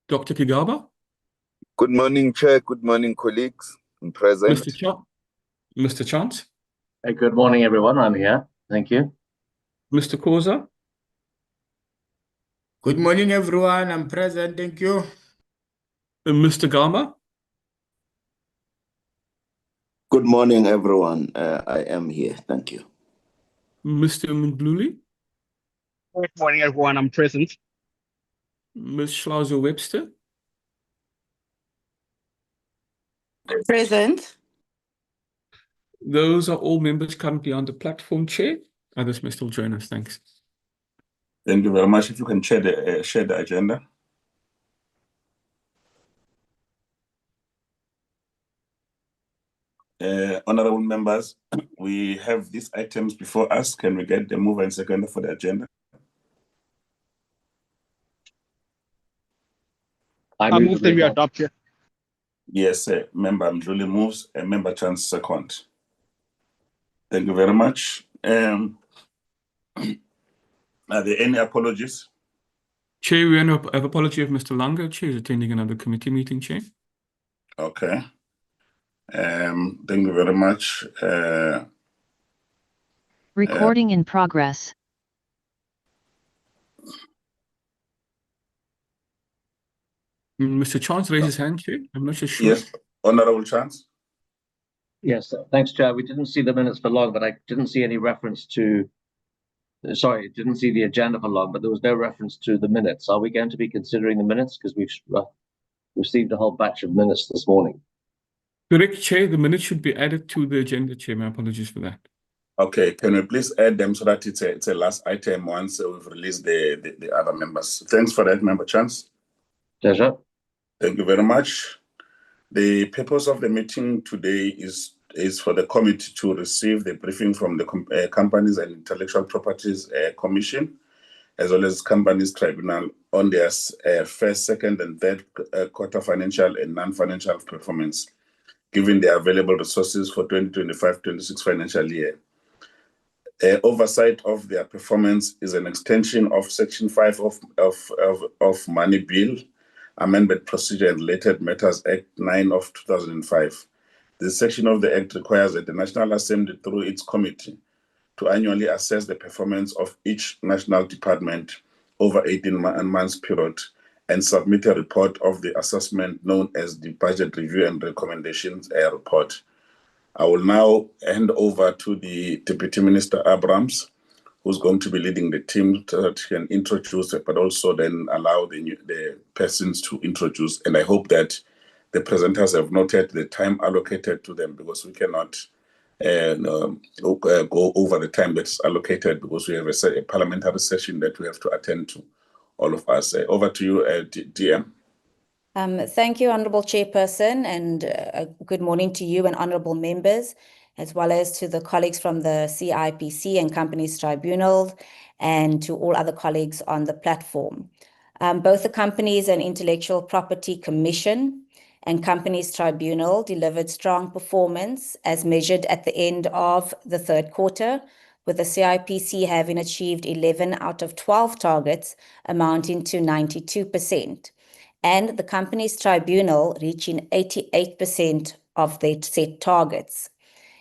Dr. Kigaba? Good morning, Chair. Good morning, colleagues. I'm present. Mr. Chant? Hey, good morning, everyone. I'm here. Thank you. Mr. Koza? Good morning, everyone. I'm present. Thank you. Mr. Gama? Good morning, everyone. I am here. Thank you. Mr. Mbluli? Good morning, everyone. I'm present. Ms. Schlauser-Webster? Present. Those are all members currently on the platform, Chair. Others may still join us. Thanks. Thank you very much. If you can share the agenda. Honorable members, we have these items before us. Can we get the mover and seconder for the agenda? I move that we adopt it. Yes, Member Mdluli moves, and Member Chance second. Thank you very much. Are there any apologies? Chair, we have an apology of Mr. Langa. Chair is attending another committee meeting, Chair. Okay. Thank you very much. Recording in progress. Mr. Chance raised his hand, Chair. I'm not sure. Yes, Honorable Chance. Yes, thanks, Chair. We didn't see the minutes for long, but I didn't see any reference to, sorry, didn't see the agenda for long, but there was no reference to the minutes. Are we going to be considering the minutes? Because we've received a whole batch of minutes this morning. Correct, Chair. The minutes should be added to the agenda, Chair. My apologies for that. Okay, can we please add them so that it's a last item once we've released the other members? Thanks for that, Member Chance. Pleasure. Thank you very much. The purpose of the meeting today is for the committee to receive the briefing from the Companies and Intellectual Properties Commission, as well as Companies Tribunal on their first, second, and third quarter financial and non-financial performance, given the available resources for 2025-26 financial year. Oversight of their performance is an extension of Section 5 of Money Bill, Amendment Procedure and Related Matters Act 9 of 2005. This section of the Act requires that the National Assembly, through its committee, to annually assess the performance of each national department over 18 months period and submit a report of the assessment known as the Budget Review and Recommendations report. I will now hand over to the Deputy Minister Abrams, who's going to be leading the team so that he can introduce it, but also then allow the persons to introduce. And I hope that the presenters have noted the time allocated to them, because we cannot go over the time that's allocated, because we have a parliamentary session that we have to attend to, all of us. Over to you, DM. Thank you, Honourable Chairperson, and good morning to you and honourable members, as well as to the colleagues from the CIPC and Companies Tribunal, and to all other colleagues on the platform. Both the Companies and Intellectual Property Commission and Companies Tribunal delivered strong performance as measured at the end of the third quarter, with the CIPC having achieved 11 out of 12 targets, amounting to 92%. And the Companies Tribunal reaching 88% of their set targets.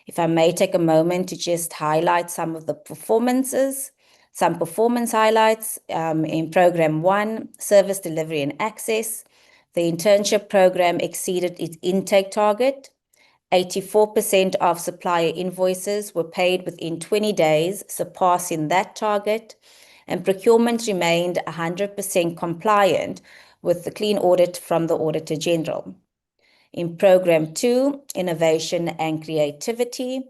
If I may take a moment to just highlight some of the performances, some performance highlights in Program 1, Service Delivery and Access. The internship program exceeded its intake target. 84% of supplier invoices were paid within 20 days, surpassing that target, and procurement remained 100% compliant with the clean audit from the Auditor General. In Program 2, Innovation and Creativity,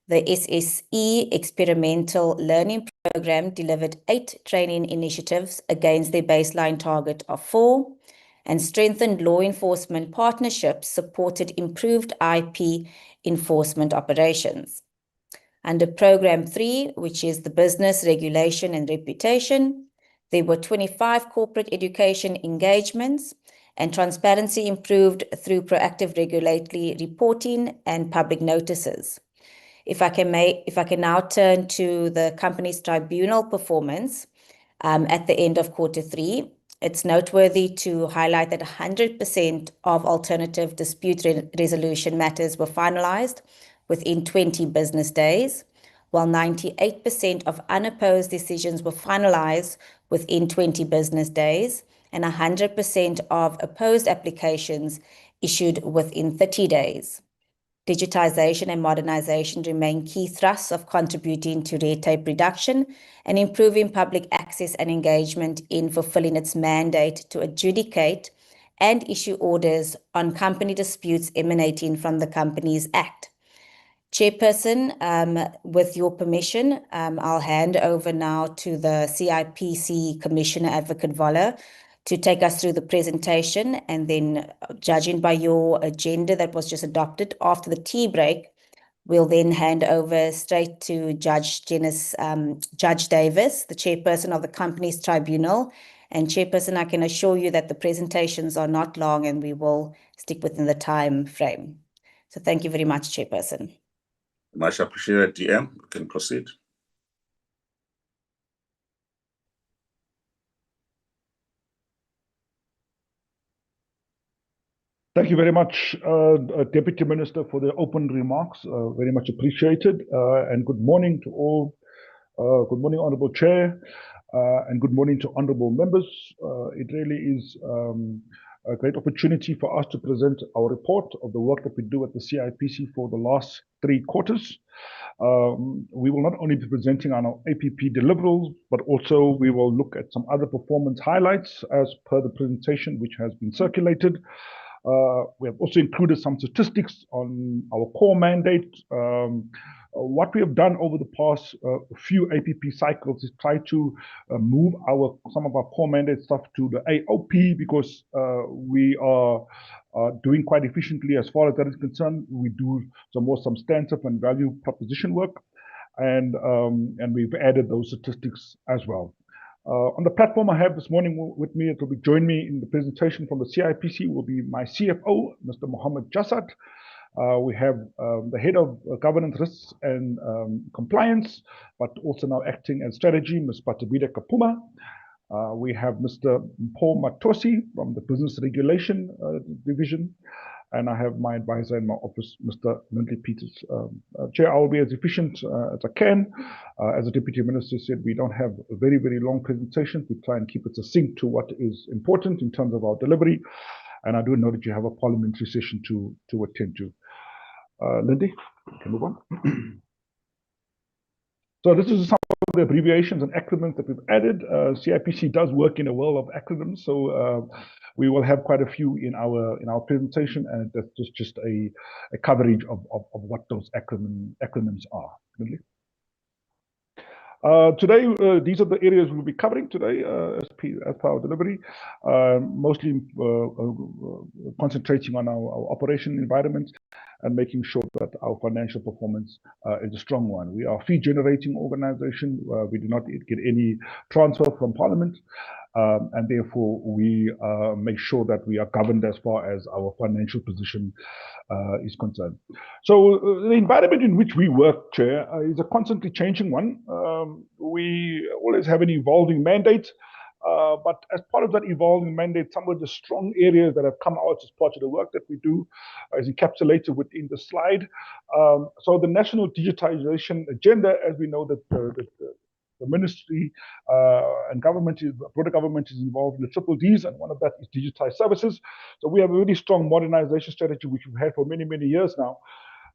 the SSE Experimental Learning Program delivered 8 training initiatives against their baseline target of 4, and strengthened law enforcement partnerships supported improved IP enforcement operations. Under Program 3, which is the Business Regulation and Reputation, there were 25 corporate education engagements, and transparency improved through proactive regulatory reporting and public notices. If I can now turn to the Companies Tribunal performance at the end of quarter 3, It's noteworthy to highlight that 100% of alternative dispute resolution matters were finalized within 20 business days, while 98% of unopposed decisions were finalized within 20 business days, and 100% of opposed applications issued within 30 days. Digitization and modernization remain key thrusts of contributing to red tape reduction and improving public access and engagement in fulfilling its mandate to adjudicate and issue orders on company disputes emanating from the Companies Act. Chairperson, with your permission, I'll hand over now to the CIPC Commissioner Advocate Voller to take us through the presentation, and then judging by your agenda that was just adopted after the tea break, we'll then hand over straight to Judge Davis, the chairperson of the Companies Tribunal. And Chairperson, I can assure you that the presentations are not long and we will stick within the time frame. So thank you very much, Chairperson. Much appreciated, DM. You can proceed. Thank you very much, Deputy Minister, for the open remarks. Very much appreciated. And good morning to all. Good morning, Honourable Chair, and good morning to honourable members. It really is a great opportunity for us to present our report of the work that we do at the CIPC for the last 3 quarters. We will not only be presenting on our APP deliverables, but also we will look at some other performance highlights as per the presentation which has been circulated. We have also included some statistics on our core mandate. What we have done over the past few APP cycles is try to move some of our core mandate stuff to the AOP, because we are doing quite efficiently as far as that is concerned. We do some more substantive and value proposition work, and we've added those statistics as well. On the platform I have this morning with me, it will be join me in the presentation from the CIPC will be my CFO, Mr. Mohammed Jassad. We have the head of governance, risks and compliance, but also now acting as strategy, Ms. Patabida Kapuma. We have Mr. Paul Matosi from the business regulation division, and I have my advisor in my office, Mr. Lindley Peters. Chair, I will be as efficient as I can. As the Deputy Minister said, we don't have a very, very long presentation. We try and keep it succinct to what is important in terms of our delivery. And I do know that you have a parliamentary session to attend to. Lindy, you can move on. So this is some of the abbreviations and acronyms that we've added. CIPC does work in a world of acronyms, so we will have quite a few in our presentation, and that's just a coverage of what those acronyms are. Lindy? Today, these are the areas we'll be covering today as per our delivery, mostly concentrating on our operation environment and making sure that our financial performance is a strong one. We are a fee-generating organization. We do not get any transfer from Parliament, and therefore we make sure that we are governed as far as our financial position is concerned. So the environment in which we work, Chair, is a constantly changing one. We always have an evolving mandate, but as part of that evolving mandate, some of the strong areas that have come out as part of the work that we do is encapsulated within the slide. So the national digitization agenda, as we know that the ministry and broader government is involved in the triple Ds, and one of that is digitized services. So we have a really strong modernization strategy, which we've had for many, many years now.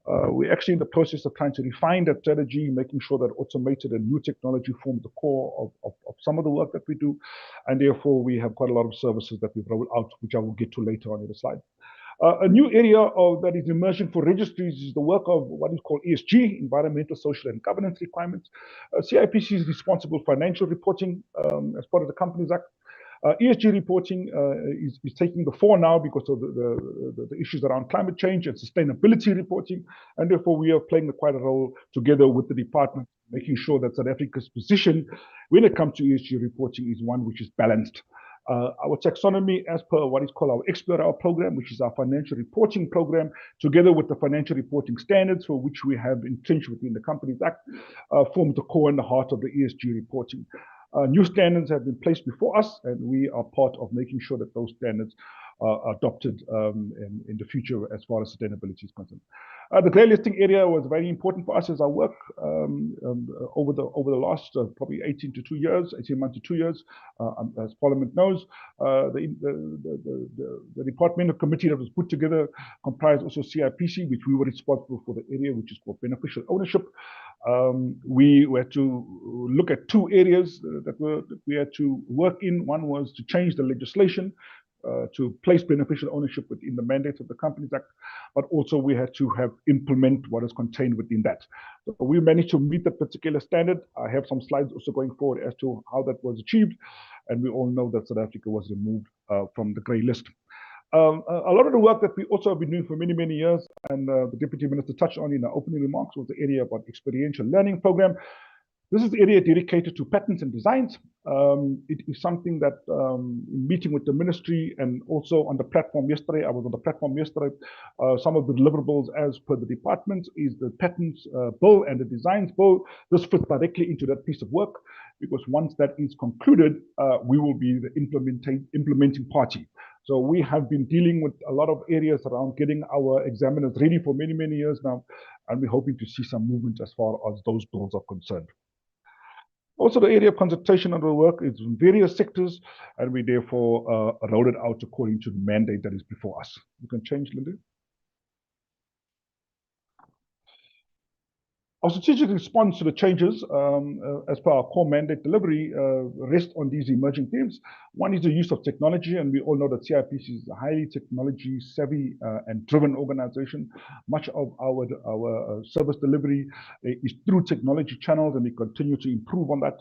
We're actually in the process of trying to refine that strategy, making sure that automated and new technology form the core of some of the work that we do. And therefore, we have quite a lot of services that we've rolled out, which I will get to later on in the slide. A new area that is emerging for registries is the work of what is called ESG, environmental, social, and governance requirements. CIPC is responsible for financial reporting as part of the Companies Act. ESG reporting is taking the fore now because of the issues around climate change and sustainability reporting, and therefore we are playing quite a role together with the department, making sure that South Africa's position when it comes to ESG reporting is one which is balanced. Our taxonomy, as per what is called our Explorer program, which is our financial reporting program, together with the financial reporting standards for which we have entrenched within the Companies Act, form the core and the heart of the ESG reporting. New standards have been placed before us, and we are part of making sure that those standards are adopted in the future as far as sustainability is concerned. The grey listing area was very important for us as our work over the last probably 18 months to 2 years. As Parliament knows, the departmental committee that was put together comprised also CIPC, which we were responsible for the area which is called beneficial ownership. We were to look at two areas that we had to work in. One was to change the legislation to place beneficial ownership within the mandates of the Companies Act, but also we had to implement what is contained within that. So we managed to meet that particular standard. I have some slides also going forward as to how that was achieved, and we all know that South Africa was removed from the grey list. A lot of the work that we also have been doing for many, many years, and the Deputy Minister touched on in the opening remarks, was the area about experiential learning program. This is the area dedicated to patents and designs. It is something that, in meeting with the ministry and also on the platform yesterday, I was on the platform yesterday, some of the deliverables as per the department is the patents bill and the designs bill. This fits directly into that piece of work, because once that is concluded, we will be the implementing party. So we have been dealing with a lot of areas around getting our examiners ready for many, many years now, and we're hoping to see some movement as far as those bills are concerned. Also, the area of consultation on the work is in various sectors, and we therefore rolled it out according to the mandate that is before us. You can change, Linda. Our strategic response to the changes, as per our core mandate delivery, rest on these emerging themes. One is the use of technology, and we all know that CIPC is a highly technology-savvy and driven organization. Much of our service delivery is through technology channels, and we continue to improve on that.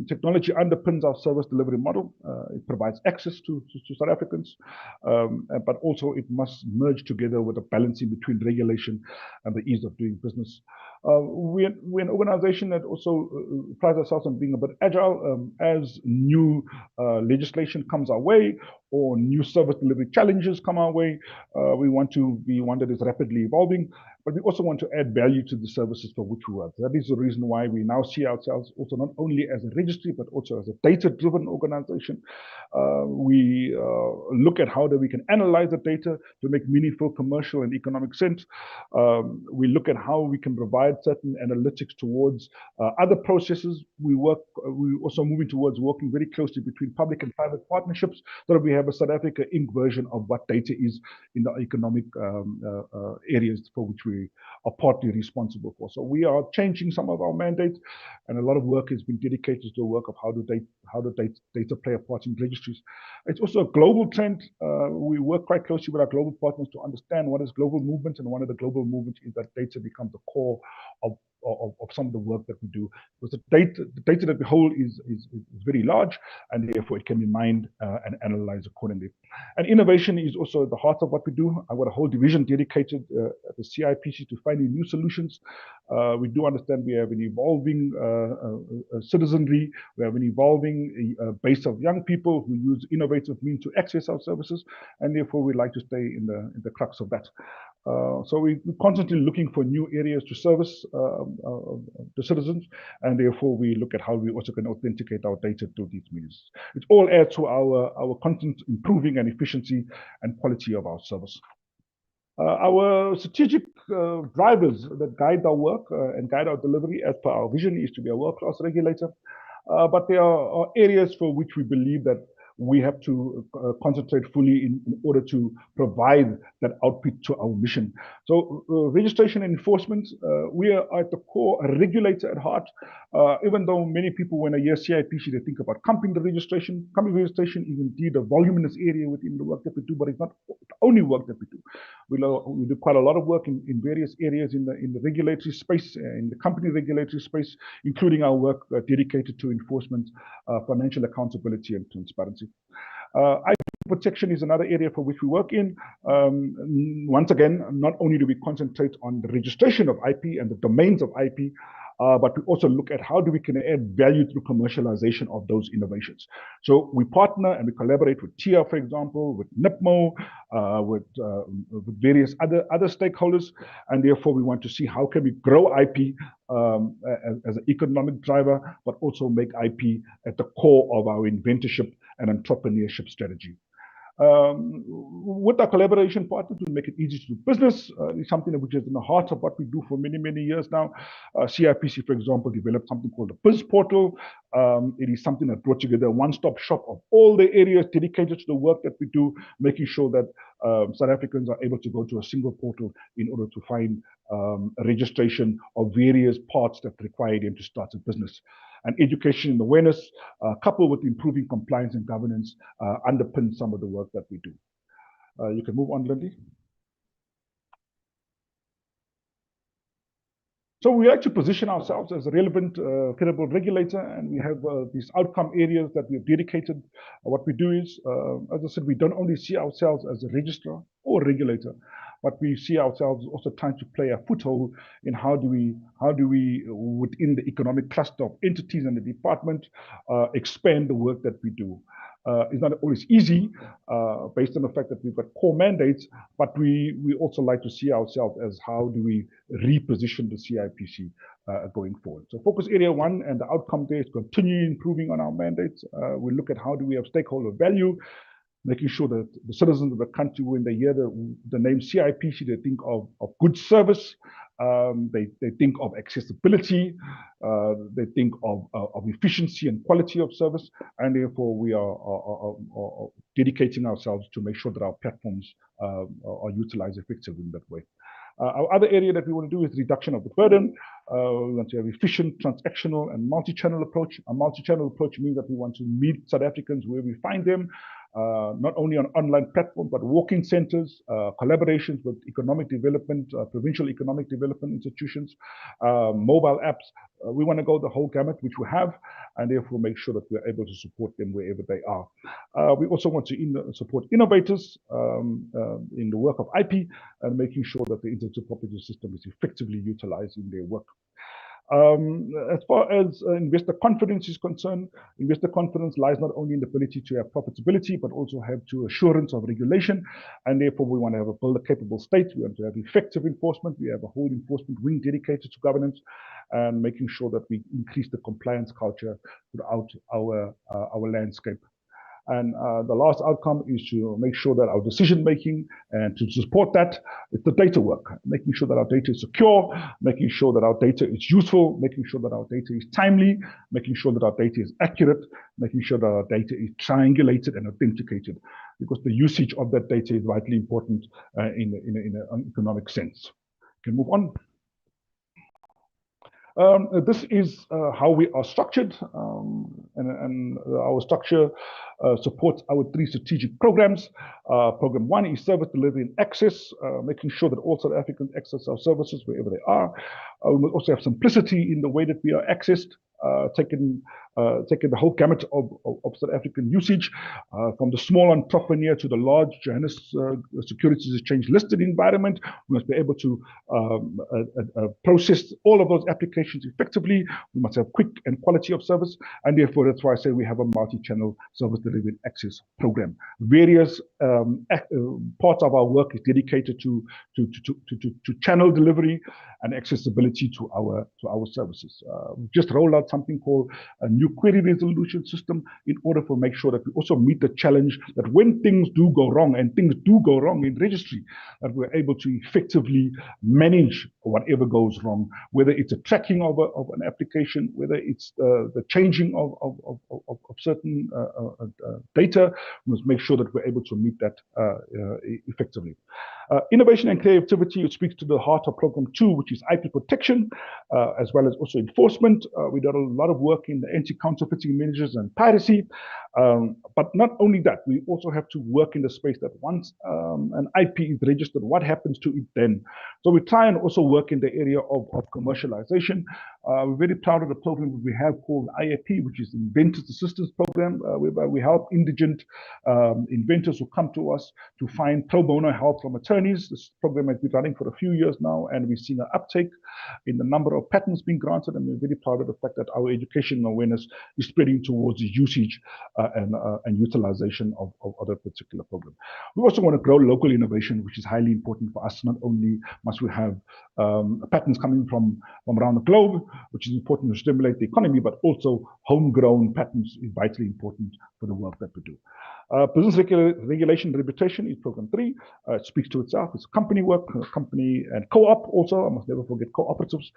Technology underpins our service delivery model. It provides access to South Africans, but also it must merge together with a balancing between regulation and the ease of doing business. We're an organization that also prides ourselves on being a bit agile. As new legislation comes our way or new service delivery challenges come our way, we want to be one that is rapidly evolving, but we also want to add value to the services for which we work. That is the reason why we now see ourselves also not only as a registry, but also as a data-driven organization. We look at how that we can analyze the data to make meaningful commercial and economic sense. We look at how we can provide certain analytics towards other processes. We're also moving towards working very closely between public and private partnerships, so that we have a South Africa Inc. version of what data is in the economic areas for which we are partly responsible for. So we are changing some of our mandates, and a lot of work has been dedicated to the work of how data play a part in registries. It's also a global trend. We work quite closely with our global partners to understand what is global movement, and one of the global movements is that data becomes the core of some of the work that we do, because the data that we hold is very large, and therefore it can be mined and analyzed accordingly. And innovation is also at the heart of what we do. I've got a whole division dedicated at the CIPC to finding new solutions. We do understand we have an evolving citizenry. We have an evolving base of young people who use innovative means to access our services, and therefore we like to stay in the crux of that. So we're constantly looking for new areas to service the citizens, and therefore we look at how we also can authenticate our data through these means. It all adds to our content improving and efficiency and quality of our service. Our strategic drivers that guide our work and guide our delivery as per our vision is to be a world-class regulator, but there are areas for which we believe that we have to concentrate fully in order to provide that output to our mission. So registration and enforcement, we are at the core a regulator at heart. Even though many people, when they hear CIPC, they think about company registration. Company registration is indeed a voluminous area within the work that we do, but it's not the only work that we do. We do quite a lot of work in various areas in the regulatory space, in the company regulatory space, including our work dedicated to enforcement, financial accountability and transparency. IP protection is another area for which we work in. Once again, not only do we concentrate on the registration of IP and the domains of IP, but we also look at how we can add value through commercialization of those innovations. So we partner and we collaborate with TIA, for example, with NIPMO, with various other stakeholders, and therefore we want to see how can we grow IP as an economic driver, but also make IP at the core of our inventorship and entrepreneurship strategy. With our collaboration partners, we make it easy to do business. It's something which is in the heart of what we do for many, many years now. CIPC, for example, developed something called the Biz Portal. It is something that brought together a one-stop shop of all the areas dedicated to the work that we do, making sure that South Africans are able to go to a single portal in order to find a registration of various parts that require them to start a business. And education and awareness, coupled with improving compliance and governance, underpin some of the work that we do. You can move on, Lindy. So we like to position ourselves as a relevant, credible regulator, and we have these outcome areas that we've dedicated. What we do is, as I said, we don't only see ourselves as a registrar or a regulator, but we see ourselves also trying to play a foothold in how do we, within the economic cluster of entities and the department, expand the work that we do. It's not always easy based on the fact that we've got core mandates, but we also like to see ourselves as how do we reposition the CIPC going forward. So focus area 1 and the outcome there is continue improving on our mandates. We look at how do we have stakeholder value, making sure that the citizens of the country, when they hear the name CIPC, they think of good service, they think of accessibility, they think of efficiency and quality of service, and therefore we are dedicating ourselves to make sure that our platforms are utilized effectively in that way. Our other area that we want to do is reduction of the burden. We want to have efficient, transactional, and multi-channel approach. A multi-channel approach means that we want to meet South Africans where we find them, not only on online platforms, but walk-in centers, collaborations with economic development, provincial economic development institutions, mobile apps. We want to go the whole gamut, which we have, and therefore make sure that we're able to support them wherever they are. We also want to support innovators in the work of IP and making sure that the intellectual property system is effectively utilized in their work. As far as investor confidence is concerned, investor confidence lies not only in the ability to have profitability, but also have to assurance of regulation. And therefore, we want to have a build a capable state. We want to have effective enforcement. We have a whole enforcement wing dedicated to governance and making sure that we increase the compliance culture throughout our landscape. And the last outcome is to make sure that our decision making and to support that is the data work, making sure that our data is secure, making sure that our data is useful, making sure that our data is timely, making sure that our data is accurate, making sure that our data is triangulated and authenticated, because the usage of that data is vitally important in an economic sense. Can move on. This is how we are structured, and our structure supports our 3 strategic programs. Program 1 is service delivery and access, making sure that all South Africans access our services wherever they are. We must also have simplicity in the way that we are accessed, taking the whole gamut of South African usage, from the small entrepreneur to the large Johannesburg Securities Exchange listed environment. We must be able to process all of those applications effectively. We must have quick and quality of service, and therefore that's why I say we have a multi-channel service delivery and access program. Various parts of our work is dedicated to channel delivery and accessibility to our services. We just rolled out something called a new query resolution system in order to make sure that we also meet the challenge that when things do go wrong, and things do go wrong in registry, that we're able to effectively manage whatever goes wrong, whether it's a tracking of an application, whether it's the changing of certain data. We must make sure that we're able to meet that effectively. Innovation and creativity, it speaks to the heart of Program 2, which is IP protection, as well as also enforcement. We did a lot of work in the anti-counterfeiting measures and piracy. But not only that, we also have to work in the space that once an IP is registered, what happens to it then? So we try and also work in the area of commercialization. We're very proud of the program that we have called IAP, which is Inventors Assistance Program, whereby we help indigent inventors who come to us to find pro bono help from attorneys attorneys. This program has been running for a few years now, and we've seen an uptake in the number of patents being granted, and we're very proud of the fact that our education and awareness is spreading towards the usage and utilization of that particular program. We also want to grow local innovation, which is highly important for us. Not only must we have patents coming from around the globe, which is important to stimulate the economy, but also homegrown patents is vitally important for the work that we do. Business regulation and reputation is program 3. It speaks to itself. It's company work, company and co-op also. I must never forget cooperatives.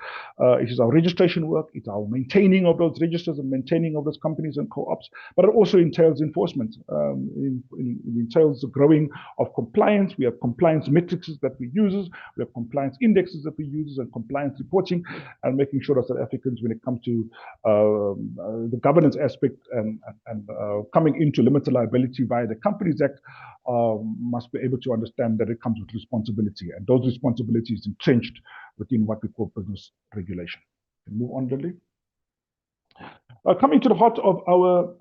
It is our registration work. It's our maintaining of those registers and maintaining of those companies and co-ops. But it also entails enforcement. It entails the growing of compliance. We have compliance metrics that we use. We have compliance indexes that we use and compliance reporting, and making sure that South Africans, when it comes to the governance aspect and coming into limited liability via the Companies Act, must be able to understand that it comes with responsibility, and those responsibilities entrenched within what we call business regulation. Move on, Dudley. Coming to the heart of our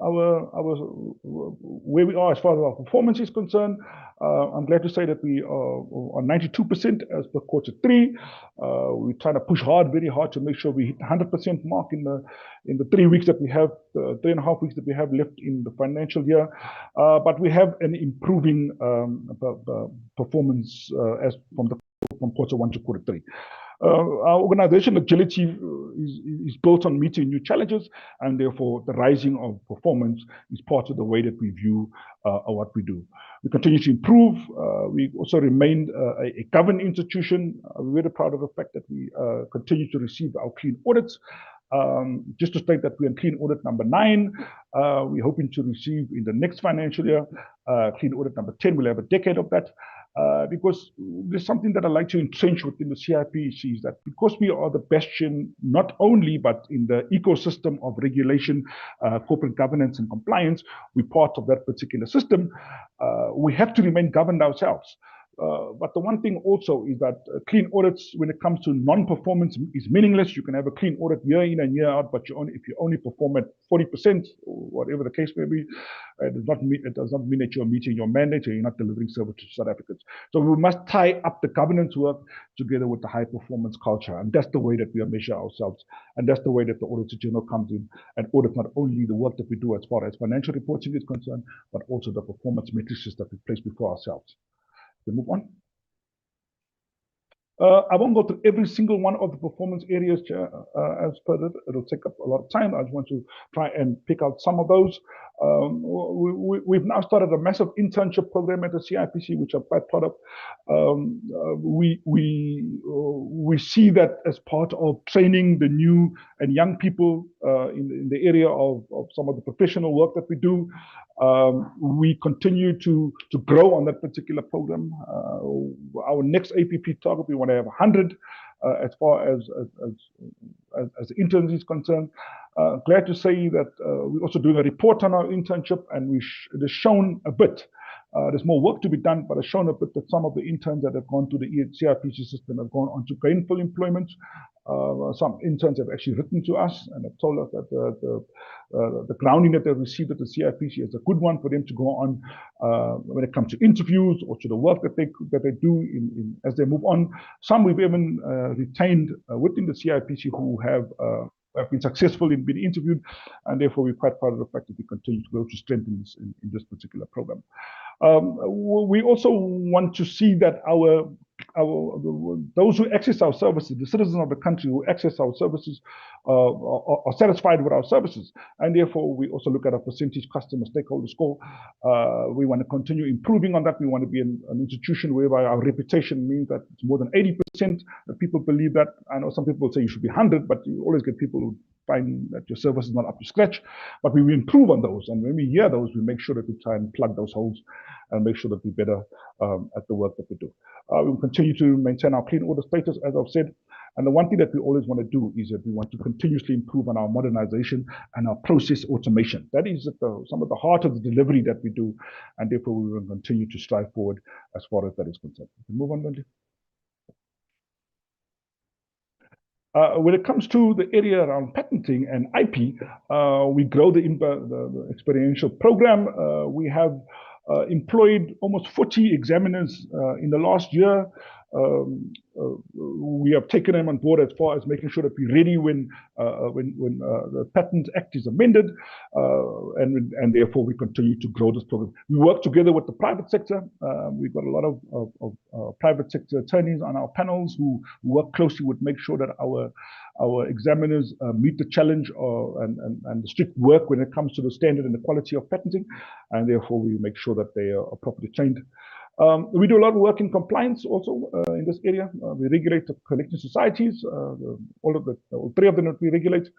where we are as far as our performance is concerned, I'm glad to say that we are 92% as per Q3. We're trying to push hard, very hard, to make sure we hit the 100% mark in the 3 weeks that we have, 3.5 weeks that we have left in the financial year. But we have an improving performance as from Q1 to Q3. Our organizational agility is built on meeting new challenges, and therefore the rising of performance is part of the way that we view what we do. We continue to improve. We also remained a governed institution. We're very proud of the fact that we continue to receive our clean audits. Just to state that we're in clean audit number 9. We're hoping to receive in the next financial year clean audit number 10. We'll have a decade of that. Because there's something that I like to entrench within the CIPC, is that because we are the bastion, not only but in the ecosystem of regulation, corporate governance and compliance, we're part of that particular system. We have to remain governed ourselves. But the one thing also is that clean audits, when it comes to non-performance, is meaningless. You can have a clean audit year in and year out, but if you only perform at 40%, or whatever the case may be, it does not mean that you're meeting your mandate or you're not delivering service to South Africans. So we must tie up the governance work together with the high performance culture, and that's the way that we measure ourselves, and that's the way that the Auditor General comes in and audits not only the work that we do as far as financial reporting is concerned, but also the performance metrics that we place before ourselves. We move on. I won't go through every single one of the performance areas, as per that. It'll take up a lot of time. I just want to try and pick out some of those. We've now started a massive internship program at the CIPC, which I'm quite proud of. We see that as part of training the new and young people in the area of some of the professional work that we do. We continue to grow on that particular program. Our next APP target, we want to have 100 as far as the interns is concerned. Glad to say that we're also doing a report on our internship, and it has shown a bit. There's more work to be done, but it's shown a bit that some of the interns that have gone to the CIPC system have gone on to gainful employment. Some interns have actually written to us and have told us that the grounding that they've received at the CIPC is a good one for them to go on when it comes to interviews or to the work that they do as they move on. Some we've even retained within the CIPC who have been successful in being interviewed, and therefore we're quite proud of the fact that we continue to go to strengthen this in this particular program. We also want to see that those who access our services, the citizens of the country who access our services, are satisfied with our services, and therefore we also look at our percentage customer stakeholder score. We want to continue improving on that. We want to be an institution whereby our reputation means that it's more than 80% that people believe that. I know some people say you should be 100, but you always get people who find that your service is not up to scratch, but we will improve on those. And when we hear those, we make sure that we try and plug those holes and make sure that we're better at the work that we do. We will continue to maintain our clean audit status, as I've said. And the one thing that we always want to do is that we want to continuously improve on our modernization and our process automation. That is at some of the heart of the delivery that we do, and therefore we will continue to strive forward as far as that is concerned. We can move on, Wendy. When it comes to the area around patenting and IP, we grow the experiential program. We have employed almost 40 examiners in the last year. We have taken them on board as far as making sure that we're ready when the Patents Act is amended, and therefore we continue to grow this program. We work together with the private sector. We've got a lot of private sector attorneys on our panels who work closely with make sure that our examiners meet the challenge and the strict work when it comes to the standard and the quality of patenting, and therefore we make sure that they are properly trained. We do a lot of work in compliance also in this area. We regulate the collecting societies, all three of them that we regulate,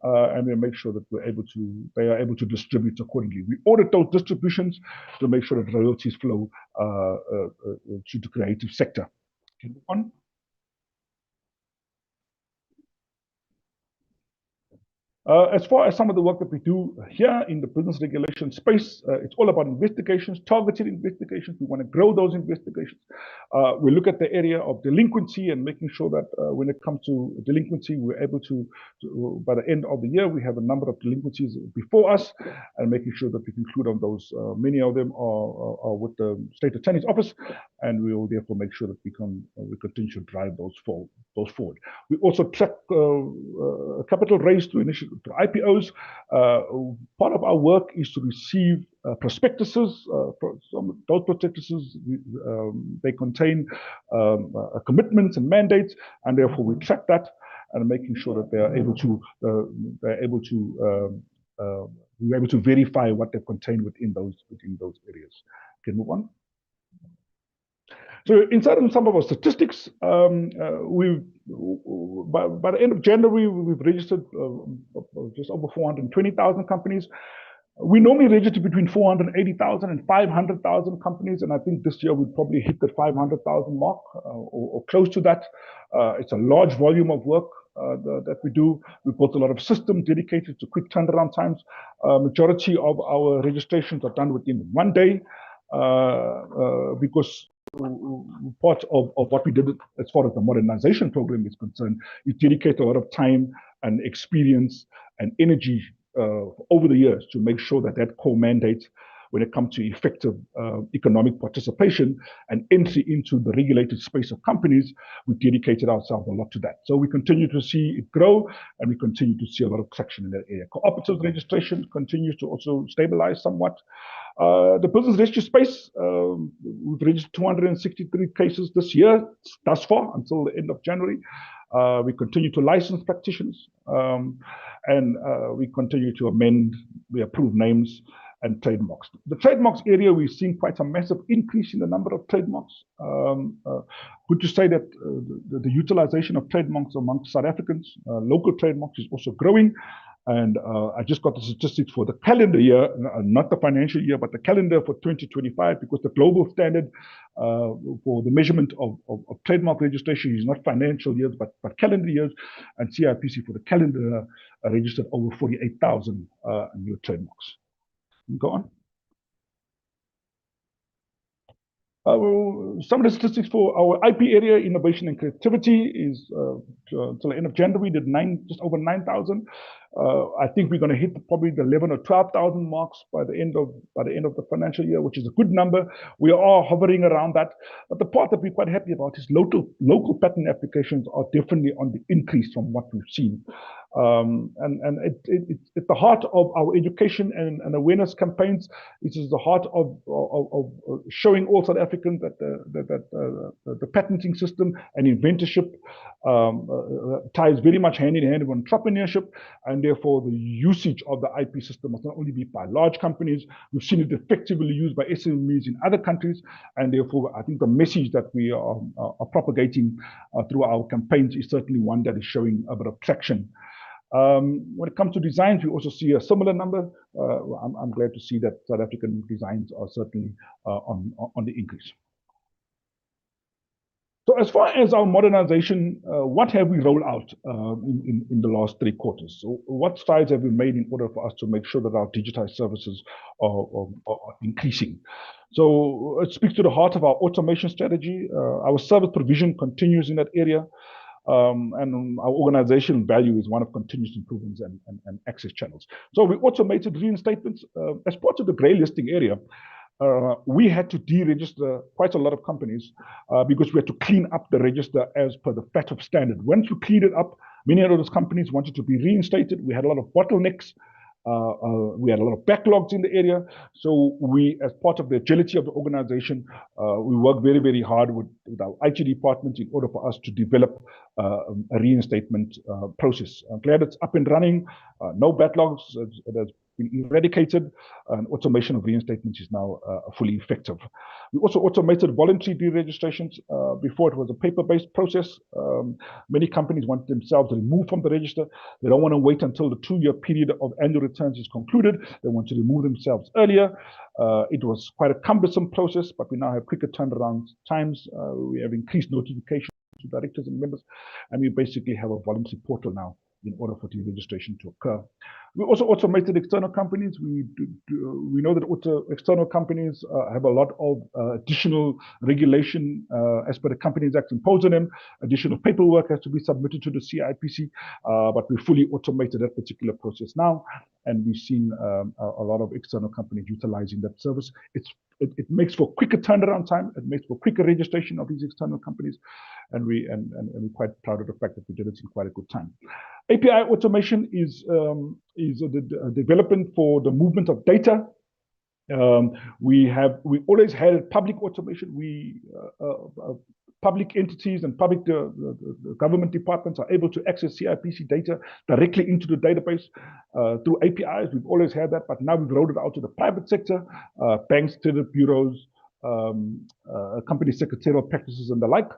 and we make sure that they are able to distribute accordingly. We audit those distributions to make sure that royalties flow to the creative sector. Can we move on? As far as some of the work that we do here in the business regulation space, it's all about investigations, targeted investigations. We want to grow those investigations. We look at the area of delinquency and making sure that when it comes to delinquency, we're able to, by the end of the year, we have a number of delinquencies before us, and making sure that we conclude on those. Many of them are with the State Attorney's Office, and we will therefore make sure that we continue to drive those forward. We also track capital raise to IPOs. Part of our work is to receive prospectuses. Those prospectuses, they contain commitments and mandates, and therefore we track that and making sure that we're able to verify what they contain within those areas. Can move on. So inside of some of our statistics, by the end of January, we've registered just over 420,000 companies. We normally register between 480,000 and 500,000 companies, and I think this year we'll probably hit the 500,000 mark or close to that. It's a large volume of work that we do. We've built a lot of systems dedicated to quick turnaround times. Majority of our registrations are done within 1 day because part of what we did as far as the modernization program is concerned is dedicate a lot of time and experience and energy over the years to make sure that core mandate, when it comes to effective economic participation and entry into the regulated space of companies, we dedicated ourselves a lot to that. So we continue to see it grow, and we continue to see a lot of traction in that area. Cooperative registration continues to also stabilize somewhat. The business registry space, we've registered 263 cases this year, thus far, until the end of January. We continue to license practitioners, and we continue to amend, we approve names and trademarks. The trademarks area, we've seen quite a massive increase in the number of trademarks. Good to say that the utilization of trademarks amongst South Africans, local trademarks, is also growing. And I just got the statistics for the calendar year, not the financial year, but the calendar for 2025, because the global standard for the measurement of trademark registration is not financial years, but calendar years. And CIPC for the calendar registered over 48,000 new trademarks. Go on. Some of the statistics for our IP area, innovation and creativity, is till the end of January, we did just over 9,000. I think we're going to hit probably the 11,000 or 12,000 marks by the end of the financial year, which is a good number. We are hovering around that. But the part that we're quite happy about is local patent applications are definitely on the increase from what we've seen. And it's at the heart of our education and awareness campaigns. It is the heart of showing all South Africans that the patenting system and inventorship ties very much hand in hand with entrepreneurship, and therefore the usage of the IP system must not only be by large companies. We've seen it effectively used by SMEs in other countries, and therefore I think the message that we are propagating through our campaigns is certainly one that is showing a bit of traction. When it comes to designs, we also see a similar number. I'm glad to see that South African designs are certainly on the increase. So as far as our modernization, what have we rolled out in the last 3 quarters? So what strides have we made in order for us to make sure that our digitized services are increasing? So it speaks to the heart of our automation strategy. Our service provision continues in that area. And our organization value is one of continuous improvements and access channels. So we automated reinstatements as part of the grey listing area. we had to deregister quite a lot of companies because we had to clean up the register as per the FATF standard. Once we cleaned it up, many of those companies wanted to be reinstated. We had a lot of bottlenecks. We had a lot of backlogs in the area. So we, as part of the agility of the organization, we worked very, very hard with our IT department in order for us to develop a reinstatement process. I'm glad it's up and running. No backlogs. It has been eradicated, and automation of reinstatements is now fully effective. We also automated voluntary deregistrations. Before it was a paper-based process. Many companies want themselves removed from the register. They don't want to wait until the 2-year period of annual returns is concluded. They want to remove themselves earlier. It was quite a cumbersome process, but we now have quicker turnaround times. We have increased notification to directors and members, and we basically have a voluntary portal now in order for deregistration to occur. We also automated external companies. We know that external companies have a lot of additional regulation as per the Companies Act imposed on them. Additional paperwork has to be submitted to the CIPC, but we fully automated that particular process now, and we've seen a lot of external companies utilizing that service. It makes for quicker turnaround time. It makes for quicker registration of these external companies, and we're quite proud of the fact that we did it in quite a good time. API automation is a development for the movement of data. We always had public automation. Public entities and public government departments are able to access CIPC data directly into the database through APIs. We've always had that, but now we've rolled it out to the private sector, banks, credit bureaus, company secretarial practices and the like.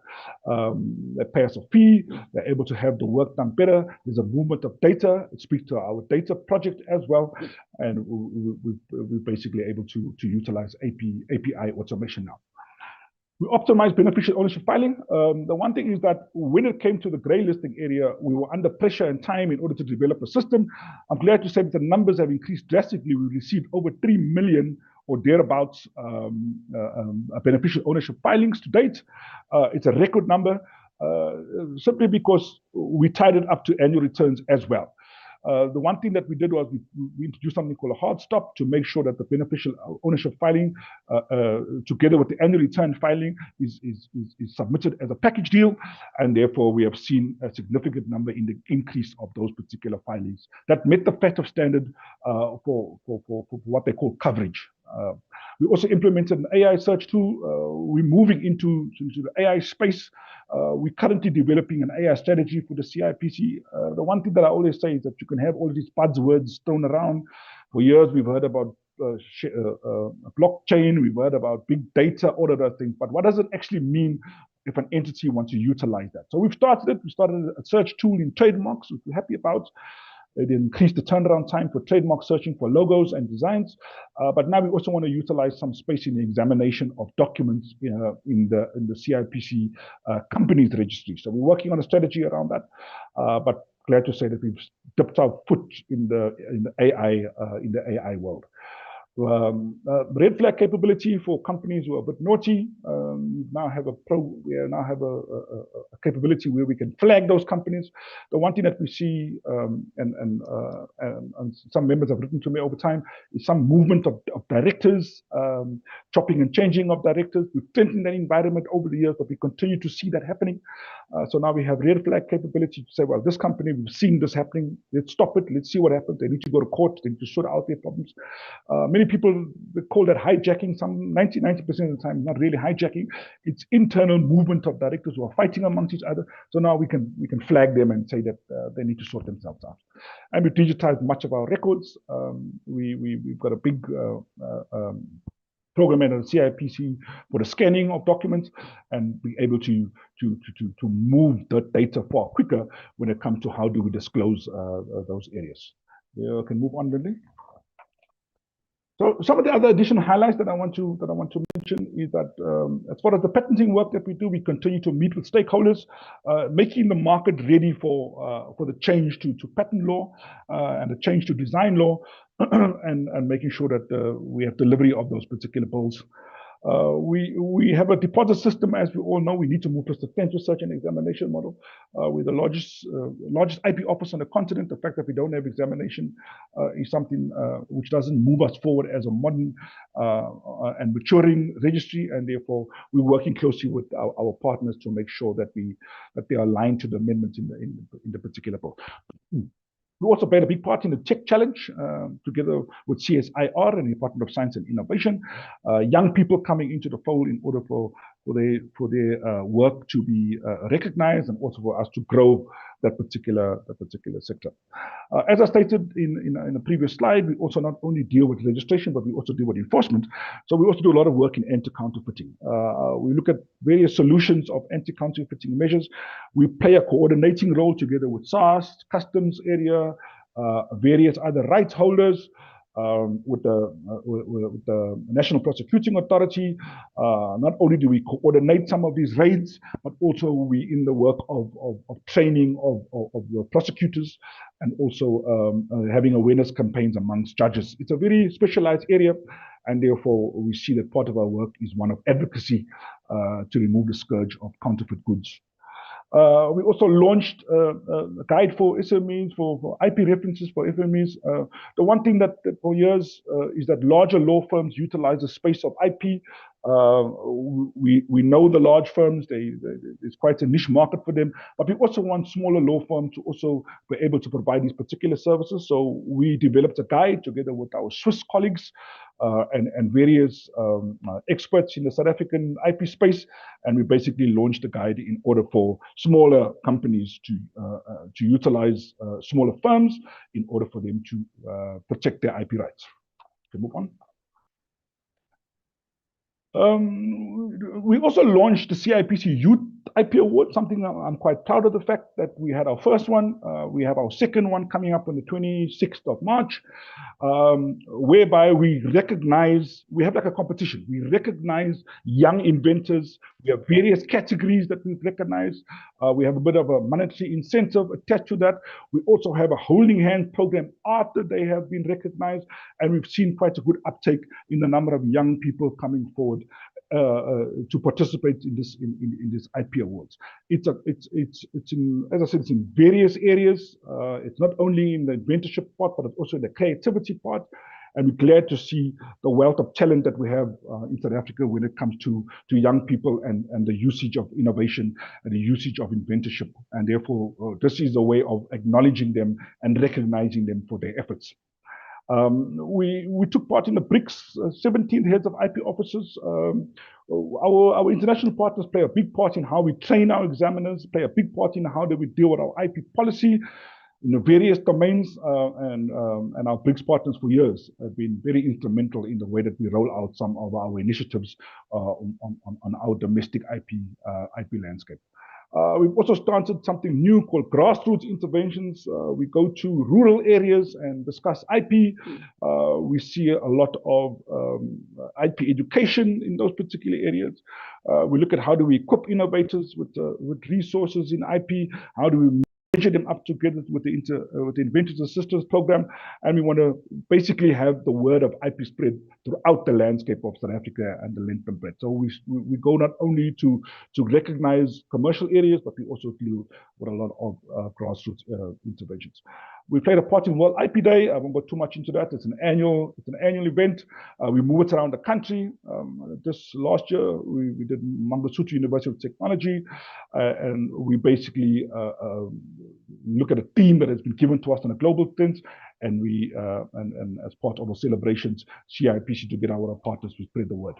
They pay us a fee. They're able to have the work done better. There's a movement of data. It speaks to our data project as well, and we're basically able to utilize API automation now. We optimize beneficial ownership filing. The one thing is that when it came to the grey listing area, we were under pressure and time in order to develop a system. I'm glad to say that the numbers have increased drastically. We've received over 3 million or thereabouts beneficial ownership filings to date. It's a record number simply because we tied it up to annual returns as well. The one thing that we did was we introduced something called a hard stop to make sure that the beneficial ownership filing, together with the annual return filing, is submitted as a package deal, and therefore we have seen a significant number in the increase of those particular filings that met the FATF standard for what they call coverage. We also implemented an AI search tool. We're moving into the AI space. We're currently developing an AI strategy for the CIPC. The one thing that I always say is that you can have all these buzzwords thrown around. For years, we've heard about blockchain, we've heard about big data, all of those things. But what does it actually mean if an entity wants to utilize that? So we've started it. We started a search tool in trademarks, which we're happy about. It increased the turnaround time for trademark searching for logos and designs. But now we also want to utilize some space in the examination of documents in the CIPC companies registry. So we're working on a strategy around that. But glad to say that we've dipped our foot in the AI world. Red flag capability for companies who are a bit naughty. We now have a capability where we can flag those companies. The one thing that we see, and some members have written to me over time, is some movement of directors, chopping and changing of directors. We've strengthened that environment over the years, but we continue to see that happening. So now we have red flag capability to say, well, this company, we've seen this happening. Let's stop it. Let's see what happens. They need to go to court. They need to sort out their problems. Many people call that hijacking. Some 90% of the time, not really hijacking. It's internal movement of directors who are fighting amongst each other. So now we can flag them and say that they need to sort themselves out. And we digitized much of our records. We've got a big program at the CIPC for the scanning of documents and be able to move the data far quicker when it comes to how do we disclose those areas. Yeah, can move on, Lindy. So some of the other additional highlights that I want to mention is that as far as the patenting work that we do, we continue to meet with stakeholders, making the market ready for the change to patent law and the change to design law, and making sure that we have delivery of those particular bills. We have a deposit system, as we all know. We need to move to a substantial search and examination model. We're the largest IP office on the continent. The fact that we don't have examination is something which doesn't move us forward as a modern and maturing registry, and therefore we're working closely with our partners to make sure that they are aligned to the amendments in the particular bill. We also played a big part in the Tech Challenge together with CSIR and the Department of Science and Innovation. Young people coming into the fold in order for their work to be recognized, and also for us to grow that particular sector. As I stated in a previous slide, we also not only deal with registration, but we also deal with enforcement. So we also do a lot of work in anti-counterfeiting. We look at various solutions of anti-counterfeiting measures. We play a coordinating role together with SARS, customs area, various other rights holders, with the National Prosecuting Authority. Not only do we coordinate some of these raids, but also we in the work of training of the prosecutors, and also having awareness campaigns amongst judges. It's a very specialized area, and therefore we see that part of our work is one of advocacy to remove the scourge of counterfeit goods. We also launched a guide for SMEs, for IP references for SMEs. The one thing that for years is that larger law firms utilize the space of IP. We know the large firms, there's quite a niche market for them, but we also want smaller law firms to also be able to provide these particular services. So we developed a guide together with our Swiss colleagues and various experts in the South African IP space, and we basically launched a guide in order for smaller companies to utilize smaller firms in order for them to protect their IP rights. Okay, move on. We also launched the CIPC Youth IP Award, something I'm quite proud of the fact that we had our first one. We have our second one coming up on the 26th of March, whereby we have like a competition. We recognize young inventors. We have various categories that we recognize. We have a bit of a monetary incentive attached to that. We also have a holding hand program after they have been recognized, and we've seen quite a good uptake in the number of young people coming forward to participate in this IP awards. It's in, as I said, it's in various areas. It's not only in the inventorship part, but it's also in the creativity part. And we're glad to see the wealth of talent that we have in South Africa when it comes to young people and the usage of innovation and the usage of inventorship. And therefore, this is a way of acknowledging them and recognizing them for their efforts. We took part in the BRICS 17th Heads of IP Officers. Our international partners play a big part in how we train our examiners, play a big part in how do we deal with our IP policy in the various domains, and our BRICS partners for years have been very instrumental in the way that we roll out some of our initiatives on our domestic IP landscape. We've also started something new called grassroots interventions. We go to rural areas and discuss IP. We see a lot of IP education in those particular areas. We look at how do we equip innovators with resources in IP. How do we measure them up together with the Inventors Assistance Program, and we want to basically have the word of IP spread throughout the landscape of South Africa and the length and breadth. So we go not only to recognize commercial areas, but we also deal with a lot of grassroots interventions. We played a part in World IP Day. I won't go too much into that. It's an annual event. We move it around the country. This last year, we did Mangosuthu University of Technology, and we basically look at a theme that has been given to us on a global sense, and we and as part of our celebrations, CIPC to get our partners to spread the word.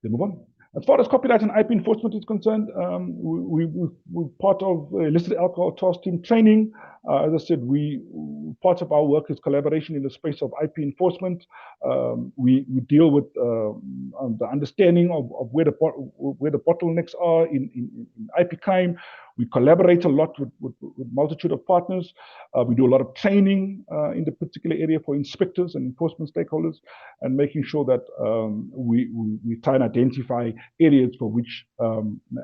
Then move on. As far as copyright and IP enforcement is concerned, we're part of illicit alcohol task team training. As I said, part of our work is collaboration in the space of IP enforcement. We deal with the understanding of where the bottlenecks are in IP crime. We collaborate a lot with multitude of partners. We do a lot of training in the particular area for inspectors and enforcement stakeholders, and making sure that we try and identify areas for which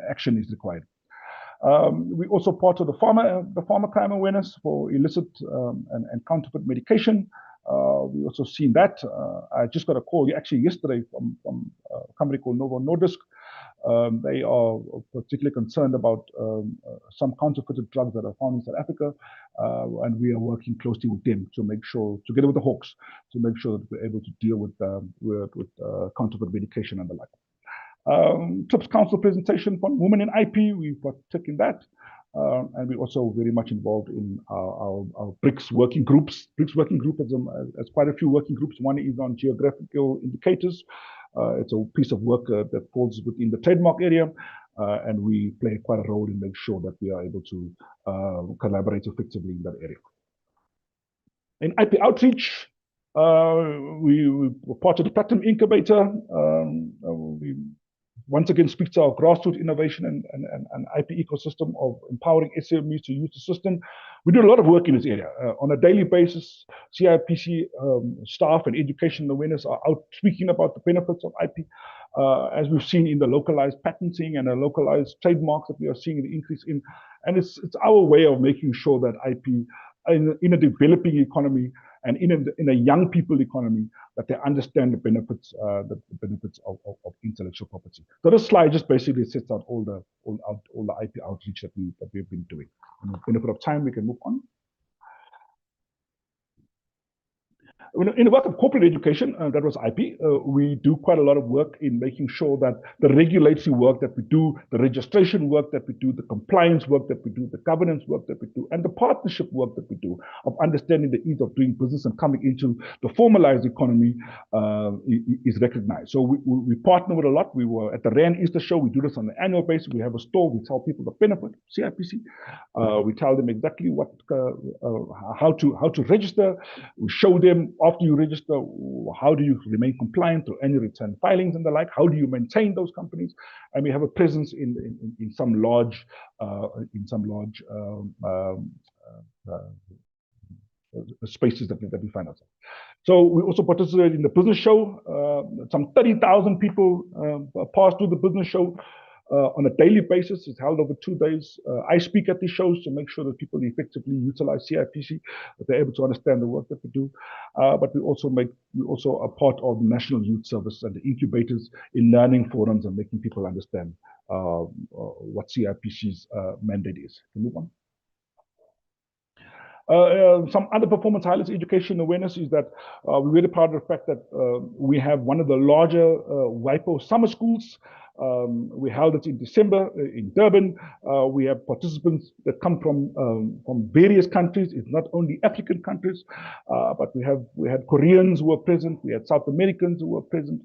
action is required. We also part of the pharma crime awareness for illicit and counterfeit medication. We also seen that. I just got a call actually yesterday from a company called Novo Nordisk. They are particularly concerned about some counterfeited drugs that are found in South Africa, and we are working closely with them to make sure, together with the Hawks, to make sure that we're able to deal with counterfeit medication and the like. TRIPS Council presentation from Women in IP, we partook in that. And we're also very much involved in our BRICS working groups. BRICS working group has quite a few working groups. One is on geographical indicators. It's a piece of work that falls within the trademark area, and we play quite a role in making sure that we are able to collaborate effectively in that area. In IP outreach, we were part of the Platinum Incubator. We once again speak to our grassroots innovation and IP ecosystem of empowering SMEs to use the system. We do a lot of work in this area. On a daily basis, CIPC staff and education awareness are out speaking about the benefits of IP. As we've seen in the localized patenting and the localized trademarks that we are seeing an increase in. And it's our way of making sure that IP in a developing economy and in a young people economy, that they understand the benefits of intellectual property. So this slide just basically sets out all the IP outreach that we've been doing. And with the benefit of time, we can move on. In the work of corporate education, that was IP, we do quite a lot of work in making sure that the regulatory work that we do, the registration work that we do, the compliance work that we do, the governance work that we do, and the partnership work that we do of understanding the ease of doing business and coming into the formalized economy is recognized. So we partner with a lot. We were at the Rand Easter Show. We do this on an annual basis. We have a store. We tell people the benefit of CIPC. We tell them exactly what, how to register. We show them after you register, how do you remain compliant to any return filings and the like? How do you maintain those companies? And we have a presence in some large spaces that we find ourselves. So we also participate in the business show. Some 30,000 people pass through the business show on a daily basis. It's held over 2 days. I speak at these shows to make sure that people effectively utilize CIPC, that they're able to understand the work that we do. But we also are part of the National Youth Service and the incubators in learning forums and making people understand what CIPC's mandate is. Can we move on? Some other performance highlights, education awareness, is that we're really proud of the fact that we have one of the larger WIPO summer schools. We held it in December in Durban. We have participants that come from various countries. It's not only African countries, but we had Koreans who were present. We had South Americans who were present.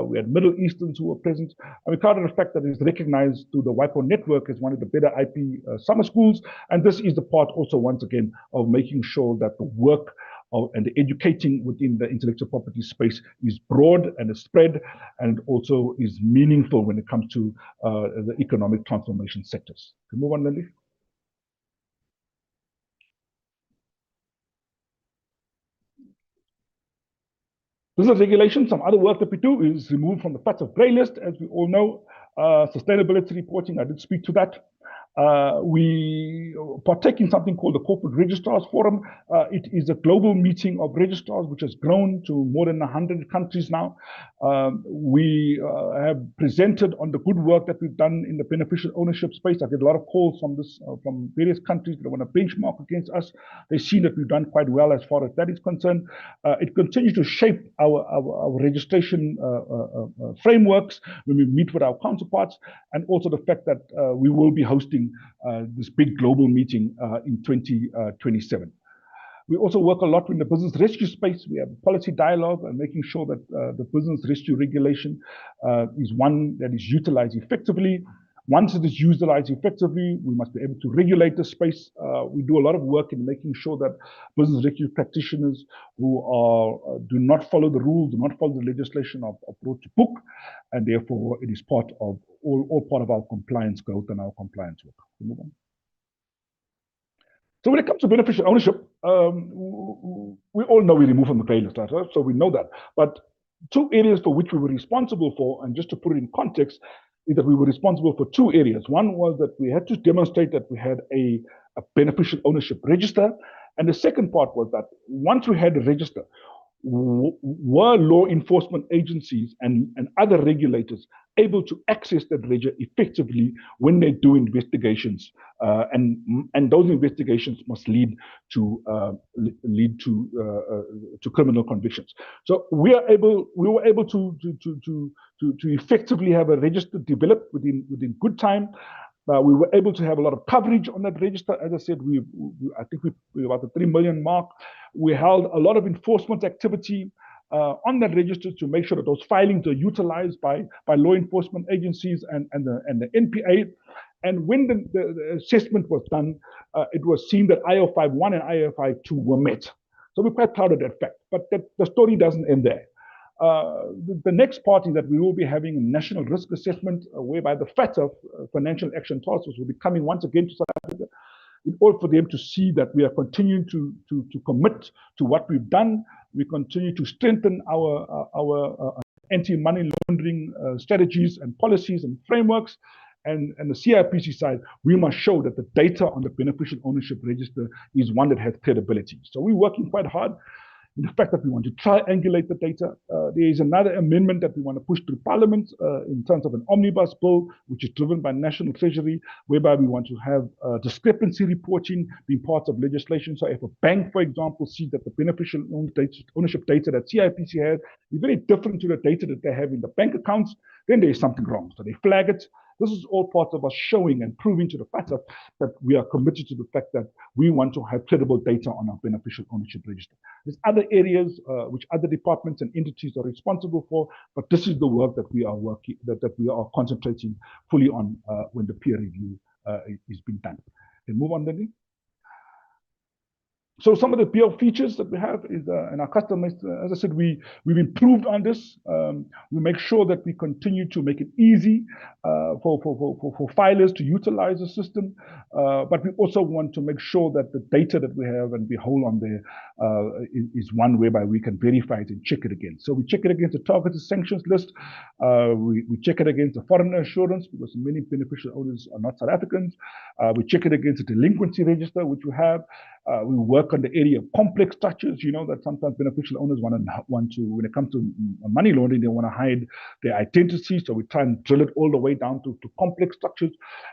We had Middle Easterns who were present. And we're proud of the fact that it's recognized through the WIPO network as one of the better IP summer schools. And this is the part also, once again, of making sure that the work and the educating within the intellectual property space is broad and is spread, and also is meaningful when it comes to the economic transformation sectors. Can we move on, Lily? Business regulation, some other work that we do is removed from the FATF of grey list, as we all know. Sustainability reporting, I did speak to that. We partake in something called the Corporate Registrars Forum. It is a global meeting of registrars which has grown to more than 100 countries now. We have presented on the good work that we've done in the beneficial ownership space. I get a lot of calls from various countries that want to benchmark against us. They see that we've done quite well as far as that is concerned. It continues to shape our registration frameworks when we meet with our counterparts, and also the fact that we will be hosting this big global meeting in 2027. We also work a lot in the business rescue space. We have policy dialogue and making sure that the business rescue regulation is one that is utilized effectively. Once it is utilized effectively, we must be able to regulate the space. We do a lot of work in making sure that business rescue practitioners who do not follow the rules, do not follow the legislation are brought to book, and therefore it is part of all part of our compliance growth and our compliance work. Move on. So when it comes to beneficial ownership, we all know we remove from the grey list, right? So we know that. But two areas for which we were responsible for, and just to put it in context, is that we were responsible for two areas. One was that we had to demonstrate that we had a beneficial ownership register, And the second part was that once we had the register, were law enforcement agencies and other regulators able to access that register effectively when they do investigations, and those investigations must lead to criminal convictions. So we were able to effectively have a register developed within good time. We were able to have a lot of coverage on that register. As I said, I think we're about the 3 million mark. We held a lot of enforcement activity on that register to make sure that those filings are utilized by law enforcement agencies and the NPA. And when the assessment was done, it was seen that IO51 and IO52 were met. So we're quite proud of that fact. But the story doesn't end there. The next part is that we will be having a national risk assessment whereby the FATF, Financial Action Task Force, will be coming once again to South Africa in order for them to see that we are continuing to commit to what we've done. We continue to strengthen our anti-money laundering strategies and policies and frameworks. And the CIPC side, we must show that the data on the beneficial ownership register is one that has credibility. So we're working quite hard. The fact that we want to triangulate the data. There is another amendment that we want to push through Parliament in terms of an omnibus bill, which is driven by National Treasury, whereby we want to have discrepancy reporting being part of legislation. So if a bank, for example, sees that the beneficial ownership data that CIPC has is very different to the data that they have in the bank accounts, then there is something wrong. So they flag it. This is all part of us showing and proving to the FATF that we are committed to the fact that we want to have credible data on our beneficial ownership register. There's other areas which other departments and entities are responsible for, but this is the work that we are that we are concentrating fully on when the peer review is being done. Can move on, Lindy. So some of the PL features that we have is, and our customers, as I said, we've improved on this. We make sure that we continue to make it easy for filers to utilize the system. But we also want to make sure that the data that we have and we hold on there is one whereby we can verify it and check it again. So we check it against the targeted sanctions list. We check it against the foreign assurance because many beneficial owners are not South Africans. We check it against the delinquency register, which we have. We work on the area of complex structures, you know, that sometimes beneficial owners want to, when it comes to money laundering, they want to hide their identity. So we try and drill it all the way down to complex structures.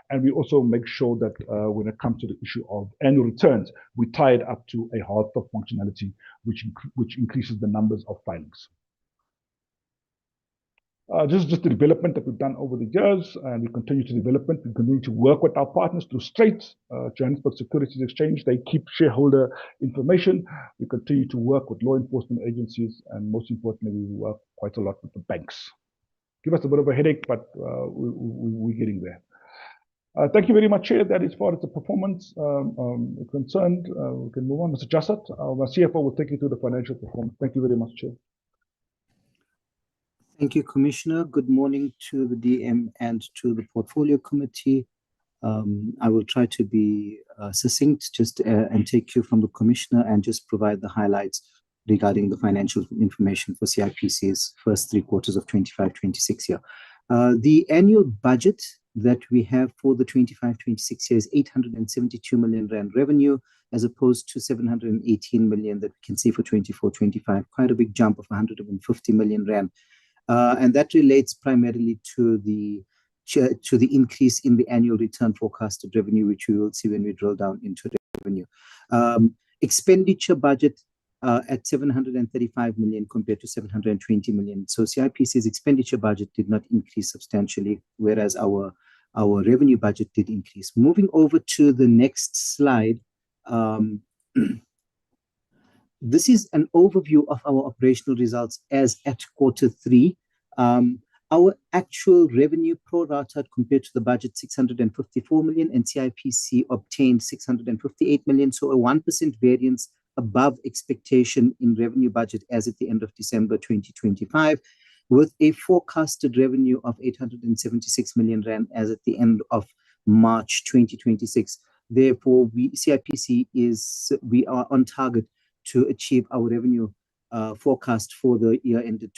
And we also make sure that when it comes to the issue of annual returns, we tie it up to a hard stop functionality, which increases the numbers of filings. This is just the development that we've done over the years, and we continue to develop it. We continue to work with our partners through Straight, Johannesburg Securities Exchange. They keep shareholder information. We continue to work with law enforcement agencies, and most importantly, we work quite a lot with the banks. Give us a bit of a headache, but we're getting there. Thank you very much, Chair. That as far as the performance is concerned, we can move on. Mr. Jassat, our CFO, will take you through the financial performance. Thank you very much, Chair. Thank you, Commissioner. Good morning to the DM and to the Portfolio Committee. I will try to be succinct just and take you from the Commissioner and just provide the highlights regarding the financial information for CIPC's first 3 quarters of 25-26 year. The annual budget that we have for the 25-26 year is 872 million rand revenue, as opposed to 718 million that we can see for 24-25, quite a big jump of 150 million rand. And that relates primarily to the increase in the annual return forecasted revenue, which we will see when we drill down into revenue. Expenditure budget at 735 million compared to 720 million. So CIPC's expenditure budget did not increase substantially, whereas our revenue budget did increase. Moving over to the next slide. This is an overview of our operational results as at Q3. Our actual revenue pro rata compared to the budget, 654 million, and CIPC obtained 658 million. So a 1% variance above expectation in revenue budget as at the end of December 2025, with a forecasted revenue of 876 million rand as at the end of March 2026. Therefore, CIPC we are on target to achieve our revenue forecast for the year ended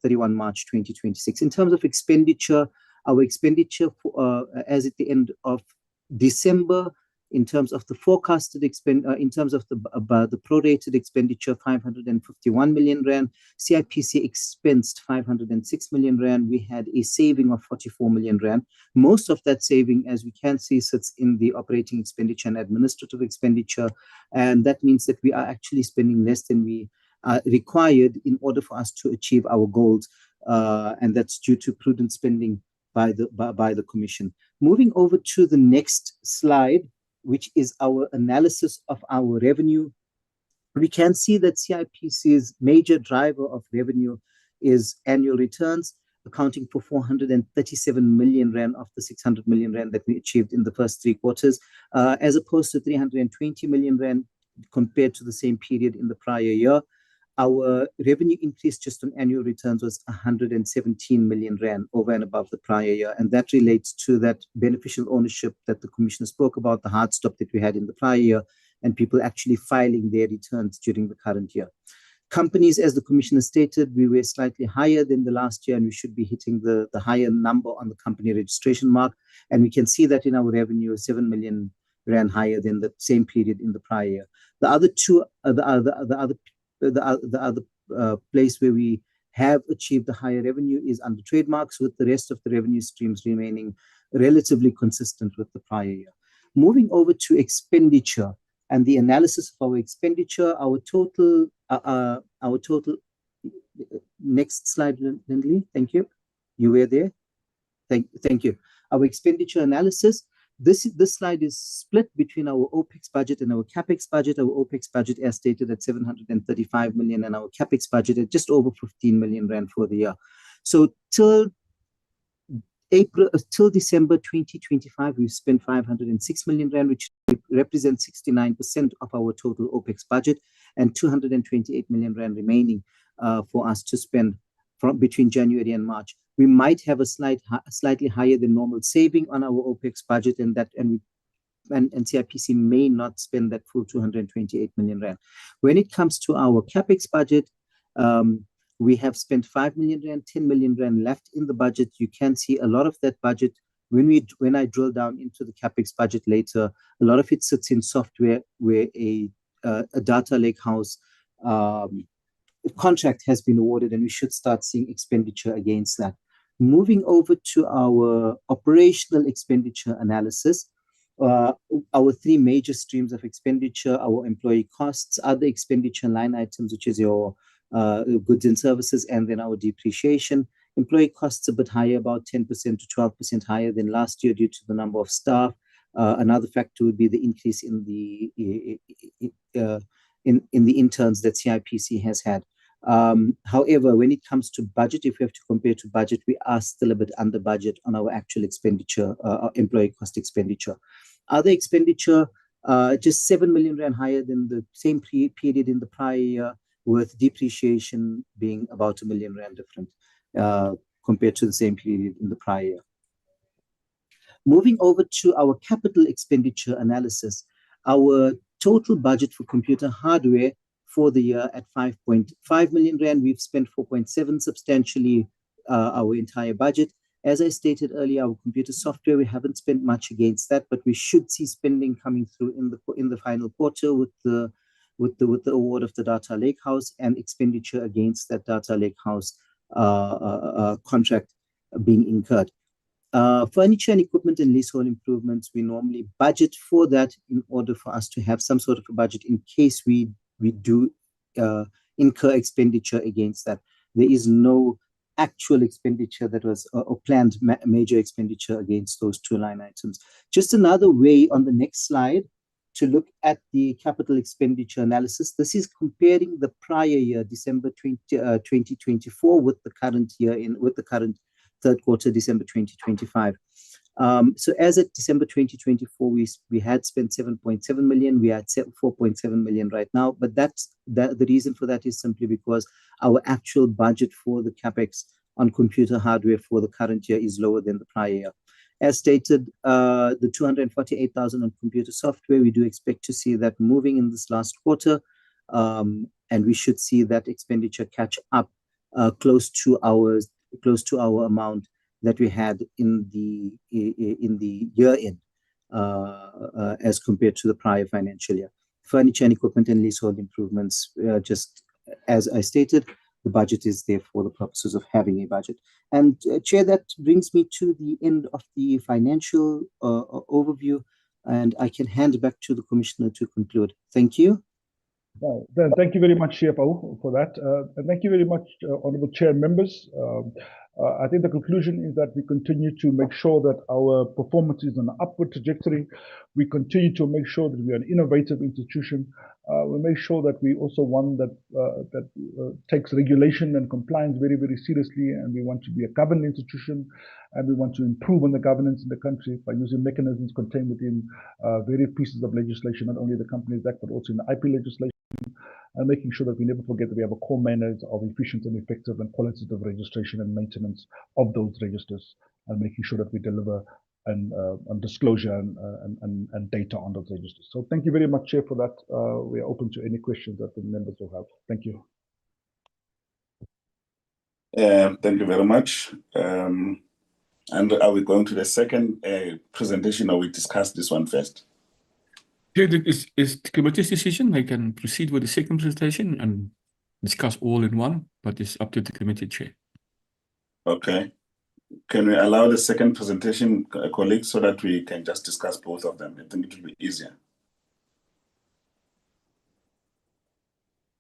31 March 2026. In terms of expenditure, our expenditure as at the end of December In terms of the forecasted in terms of the prorated expenditure, 551 million rand. CIPC expensed 506 million rand. We had a saving of 44 million rand. Most of that saving, as we can see, sits in the operating expenditure and administrative expenditure, and that means that we are actually spending less than we are required in order for us to achieve our goals, and that's due to prudent spending by the Commission. Moving over to the next slide, which is our analysis of our revenue, we can see that CIPC's major driver of revenue is annual returns, accounting for 437 million rand of the 600 million rand that we achieved in the first 3 quarters, as opposed to 320 million rand compared to the same period in the prior year. Our revenue increase just on annual returns was 117 million rand over and above the prior year. And that relates to that beneficial ownership that the Commissioner spoke about, the hard stop that we had in the prior year, and people actually filing their returns during the current year. Companies, as the Commissioner stated, we were slightly higher than the last year, and we should be hitting the higher number on the company registration mark. And we can see that in our revenue, 7 million rand higher than the same period in the prior year. The other two, the other place where we have achieved the higher revenue is under trademarks, with the rest of the revenue streams remaining relatively consistent with the prior year. Moving over to expenditure and the analysis of our expenditure, our total, next slide, Lindley, thank you. You were there. Thank you. Our expenditure analysis. This slide is split between our OPEX budget and our CAPEX budget. Our OPEX budget, as stated, at 735 million, and our CAPEX budget at just over 15 million rand for the year. So till December 2025, we've spent 506 million rand, which represents 69% of our total OPEX budget, and 228 million rand remaining for us to spend from between January and March. We might have a slightly higher than normal saving on our OPEX budget, and CIPC may not spend that full 228 million rand. When it comes to our CAPEX budget, we have spent 5 million rand, 10 million rand left in the budget. You can see a lot of that budget, when I drill down into the CAPEX budget later, a lot of it sits in software where a data lake house contract has been awarded, and we should start seeing expenditure against that. Moving over to our operational expenditure analysis, our 3 major streams of expenditure, our employee costs, other expenditure line items, which is your goods and services, and then our depreciation. Employee costs a bit higher, about 10% to 12% higher than last year due to the number of staff. Another factor would be the increase in the interns that CIPC has had. However, when it comes to budget, if we have to compare to budget, we are still a bit under budget on our actual expenditure, employee cost expenditure. Other expenditure, just 7 million rand higher than the same period in the prior year, with depreciation being about 1 million rand different compared to the same period in the prior year. Moving over to our capital expenditure analysis, our total budget for computer hardware for the year at 5.5 million rand. We've spent 4.7, substantially our entire budget. As I stated earlier, our computer software, we haven't spent much against that, but we should see spending coming through in the final quarter with the award of the data lake house and expenditure against that data lake house contract being incurred. Furniture and equipment and leasehold improvements, we normally budget for that in order for us to have some sort of a budget in case we do incur expenditure against that. There is no actual expenditure that was or planned major expenditure against those 2 line items. Just another way on the next slide to look at the capital expenditure analysis. This is comparing the prior year, December 2024, with the current year with the current third quarter, December 2025. So as at December 2024, we had spent 7.7 million. We are at 4.7 million right now. But the reason for that is simply because our actual budget for the CAPEX on computer hardware for the current year is lower than the prior year. As stated, the 248,000 on computer software, we do expect to see that moving in this last quarter, and we should see that expenditure catch up close to our amount that we had in the year end. as compared to the prior financial year. Furniture and equipment and leasehold improvements, just as I stated, the budget is there for the purposes of having a budget. And Chair, that brings me to the end of the financial overview, and I can hand back to the Commissioner to conclude. Thank you. Well, then, thank you very much, CFO, for that. And thank you very much, Honourable Chair members. I think the conclusion is that we continue to make sure that our performance is on an upward trajectory. We continue to make sure that we are an innovative institution. We make sure that we also one that takes regulation and compliance very, very seriously, and we want to be a governed institution, and we want to improve on the governance in the country by using mechanisms contained within various pieces of legislation, not only the Companies Act, but also in the IP legislation, and making sure that we never forget that we have a core mandate of efficient and effective and qualitative registration and maintenance of those registers, and making sure that we deliver and disclosure and data on those registers. So thank you very much, Chair, for that. We are open to any questions that the members will have. Thank you. Thank you very much. And are we going to the second presentation, or we discuss this one first? Is the committee's decision. I can proceed with the second presentation and discuss all in one, but it's up to the committee chair. Okay. Can we allow the second presentation, colleagues, so that we can just discuss both of them? I think it will be easier.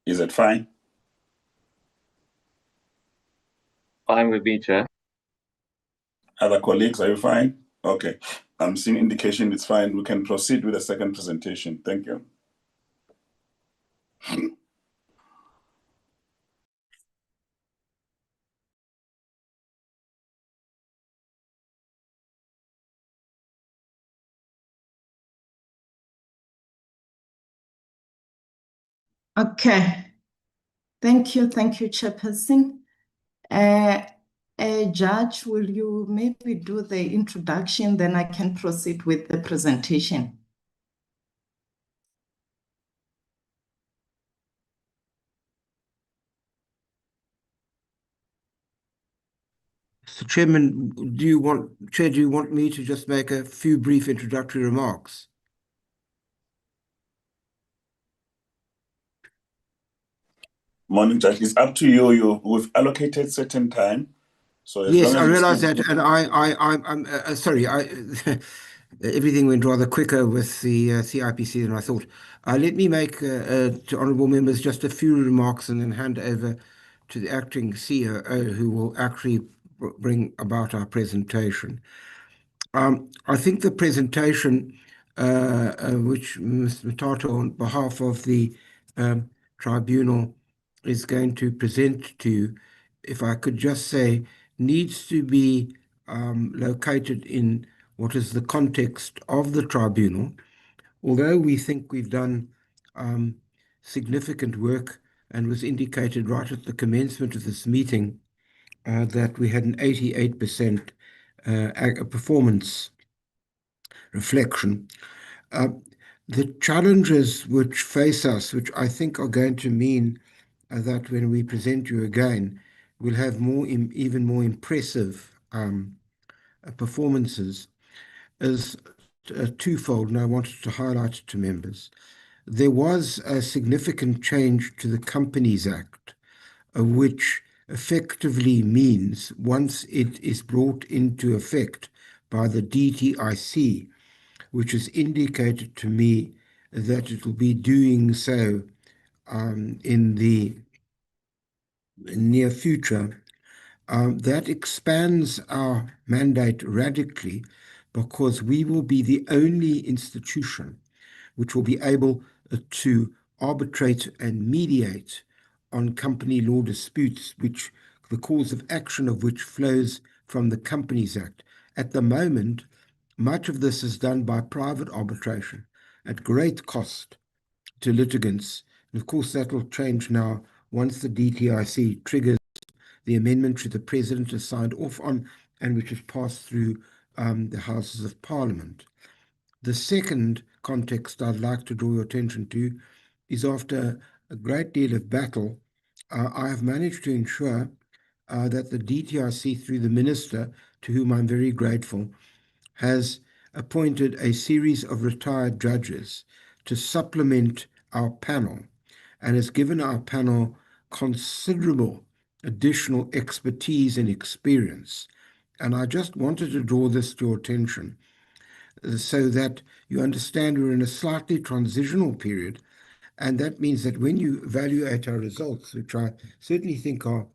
Is it fine? Fine with me, Chair. Other colleagues, are you fine? Okay. I'm seeing indication it's fine. We can proceed with the second presentation. Thank you. Okay. Thank you, Chairperson. Judge, will you maybe do the introduction, then I can proceed with the presentation. So, Chairman, do you want me to just make a few brief introductory remarks? Morning, Judge. It's up to you. We've allocated certain time. So yes, I realize that, and I'm sorry. Everything went rather quicker with the CIPC than I thought. Let me make to honourable members just a few remarks, and then hand over to the acting COO, who will actually bring about our presentation. I think the presentation, which Mr. Mtato, on behalf of the Tribunal, is going to present to you, if I could just say, needs to be located in what is the context of the Tribunal. Although we think we've done significant work, and was indicated right at the commencement of this meeting that we had an 88% performance reflection. The challenges which face us, which I think are going to mean that when we present you again, we'll have even more impressive performances, is twofold, and I wanted to highlight it to members. There was a significant change to the Companies Act, which effectively means once it is brought into effect by the DTIC, which has indicated to me that it will be doing so in the near future, that expands our mandate radically, because we will be the only institution which will be able to arbitrate and mediate on company law disputes, which the cause of action of which flows from the Companies Act. At the moment, much of this is done by private arbitration at great cost to litigants. And of course, that will change now once the DTIC triggers the amendment which the President has signed off on, and which has passed through the Houses of Parliament. The second context I'd like to draw your attention to is, after a great deal of battle, I have managed to ensure that the DTIC, through the Minister, to whom I'm very grateful, has appointed a series of retired judges to supplement our panel and has given our panel considerable additional expertise and experience. And I just wanted to draw this to your attention so that you understand we're in a slightly transitional period. And that means that when you evaluate our results, which I certainly think are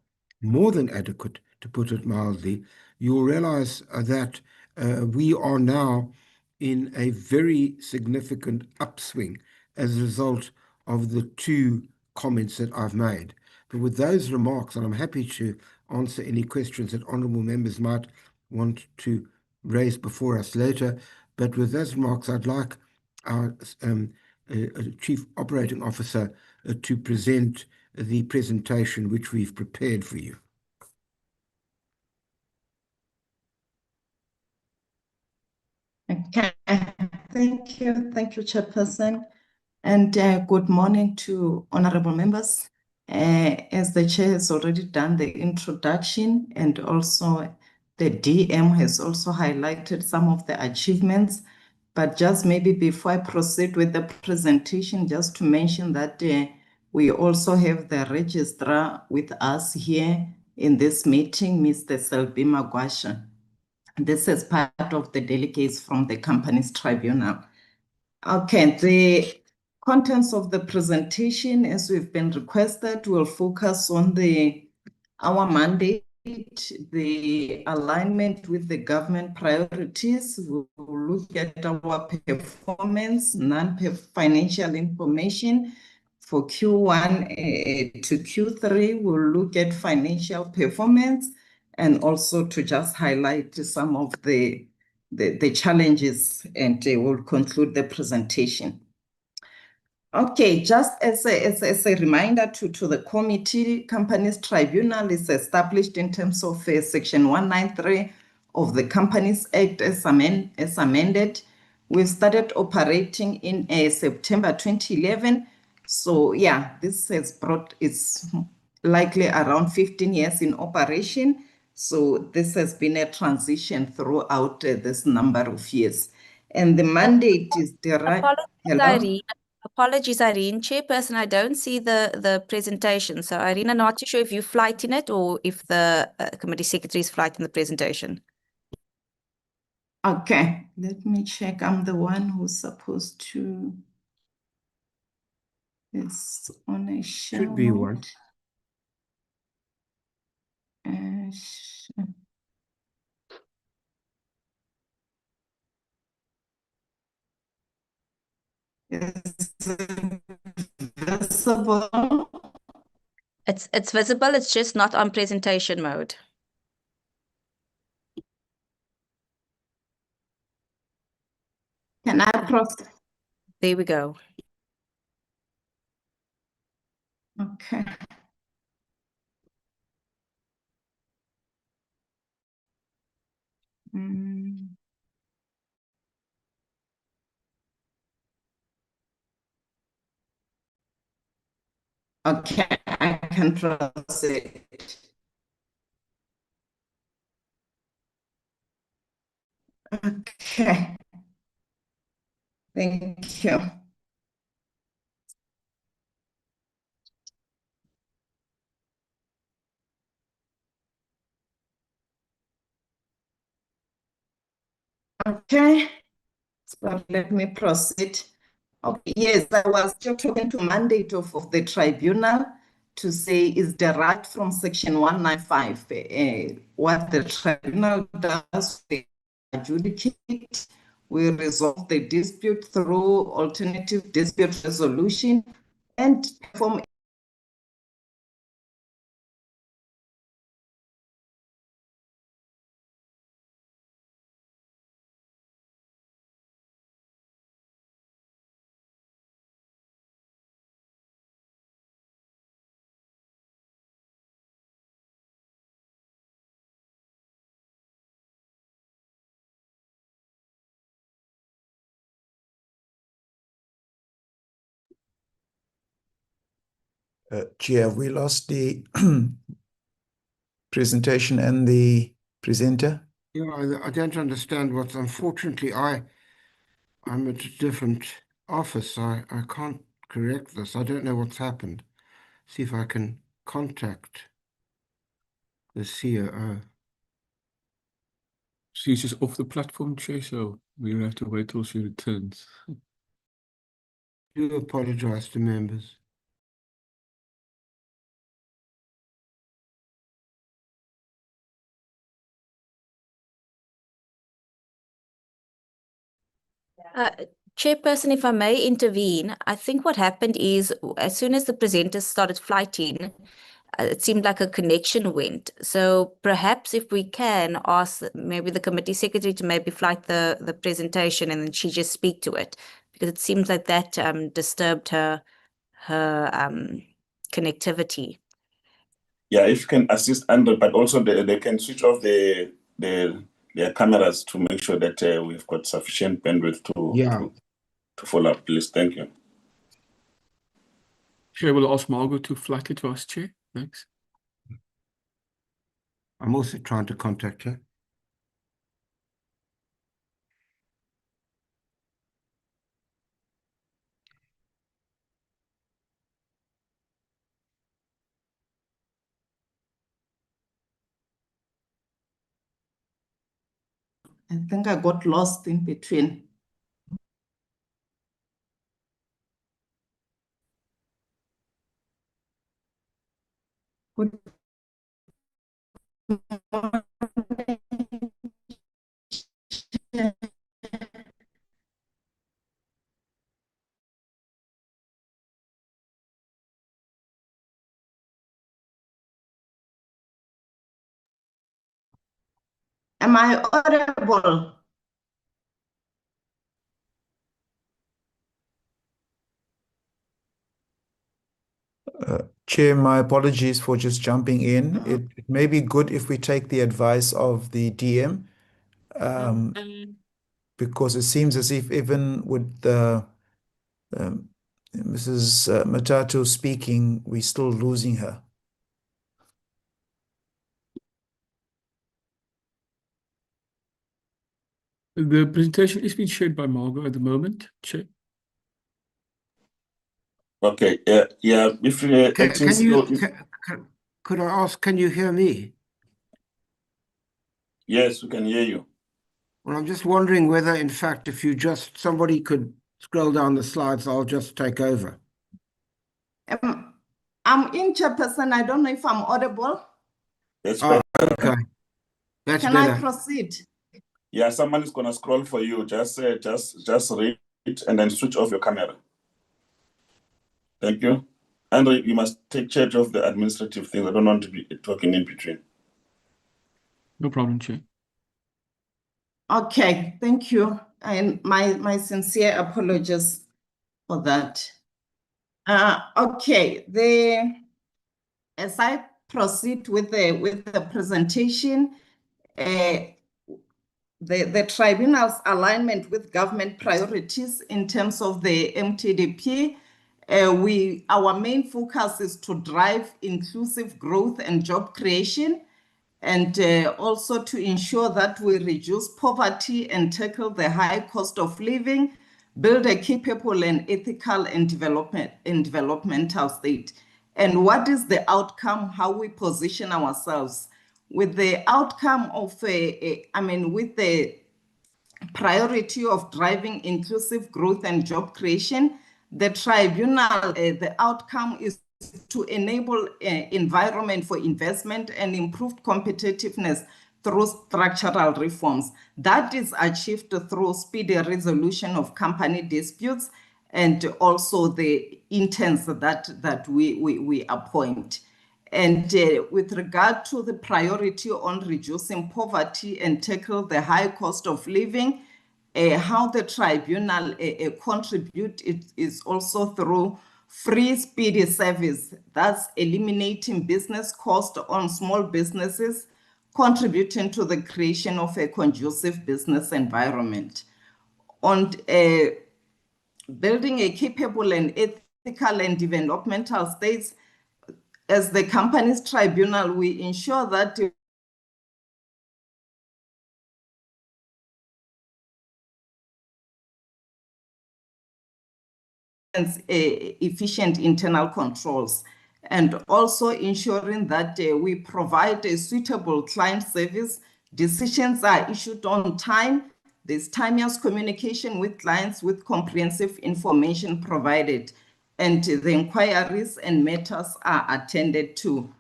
more than adequate, to put it mildly, you'll realize that we are now in a very significant upswing as a result of the two comments that I've made. But with those remarks, and I'm happy to answer any questions that honourable members might want to raise before us later, but with those remarks, I'd like our Chief Operating Officer to present the presentation which we've prepared for you. Okay, thank you, Chairperson, and good morning to honorable members. As the chair has already done the introduction, and also the DM has also highlighted some of the achievements, but just maybe before I proceed with the presentation, just to mention that we also have the registrar with us here in this meeting, Mr. Selby Magwasha. This is part of the delegates from the company's tribunal. Okay, the contents of the presentation, as we've been requested, will focus on our mandate, the alignment with the government priorities. We'll look at our performance, non-financial information for Q1 to Q3. We'll look at financial performance, and also to just highlight some of the challenges, and we'll conclude the presentation. Okay, just as a reminder to the committee, Companies Tribunal is established in terms of Section 193 of the Companies Act as amended. We started operating in September 2011. So yeah, this has it's likely around 15 years in operation. So this has been a transition throughout this number of years. And the mandate is derived. Apologies, Irene. Chairperson, I don't see the presentation. So, Irene, I'm not too sure if you flight in it or if the committee secretary is flight in the presentation. Okay, let me check. I'm the one who's supposed to. It's on a share Should be mode. one. Is it visible? It's visible. It's just not on presentation mode. Can I cross? There we go. Okay. Okay, I can proceed. Okay. Thank you. Okay, so let me proceed. Okay, yes, I was just talking to mandate of the tribunal to say is derived from Section 195. What the tribunal does, we adjudicate, we resolve the dispute through alternative dispute resolution and perform Chair, we lost the presentation and the presenter. Yeah, I don't understand what's, unfortunately, I'm at a different office. I can't correct this. I don't know what's happened. See if I can contact the COO. She's just off the platform, Chair, so we'll have to wait till she returns. I do apologize to members. Chairperson, if I may intervene, I think what happened is as soon as the presenters started flighting, it seemed like a connection went. So perhaps if we can ask maybe the committee secretary to maybe flight the presentation and then she just speak to it, because it seems like that disturbed her connectivity. Yeah, if you can assist Andrew, but also they can switch off their cameras to make sure that we've got sufficient bandwidth to follow up, please. Thank you. Chair will ask Margot to flight it to us, Chair. Thanks. I'm also trying to contact her. I think I got lost in between. Good morning. Am I audible? Chair, my apologies for just jumping in. It may be good if we take the advice of the DM, because it seems as if even with the Mrs. Matato speaking, we're still losing her. The presentation is being shared by Margot at the moment, Chair. Okay, yeah. If Could I ask, can you hear me? Yes, we can hear you. Well, I'm just wondering whether, in fact, if somebody could scroll down the slides, I'll just take over. I'm in, Chairperson. I don't know if I'm audible. That's better. Okay. That's Can better. I proceed? Yeah, someone is gonna scroll for you. Just read it and then switch off your camera. Thank you. Andrew, you must take charge of the administrative things. I don't want to be talking in between. No problem, Chair. Okay, thank you. And my sincere apologies for that. Okay, as I proceed with the presentation, the tribunal's alignment with government priorities in terms of the MTDP, our main focus is to drive inclusive growth and job creation, and also to ensure that we reduce poverty and tackle the high cost of living, build a capable and ethical and developmental state. And what is the outcome, how we position ourselves? With the outcome of, with the priority of driving inclusive growth and job creation, the tribunal, the outcome is to enable environment for investment and improved competitiveness through structural reforms. That is achieved through speedy resolution of company disputes and also the interns that we appoint. And with regard to the priority on reducing poverty and tackle the high cost of living, how the tribunal contribute is also through free speedy service, thus eliminating business cost on small businesses, contributing to the creation of a conducive business environment. On building a capable and ethical and developmental states, as the company's tribunal, we ensure that efficient internal controls, and also ensuring that we provide a suitable client service. Decisions are issued on time. There's timeous communication with clients with comprehensive information provided, and the inquiries and matters are attended to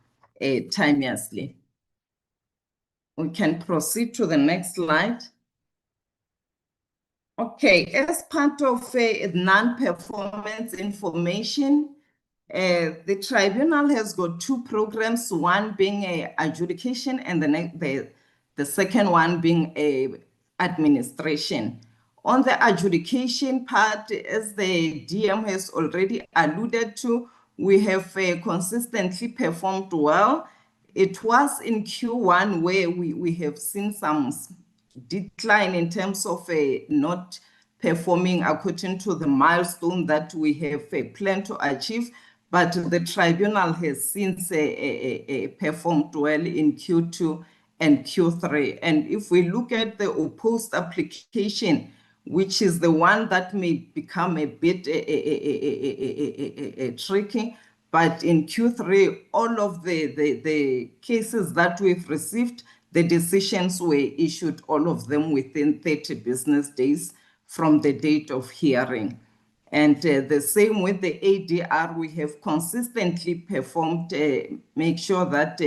timeously. We can proceed to the next slide. Okay, as part of non-performance information, the tribunal has got two programs, one being adjudication and the second one being administration. On the adjudication part, as the DM has already alluded to, we have consistently performed well. It was in Q1 where we have seen some decline in terms of not performing according to the milestone that we have planned to achieve, but the tribunal has since performed well in Q2 and Q3. And if we look at the opposed application, which is the one that may become a bit tricky, but in Q3, all of the cases that we've received, the decisions were issued, all of them within 30 business days from the date of hearing. And the same with the ADR, we have consistently performed, make sure that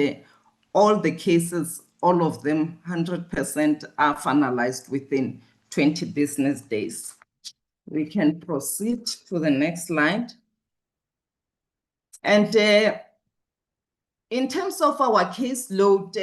all the cases, all of them, 100% are finalized within 20 business days. We can proceed to the next slide. And in terms of our caseload,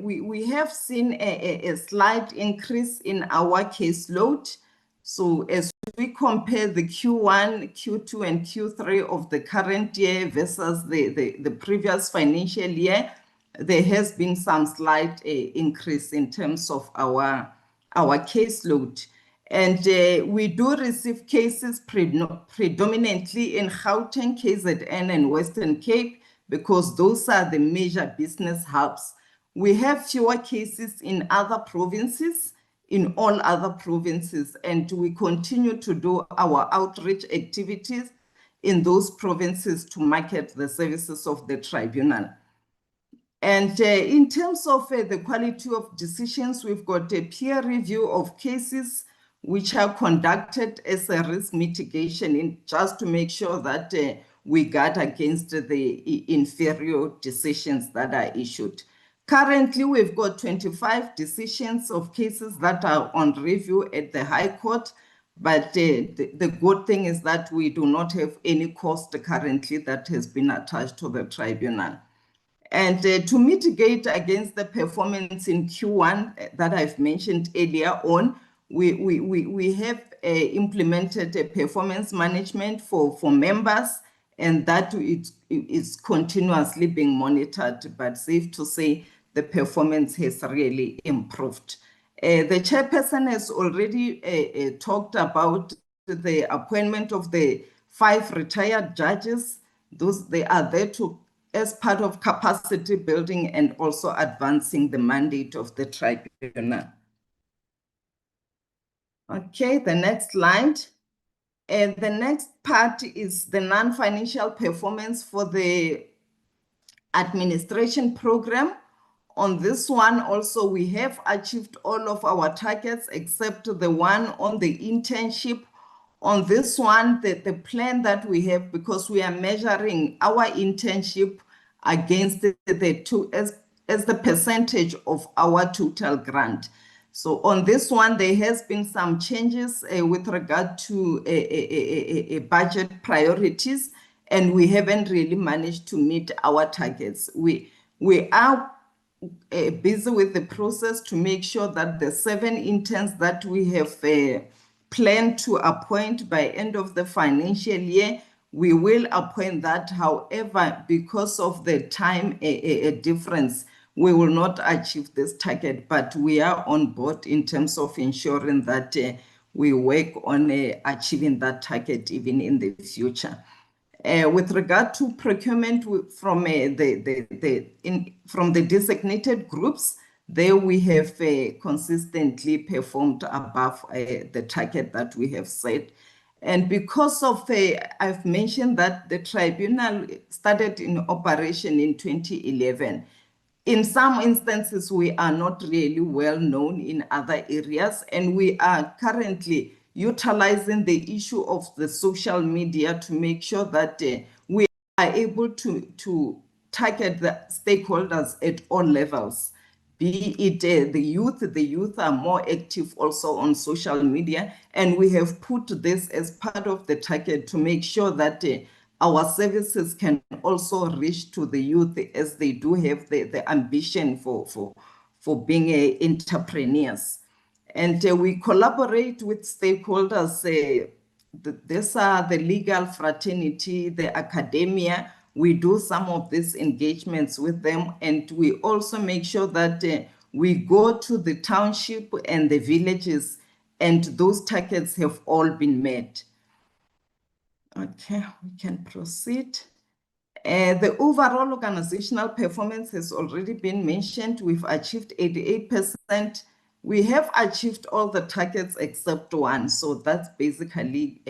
we have seen a slight increase in our caseload. So as we compare the Q1, Q2, and Q3 of the current year versus the previous financial year, there has been some slight increase in terms of our caseload. And we do receive cases predominantly in Gauteng, KZN, and Western Cape, because those are the major business hubs. We have fewer cases in other provinces, in all other provinces, and we continue to do our outreach activities in those provinces to market the services of the tribunal. And in terms of the quality of decisions, we've got a peer review of cases which are conducted as a risk mitigation just to make sure that we guard against the inferior decisions that are issued. Currently, we've got 25 decisions of cases that are on review at the High Court, but the good thing is that we do not have any cost currently that has been attached to the tribunal. And to mitigate against the performance in Q1 that I've mentioned earlier on, we have implemented a performance management for members, and that is continuously being monitored, but safe to say the performance has really improved. The chairperson has already talked about the appointment of the 5 retired judges. They are there as part of capacity building and also advancing the mandate of the tribunal. Okay, the next slide. And the next part is the non-financial performance for the administration program. On this one also, we have achieved all of our targets except the one on the internship. On this one, the plan that we have, because we are measuring our internship against the two as the percentage of our total grant. So on this one, there has been some changes with regard to budget priorities, and we haven't really managed to meet our targets. We are busy with the process to make sure that the 7 interns that we have planned to appoint by end of the financial year, we will appoint that. However, because of the time difference, we will not achieve this target, but we are on board in terms of ensuring that we work on achieving that target even in the future. With regard to procurement from the designated groups, there we have consistently performed above the target that we have set. And because of, I've mentioned that the tribunal started in operation in 2011. In some instances, we are not really well known in other areas, and we are currently utilizing the issue of the social media to make sure that we are able to target the stakeholders at all levels. Be it the youth are more active also on social media, and we have put this as part of the target to make sure that our services can also reach to the youth as they do have the ambition for being entrepreneurs. And we collaborate with stakeholders. These are the legal fraternity, the academia. We do some of these engagements with them, and we also make sure that we go to the township and the villages, and those targets have all been met. Okay, we can proceed. The overall organizational performance has already been mentioned. We've achieved 88%. We have achieved all the targets except one. So that's basically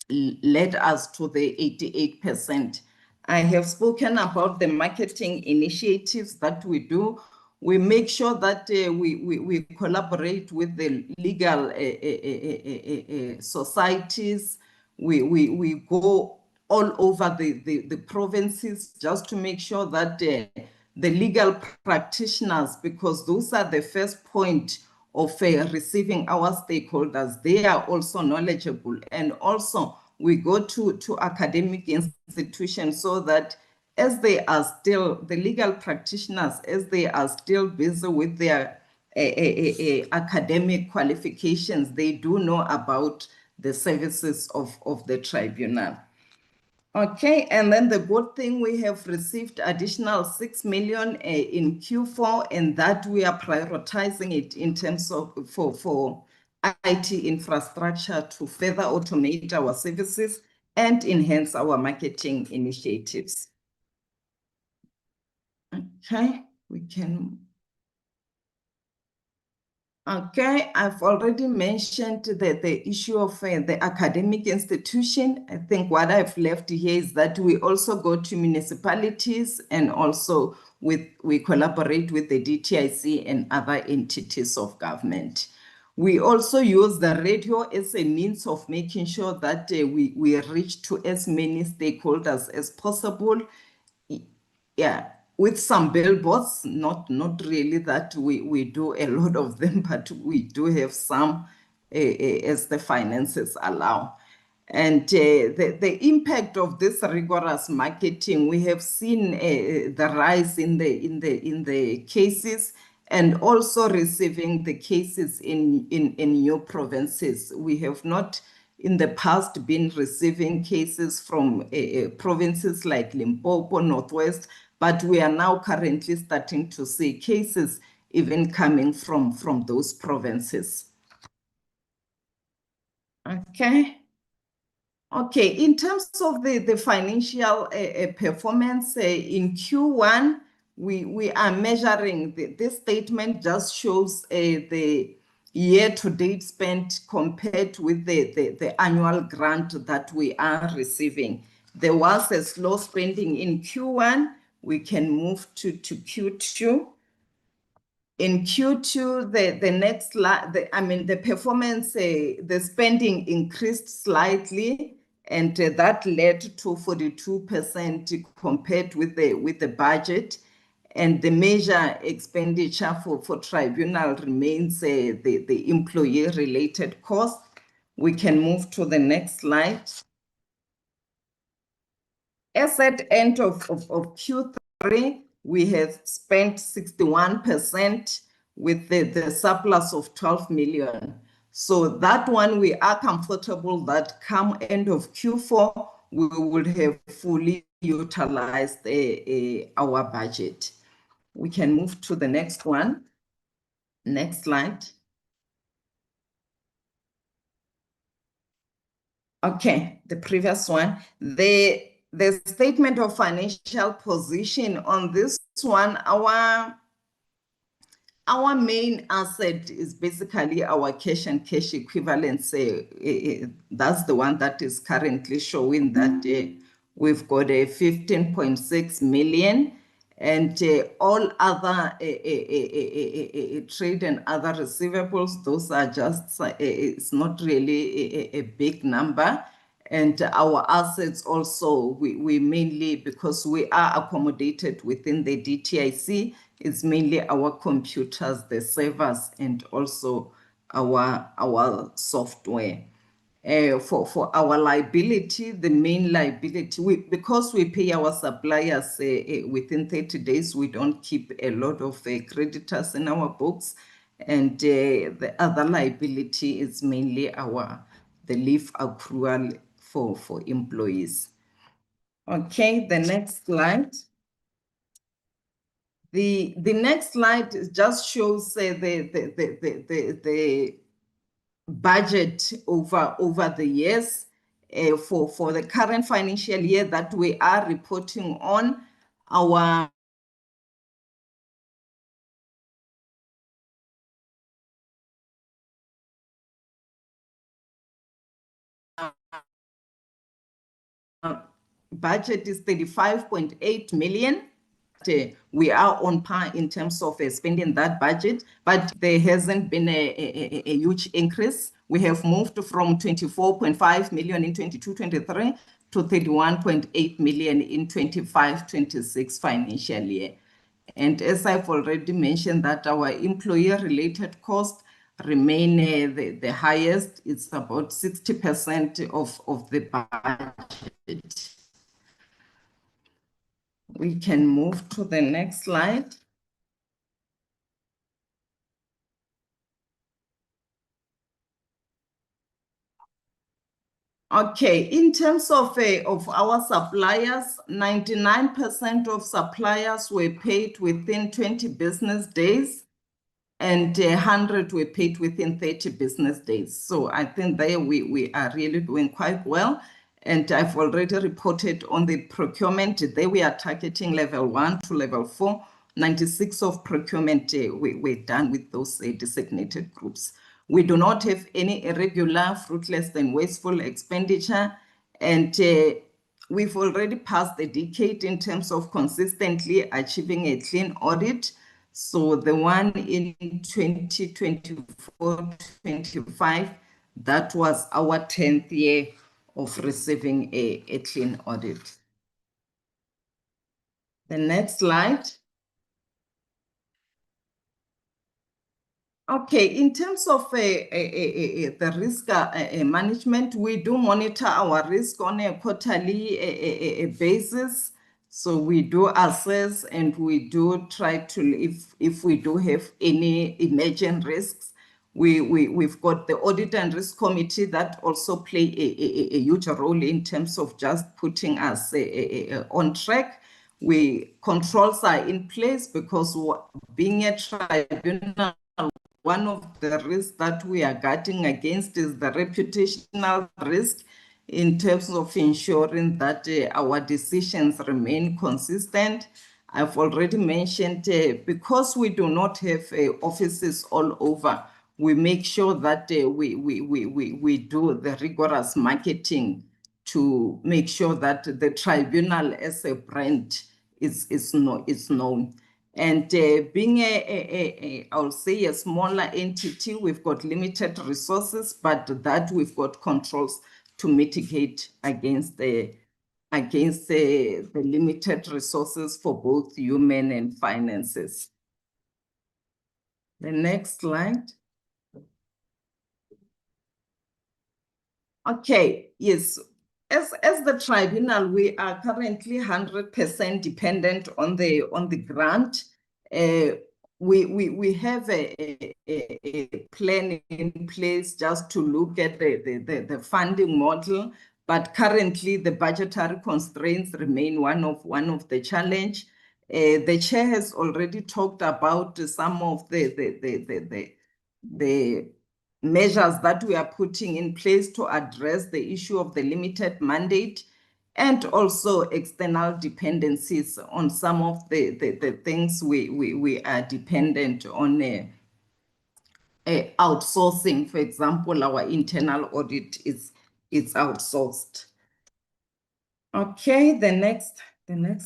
led us to the 88%. I have spoken about the marketing initiatives that we do. We make sure that we collaborate with the legal societies. We go all over the provinces just to make sure that the legal practitioners, because those are the first point of receiving our stakeholders, they are also knowledgeable. And also we go to academic institutions so that as they are still, the legal practitioners, as they are still busy with their academic qualifications, they do know about the services of the tribunal. Okay, and then the good thing, we have received additional 6 million in Q4, and that we are prioritizing it in terms of for IT infrastructure to further automate our services and enhance our marketing initiatives. Okay, we can. Okay, I've already mentioned the issue of the academic institution. I think what I've left here is that we also go to municipalities, and also we collaborate with the DTIC and other entities of government. We also use the radio as a means of making sure that we reach to as many stakeholders as possible. Yeah, with some billboards, not really that we do a lot of them, but we do have some as the finances allow. And the impact of this rigorous marketing, we have seen the rise in the cases, and also receiving the cases in new provinces. We have not in the past been receiving cases from provinces like Limpopo, Northwest, but we are now currently starting to see cases even coming from those provinces. Okay. Okay, in terms of the financial performance in Q1, we are measuring, this statement just shows the year-to-date spent compared with the annual grant that we are receiving. There was a slow spending in Q1. We can move to Q2. In Q2, the next, the performance, the spending increased slightly, and that led to 42% compared with the budget. And the major expenditure for tribunal remains the employee-related cost. We can move to the next slide. As at end of Q3, we have spent 61% with the surplus of 12 million. So that one, we are comfortable that come end of Q4, we will have fully utilized our budget. We can move to the next one. Next slide. Okay, the previous one. The statement of financial position on this one, our main asset is basically our cash and cash equivalents. That's the one that is currently showing that we've got a 15.6 million, and all other trade and other receivables, those are just, it's not really a big number. And our assets also, we mainly, because we are accommodated within the DTIC, it's mainly our computers, the servers, and also our software. For our liability, the main liability, because we pay our suppliers within 30 days, we don't keep a lot of creditors in our books. And the other liability is mainly the leave accrual for employees. Okay, the next slide. The next slide just shows the budget over the years. For the current financial year that we are reporting on, our budget is 35.8 million. We are on par in terms of spending that budget, but there hasn't been a huge increase. We have moved from 24.5 million in 22-23 to 31.8 million in 25-26 financial year. And as I've already mentioned, that our employer-related costs remain the highest. It's about 60% of the budget. We can move to the next slide. Okay, in terms of our suppliers, 99% of suppliers were paid within 20 business days, and 100 were paid within 30 business days. So I think there we are really doing quite well. And I've already reported on the procurement. There we are targeting level 1 to level 4. 96 of procurement we're done with those designated groups. We do not have any irregular, fruitless, and wasteful expenditure. And we've already passed the decade in terms of consistently achieving a clean audit. So the one in 2024-25, that was our 10th year of receiving a clean audit. The next slide. Okay, in terms of the risk management, we do monitor our risk on a quarterly basis. So we do assess and we do try to, if we do have any emerging risks, we've got the Audit and Risk Committee that also play a huge role in terms of just putting us on track. Controls are in place because being a tribunal, one of the risks that we are guarding against is the reputational risk in terms of ensuring that our decisions remain consistent. I've already mentioned, because we do not have offices all over, we make sure that we do the rigorous marketing to make sure that the tribunal as a brand is known. And being I'll say a smaller entity, we've got limited resources, but that we've got controls to mitigate against the limited resources for both human and finances. The next slide. Okay, yes. As the tribunal, we are currently 100% dependent on the grant. We have a plan in place just to look at the funding model, but currently the budgetary constraints remain one of the challenge. The chair has already talked about some of the measures that we are putting in place to address the issue of the limited mandate. and also external dependencies on some of the things we are dependent on outsourcing. For example, our internal audit is outsourced. Okay, the next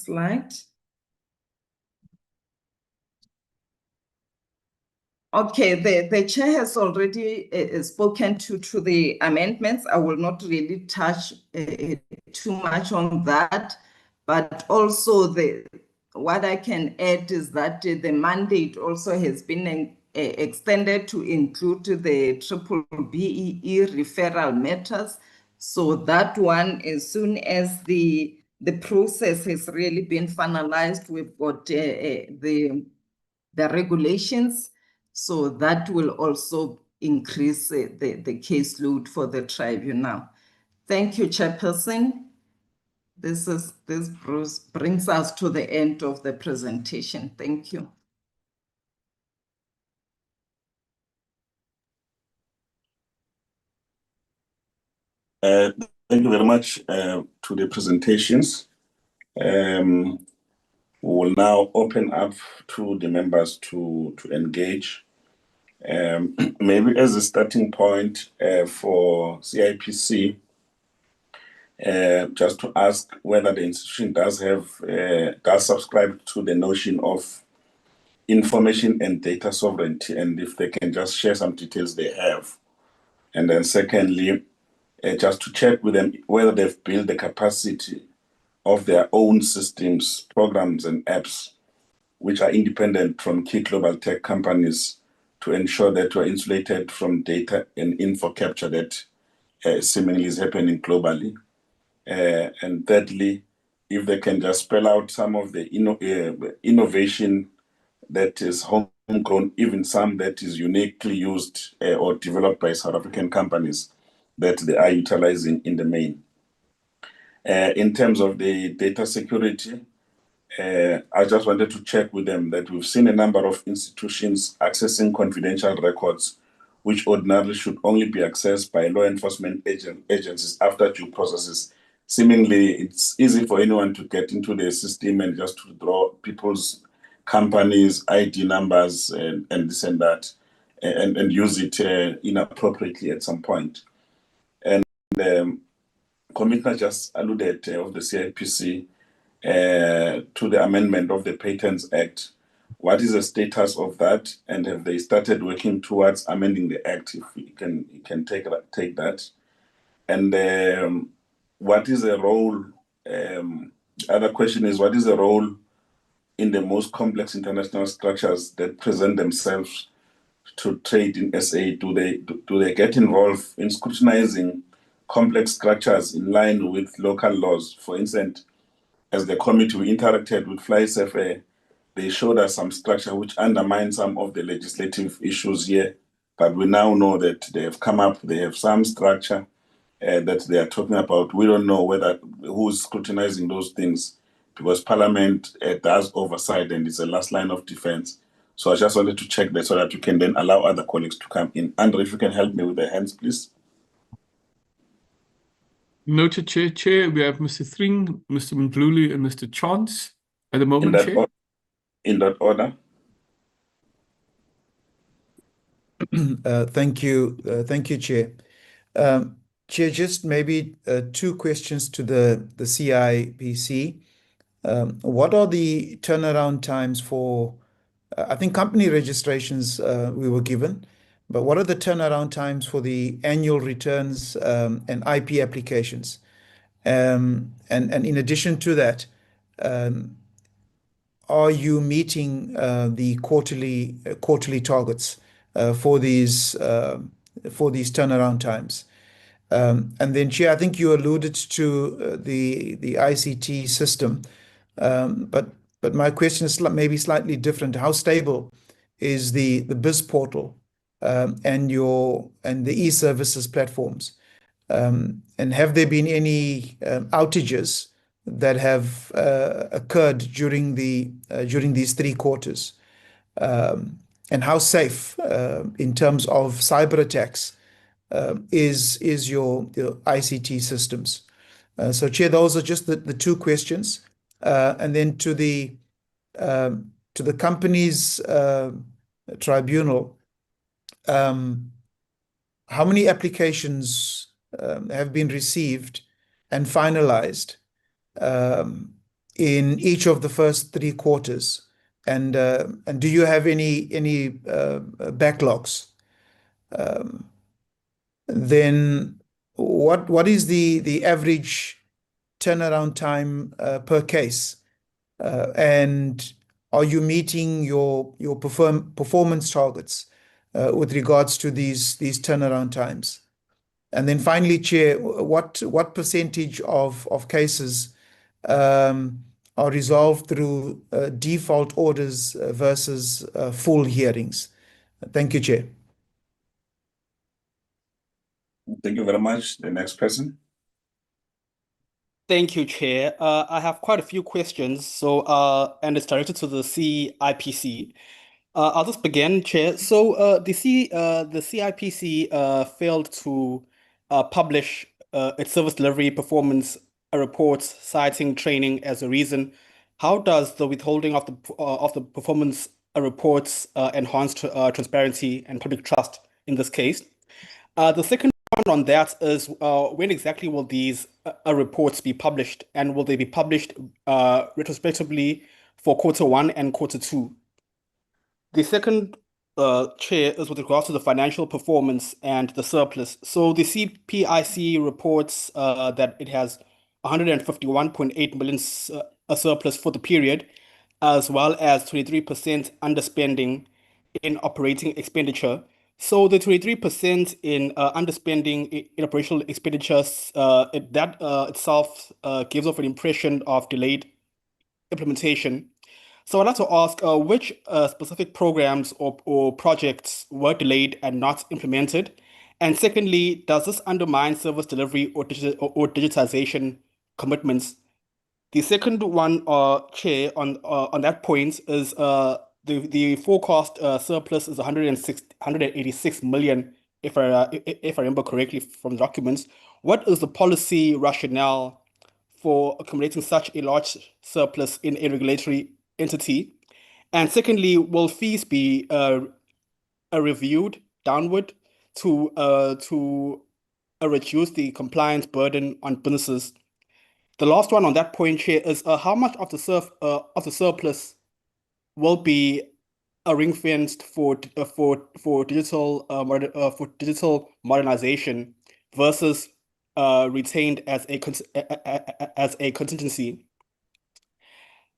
slide. Okay, the chair has already spoken to the amendments. I will not really touch too much on that, but also what I can add is that the mandate also has been extended to include the BEE referral matters. So that one, as soon as the process has really been finalized, we've got the regulations. So that will also increase the caseload for the tribunal. Thank you, Chairperson. This brings us to the end of the presentation. Thank you. Thank you very much to the presentations. We will now open up to the members to engage. Maybe as a starting point for CIPC, just to ask whether the institution does subscribe to the notion of information and data sovereignty, and if they can just share some details they have. And then secondly, just to check with them whether they've built the capacity of their own systems, programs, and apps, which are independent from key global tech companies, to ensure that we're insulated from data and info capture that seemingly is happening globally. And thirdly, if they can just spell out some of the innovation that is homegrown, even some that is uniquely used or developed by South African companies that they are utilizing in the main. In terms of the data security, I just wanted to check with them that we've seen a number of institutions accessing confidential records, which ordinarily should only be accessed by law enforcement agencies after due processes. Seemingly, it's easy for anyone to get into the system and just to draw people's companies' ID numbers and this and that, and use it inappropriately at some point. And Commissioner just alluded of the CIPC to the amendment of the Patents Act. What is the status of that, and have they started working towards amending the Act? If you can take that. And what is the role? Other question is, what is the role in the most complex international structures that present themselves to trade in SA? Do they get involved in scrutinizing complex structures in line with local laws? For instance, as the committee we interacted with FlySafe, they showed us some structure which undermines some of the legislative issues here. But we now know that they have come up, they have some structure that they are talking about. We don't know who's scrutinizing those things, because Parliament does oversight and it's a last line of defense. So I just wanted to check that so that you can then allow other colleagues to come in. Andre, if you can help me with the hands, please. Noted, Chair. We have Mr. Thring, Mr. Mdluli, and Mr. Chance at the moment, Chair. In that order. Thank you, Chair. Chair, just maybe two questions to the CIPC. What are the turnaround times for, I think company registrations we were given, but what are the turnaround times for the annual returns and IP applications? And in addition to that, are you meeting the quarterly targets for these turnaround times? And then, Chair, I think you alluded to the ICT system, but my question is maybe slightly different. How stable is the BIS portal and the e-services platforms? And have there been any outages that have occurred during these 3 quarters? And how safe, in terms of cyber attacks, is your ICT systems? So, Chair, those are just the two questions. And then to the company's tribunal, how many applications have been received and finalized in each of the first 3 quarters? And do you have any backlogs? Then what is the average turnaround time per case? And are you meeting your performance targets with regards to these turnaround times? And then finally, Chair, what percentage of cases are resolved through default orders versus full hearings? Thank you, Chair. Thank you very much. The next person. Thank you, Chair. I have quite a few questions, and it's directed to the CIPC. I'll just begin, Chair. So the CIPC failed to publish its service delivery performance reports, citing training as a reason. How does the withholding of the performance reports enhance transparency and public trust in this case? The second one on that is when exactly will these reports be published, and will they be published retrospectively for Q1 and Q2? The second, Chair, is with regards to the financial performance and the surplus. So the CIPC reports that it has 151.8 million surplus for the period, as well as 23% underspending in operating expenditure. So the 23% in underspending in operational expenditures, that itself gives off an impression of delayed implementation. So I'd like to ask which specific programs or projects were delayed and not implemented? And secondly, does this undermine service delivery or digitization commitments? The second one, Chair, on that point is the forecast surplus is 186 million, if I remember correctly from the documents. What is the policy rationale for accumulating such a large surplus in a regulatory entity? And secondly, will fees be reviewed downward to reduce the compliance burden on businesses? The last one on that point, Chair, is how much of the surplus will be ring-fenced for digital modernization versus retained as a contingency?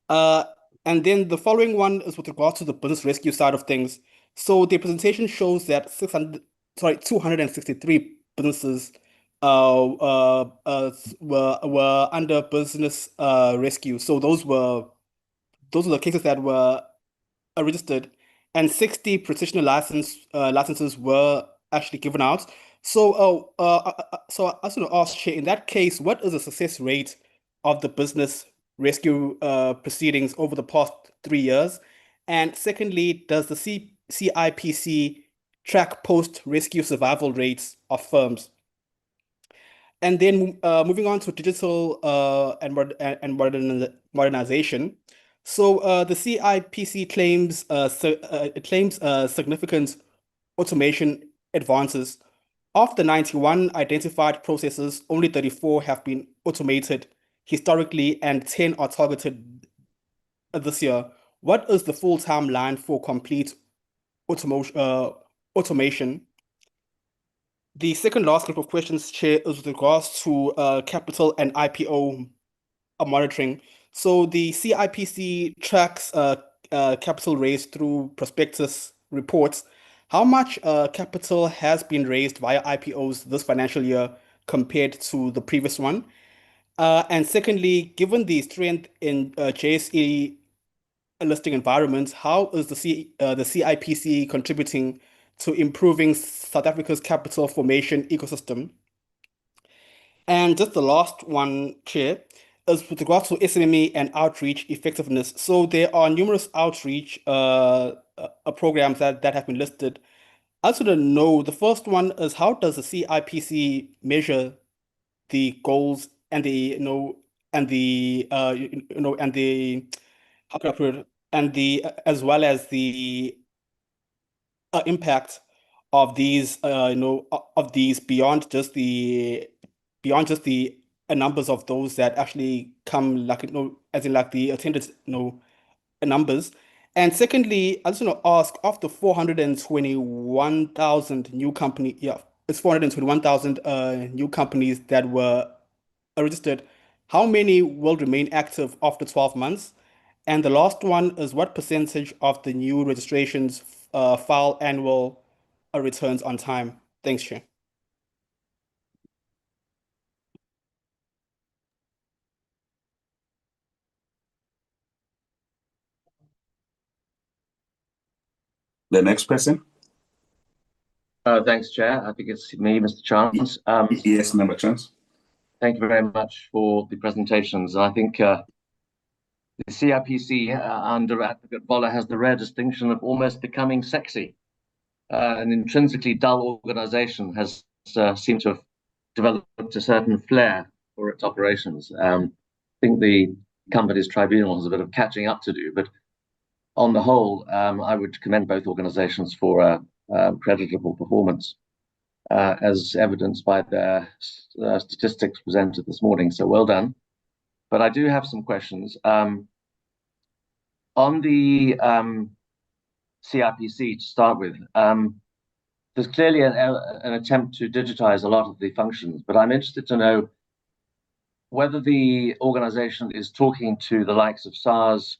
And then the following one is with regards to the business rescue side of things. So the presentation shows that 263 businesses were under business rescue. So those were the cases that were registered, and 60 practitioner licenses were actually given out. So so I was going to ask, Chair, in that case, what is the success rate of the business rescue proceedings over the past 3 years? And secondly, does the CIPC track post-rescue survival rates of firms? And then moving on to digital and modernization. So the CIPC claims significant automation advances. Of the 91 identified processes, only 34 have been automated historically, and 10 are targeted this year. What is the full timeline for complete automation? The second last group of questions, Chair, is with regards to capital and IPO monitoring. So the CIPC tracks capital raised through prospectus reports. How much capital has been raised via IPOs this financial year compared to the previous one? And secondly, given the strength in JSE listing environments, how is the CIPC contributing to improving South Africa's capital formation ecosystem? And just the last one, Chair, is with regards to SME and outreach effectiveness. So there are numerous outreach programs that have been listed. I also want to know, the first one is, how does the CIPC measure the goals and the and the and the how can I put it, and the as well as the impact of these of these beyond just the numbers of those that actually come, like as in like the attended numbers. And secondly, I just want to ask, of the 421,000 new company, it's 421,000 new companies that were registered, how many will remain active after 12 months? And the last one is, what percentage of the new registrations file annual returns on time? Thanks, Chair. The next person. Thanks, Chair. I think it's me, Mr. Chance. Yes, Member Chance. Thank you very much for the presentations. I think the CIPC under Advocate Bola has the rare distinction of almost becoming sexy. An intrinsically dull organization has seemed to have developed a certain flair for its operations. I think the company's tribunal has a bit of catching up to do, but on the whole, I would commend both organizations for creditable performance, as evidenced by the statistics presented this morning. So well done. But I do have some questions. On the CIPC, to start with, there's clearly an attempt to digitize a lot of the functions, but I'm interested to know whether the organization is talking to the likes of SARS,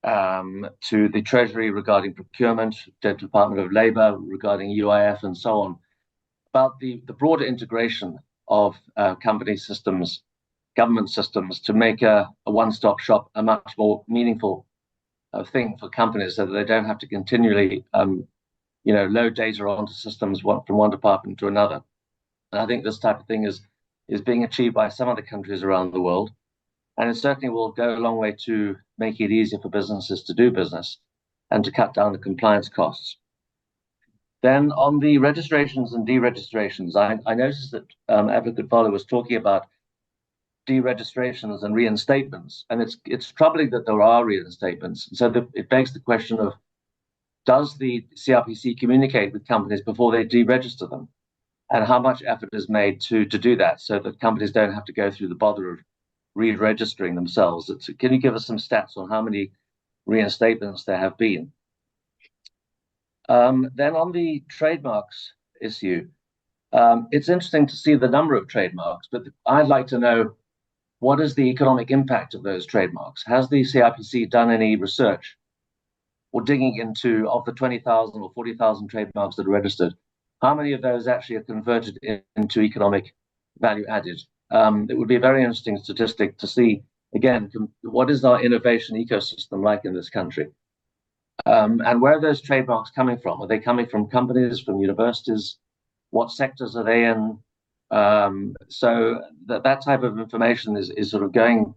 to the Treasury regarding procurement, the Department of Labor regarding UIF, and so on, about the broader integration of company systems, government systems, to make a one-stop shop a much more meaningful thing for companies, so that they don't have to continually load data onto systems from one department to another. And I think this type of thing is being achieved by some other countries around the world. And it certainly will go a long way to make it easier for businesses to do business and to cut down the compliance costs. Then on the registrations and deregistrations, I noticed that Advocate Bola was talking about deregistrations and reinstatements, and it's troubling that there are reinstatements. So it begs the question of, does the CIPC communicate with companies before they deregister them? And how much effort is made to do that, so that companies don't have to go through the bother of re-registering themselves? Can you give us some stats on how many reinstatements there have been? Then on the trademarks issue, it's interesting to see the number of trademarks, but I'd like to know, what is the economic impact of those trademarks? Has the CIPC done any research or digging into, of the 20,000 or 40,000 trademarks that are registered, how many of those actually are converted into economic value added? It would be a very interesting statistic to see, again, what is our innovation ecosystem like in this country? And where are those trademarks coming from? Are they coming from companies, from universities? What sectors are they in? So that type of information is sort of going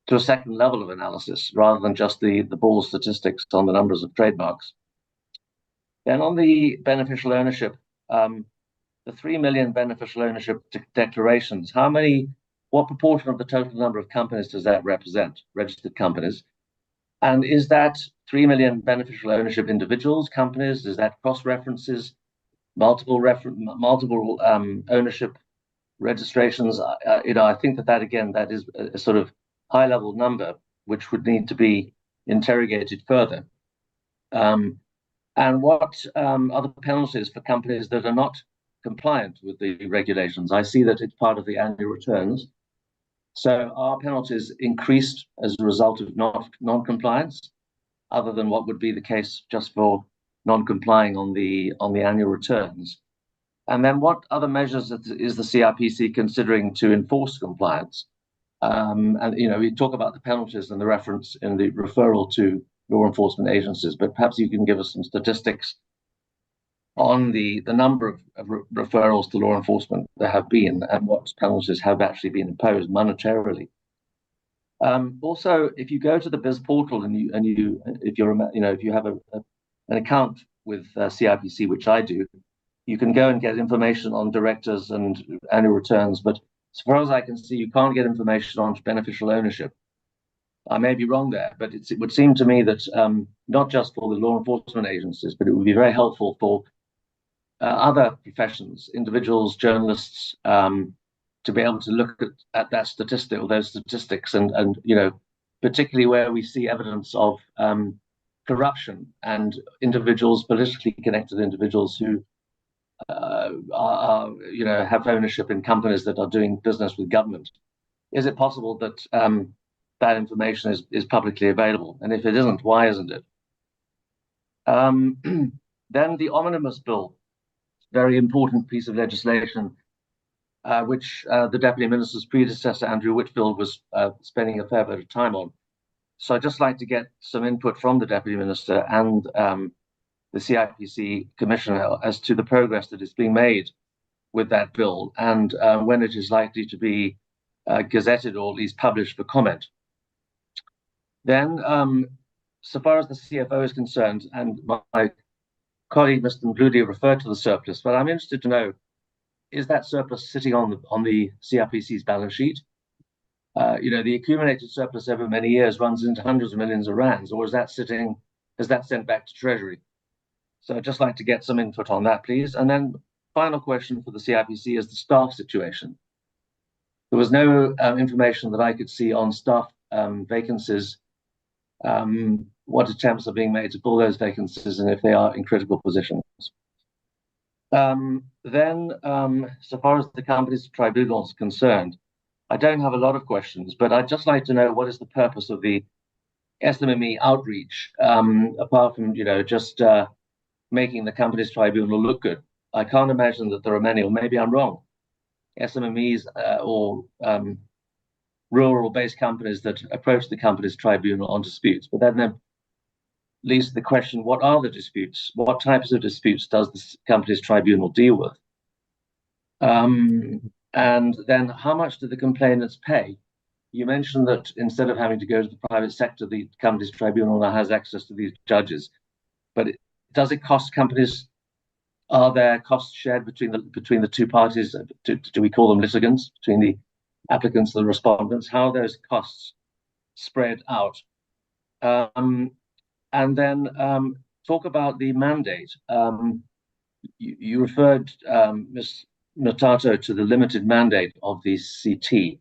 to a second level of analysis, rather than just the bald statistics on the numbers of trademarks. Then on the beneficial ownership, the 3 million beneficial ownership declarations, what proportion of the total number of companies does that represent, registered companies? And is that 3 million beneficial ownership individuals, companies? Is that cross-references, multiple ownership registrations? I think that is a sort of high-level number, which would need to be interrogated further. And what are the penalties for companies that are not compliant with the regulations? I see that it's part of the annual returns. So are penalties increased as a result of non-compliance, other than what would be the case just for non-complying on the annual returns? And then what other measures is the CIPC considering to enforce compliance? And we talk about the penalties and the reference in the referral to law enforcement agencies, but perhaps you can give us some statistics on the number of referrals to law enforcement there have been, and what penalties have actually been imposed monetarily. Also, if you go to the BIS portal and if you have an account with CIPC, which I do, you can go and get information on directors and annual returns, but as far as I can see, you can't get information on beneficial ownership. I may be wrong there, but it would seem to me that not just for the law enforcement agencies, but it would be very helpful for other professions, individuals, journalists, to be able to look at that statistic or those statistics, and particularly where we see evidence of corruption and individuals, politically connected individuals who have ownership in companies that are doing business with government. Is it possible that that information is publicly available? And if it isn't, why isn't it? Then the omnibus bill, very important piece of legislation, which the Deputy Minister's predecessor, Andrew Whitfield, was spending a fair bit of time on. So I'd just like to get some input from the Deputy Minister and the CIPC Commissioner as to the progress that is being made with that bill, and when it is likely to be gazetted or at least published for comment. Then, so far as the CFO is concerned, and my colleague Mr. Mbludi referred to the surplus, but I'm interested to know, is that surplus sitting on the CIPC's balance sheet? The accumulated surplus over many years runs into hundreds of millions of rands, or is that sent back to Treasury? So I'd just like to get some input on that, please. And then final question for the CIPC is the staff situation. There was no information that I could see on staff vacancies, what attempts are being made to fill those vacancies, and if they are in critical positions. Then, so far as the company's tribunal is concerned, I don't have a lot of questions, but I'd just like to know what is the purpose of the SMME outreach, apart from just making the company's tribunal look good. I can't imagine that there are many, or maybe I'm wrong, SMMEs or rural-based companies that approach the company's tribunal on disputes. But then leads to the question, what are the disputes? What types of disputes does the company's tribunal deal with? And then how much do the complainants pay? You mentioned that instead of having to go to the private sector, the company's tribunal now has access to these judges. But does it cost companies? Are there costs shared between the two parties? Do we call them litigants, between the applicants and the respondents? How are those costs spread out? And then talk about the mandate. You referred, Ms. Notato, to the limited mandate of the CT.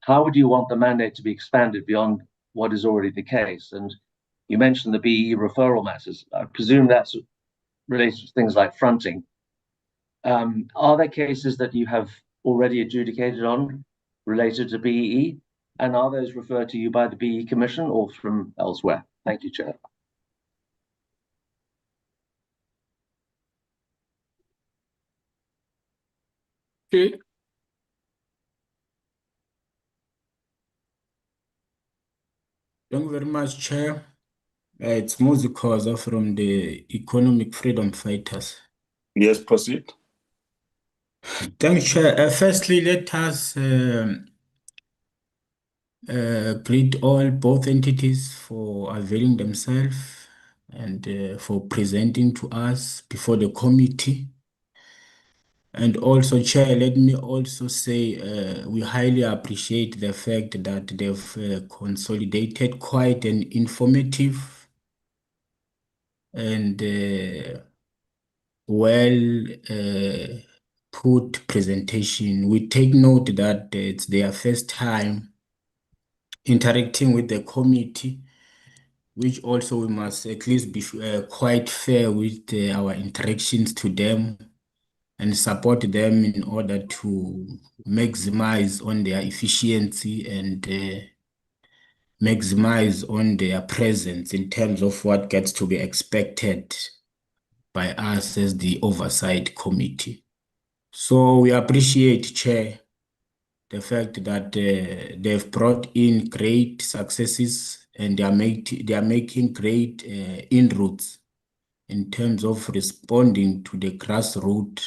How would you want the mandate to be expanded beyond what is already the case? And you mentioned the BE referral matters. I presume that's related to things like fronting. Are there cases that you have already adjudicated on related to BEE? And are those referred to you by the BE Commission or from elsewhere? Thank you, Chair. Okay. Thank you very much, Chair. It's Muzi Khoza from the Economic Freedom Fighters. Yes, proceed. Thank you, Chair. Firstly, let us greet both entities for availing themselves and for presenting to us before the committee. And also, Chair, let me also say we highly appreciate the fact that they've consolidated quite an informative and well put presentation. We take note that it's their first time interacting with the committee, which also we must at least be quite fair with our interactions to them and support them in order to maximize on their efficiency and maximize on their presence in terms of what gets to be expected by us as the oversight committee. So we appreciate, Chair, the fact that they've brought in great successes and they are making great inroads in terms of responding to the grassroots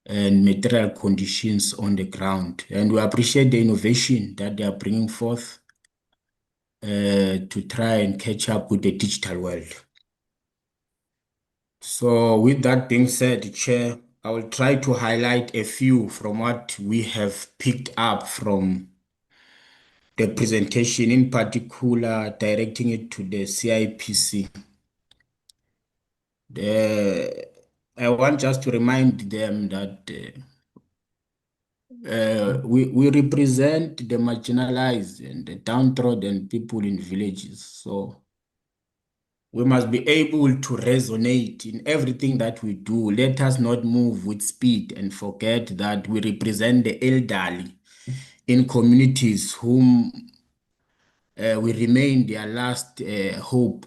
and material conditions on the ground. And we appreciate the innovation that they are bringing forth to try and catch up with the digital world. So with that being said, Chair, I will try to highlight a few from what we have picked up from the presentation, in particular directing it to the CIPC. I want just to remind them that we represent the marginalized and the downtrodden people in villages. So we must be able to resonate in everything that we do. Let us not move with speed and forget that we represent the elderly in communities whom we remain their last hope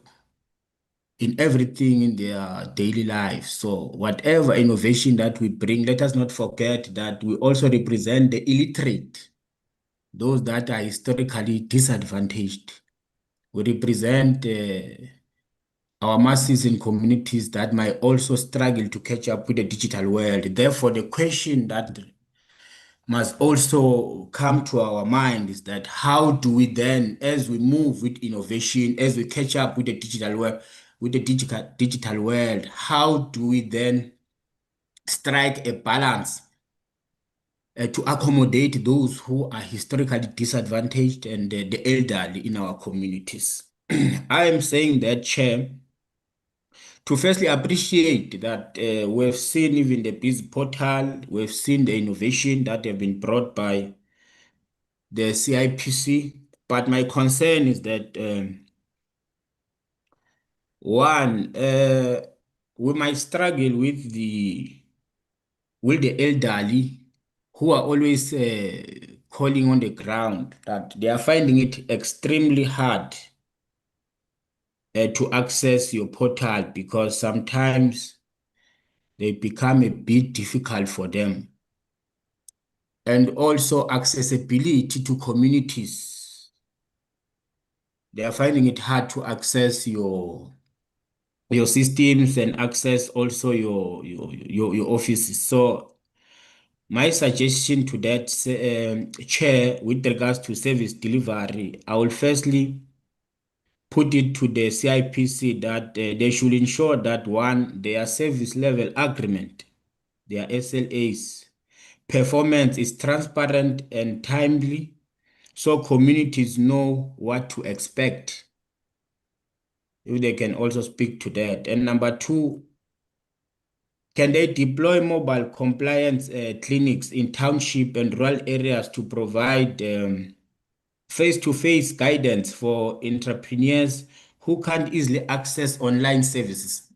in everything in their daily lives. So whatever innovation that we bring, let us not forget that we also represent the illiterate, those that are historically disadvantaged. We represent our masses in communities that might also struggle to catch up with the digital world. Therefore, the question that must also come to our mind is that how do we then, as we move with innovation, as we catch up with the digital world, digital world, how do we then strike a balance to accommodate those who are historically disadvantaged and the elderly in our communities? I am saying that, Chair, to firstly appreciate that we've seen even the BIS portal, we've seen the innovation that have been brought by the CIPC, but my concern is that one, we might struggle with the elderly who are always calling on the ground that they are finding it extremely hard to access your portal because sometimes they become a bit difficult for them. And also accessibility to communities. They are finding it hard to access your systems and access also your offices. So my suggestion to that, Chair, with regards to service delivery, I will firstly put it to the CIPC that they should ensure that one, their service level agreement, their SLAs, performance is transparent and timely so communities know what to expect. If they can also speak to that. And number two, can they deploy mobile compliance clinics in township and rural areas to provide face-to-face guidance for entrepreneurs who can't easily access online services?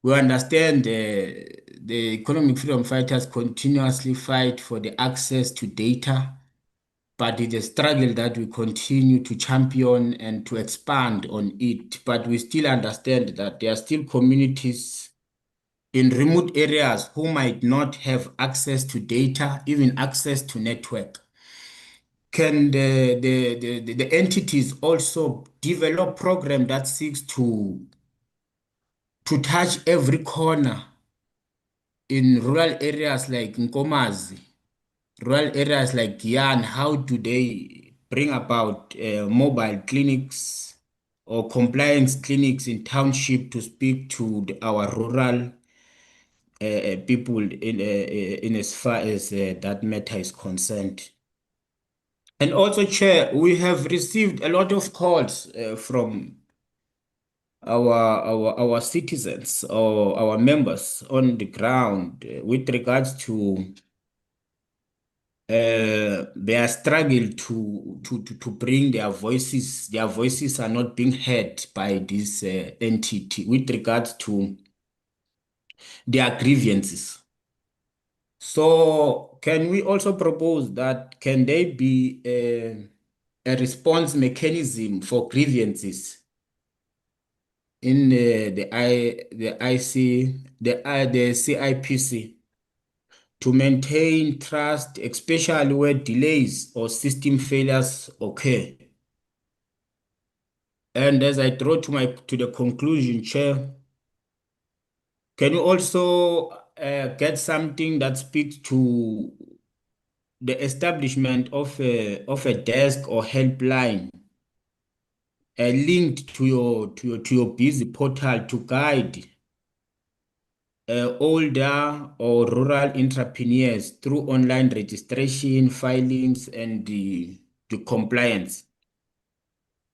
We understand the economic freedom fighters continuously fight for the access to data, but it's a struggle that we continue to champion and to expand on it. But we still understand that there are still communities in remote areas who might not have access to data, even access to network. Can the entities also develop program that seeks to touch every corner in rural areas like Nkomazi, rural areas like Gyan? How do they bring about mobile clinics or compliance clinics in township to speak to our rural people in as far as that matter is concerned? And also, Chair, we have received a lot of calls from our citizens or our members on the ground with regards to their struggle to bring their voices. Their voices are not being heard by this entity with regards to their grievances. So can we also propose that can there be a response mechanism for grievances in the CIPC to maintain trust, especially where delays or system failures occur? And as I draw to the conclusion, Chair, can you also get something that speaks to the establishment of a desk or helpline linked to your busy portal to guide older or rural entrepreneurs through online registration, filings, and the compliance.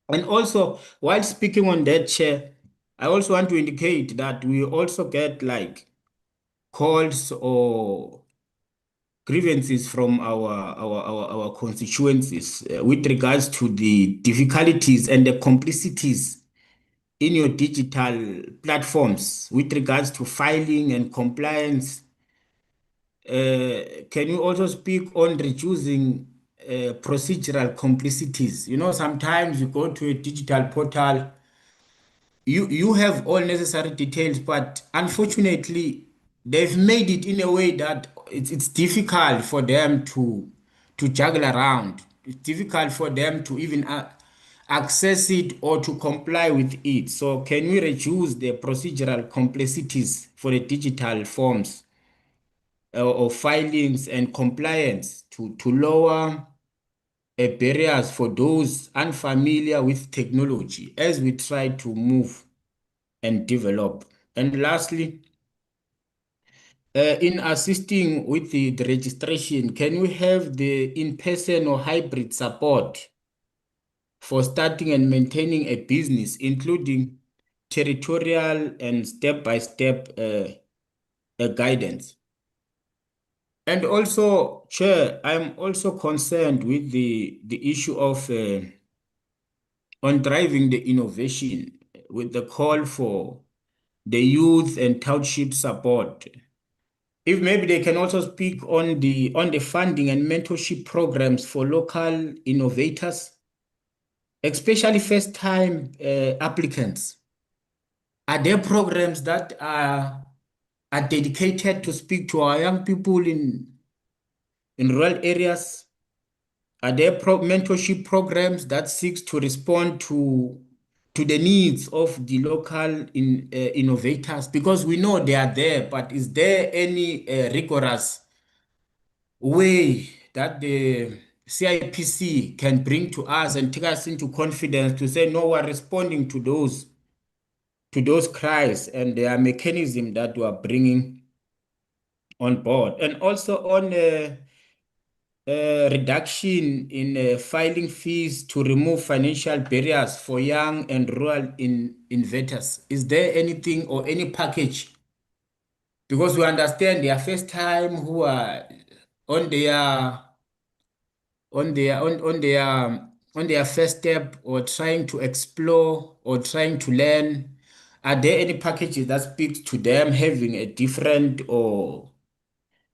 And also, while speaking on that, Chair, I also want to indicate that we also get like calls or grievances from our constituencies with regards to the difficulties and the complicities in your digital platforms with regards to filing and compliance. Can you also speak on reducing procedural complicities? You know, sometimes you go to a digital portal, you have all necessary details, but unfortunately, they've made it in a way that it's difficult for them to juggle around. It's difficult for them to even access it or to comply with it. So can we reduce the procedural complexities for the digital forms of filings and compliance to lower barriers for those unfamiliar with technology as we try to move and develop? And lastly, in assisting with the registration, can we have the in-person or hybrid support for starting and maintaining a business, including territorial and step-by-step guidance? And also, Chair, I'm also concerned with the issue of on driving the innovation with the call for the youth and township support. If maybe they can also speak on the funding and mentorship programs for local innovators, especially first-time applicants. Are there programs that are dedicated to speak to our young people in rural areas? Are there mentorship programs that seeks to respond to the needs of the local innovators? Because we know they are there, but is there any rigorous way that the CIPC can bring to us and take us into confidence to say, no, we're responding to those cries, and there are mechanisms that we are bringing on board? And also on reduction in filing fees to remove financial barriers for young and rural investors. Is there anything or any package? Because we understand they are first time who are on their first step or trying to explore or trying to learn. Are there any packages that speak to them having a different or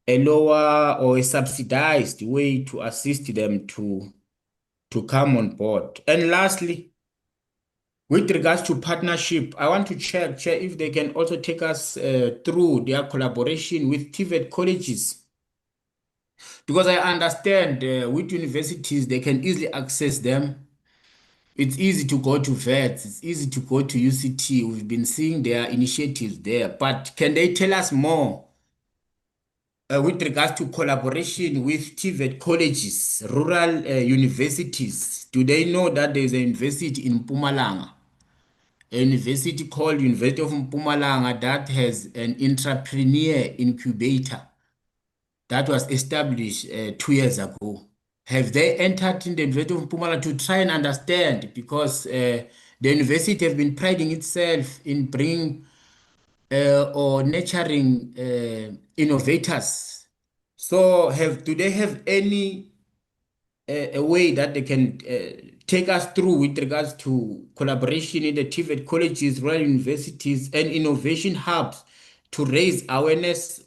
a lower or a subsidized way to assist them to come on board? And lastly, with regards to partnership, I want to check if they can also take us through their collaboration with TVET colleges. Because I understand with universities, they can easily access them. It's easy to go to VETS, it's easy to go to UCT. We've been seeing their initiatives there. But can they tell us more with regards to collaboration with TVET colleges, rural universities? Do they know that there's a university in Mpumalanga, a university called University of Mpumalanga that has an entrepreneur incubator that was established 2 years ago? Have they entered in the University of Mpumalanga to try and understand? Because the university has been priding itself in bringing or nurturing innovators. So do they have any a way that they can take us through with regards to collaboration in the TVET colleges, rural universities, and innovation hubs to raise awareness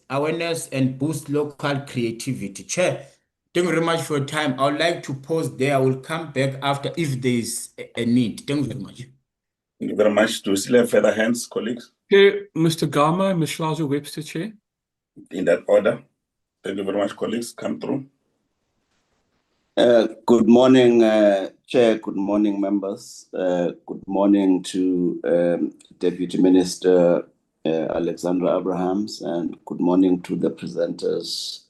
and boost local creativity? Chair, thank you very much for your time. I would like to pause there. I will come back after if there is a need. Thank you very much. Thank you very much. Do we still have further hands, colleagues? Chair, Mr. Gama, Ms. Schlazer Webster, Chair. In that order. Thank you very much, colleagues. Come through. Good morning, Chair. Good morning, members. Good morning to Deputy Minister Alexandra Abrahams, and good morning to the presenters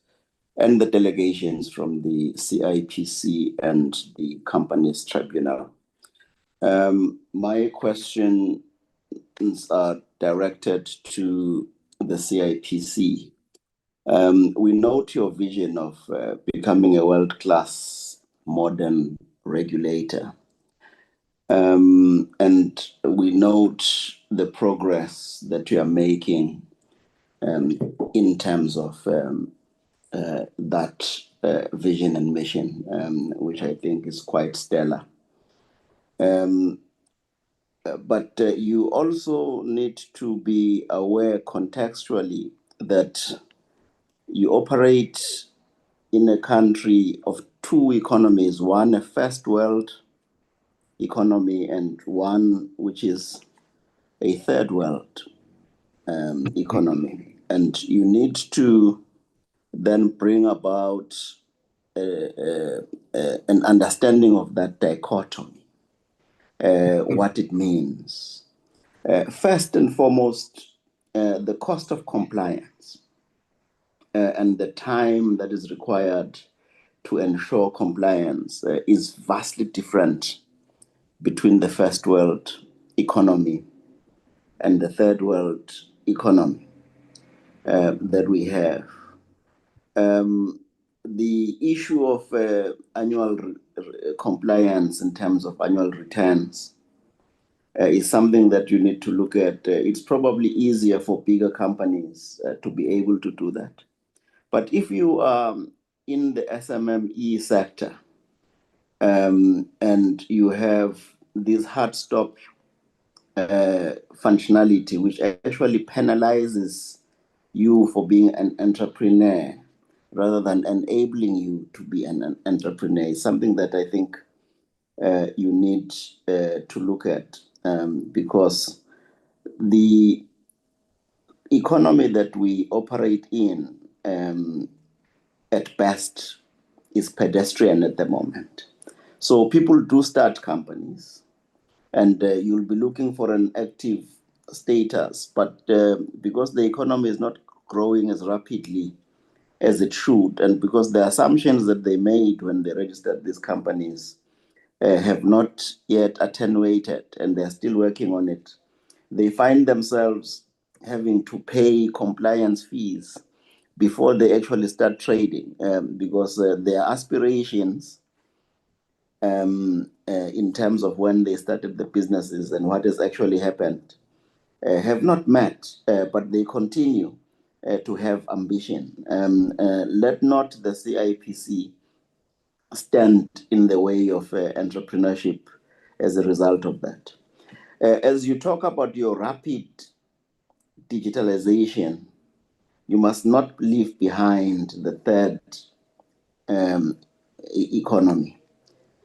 and the delegations from the CIPC and the Companies Tribunal. My questions are directed to the CIPC. We note your vision of becoming a world-class modern regulator. And we note the progress that you are making in terms of that vision and mission, which I think is quite stellar. But you also need to be aware contextually that you operate in a country of two economies, one a first world economy and one which is a third world economy. And you need to then bring about an understanding of that dichotomy, what it means. First and foremost, the cost of compliance and the time that is required to ensure compliance is vastly different between the first world economy and the third world economy that we have. The issue of annual compliance in terms of annual returns is something that you need to look at. It's probably easier for bigger companies to be able to do that. But if you are in the SMME sector and you have this hard stop functionality, which actually penalizes you for being an entrepreneur rather than enabling you to be an entrepreneur, is something that I think you need to look at because the economy that we operate in at best is pedestrian at the moment. So people do start companies and you'll be looking for an active status, but because the economy is not growing as rapidly as it should, and because the assumptions that they made when they registered these companies have not yet attenuated and they're still working on it, they find themselves having to pay compliance fees before they actually start trading because their aspirations in terms of when they started the businesses and what has actually happened have not met, but they continue to have ambition. Let not the CIPC stand in the way of entrepreneurship as a result of that. As you talk about your rapid digitalization, you must not leave behind the third economy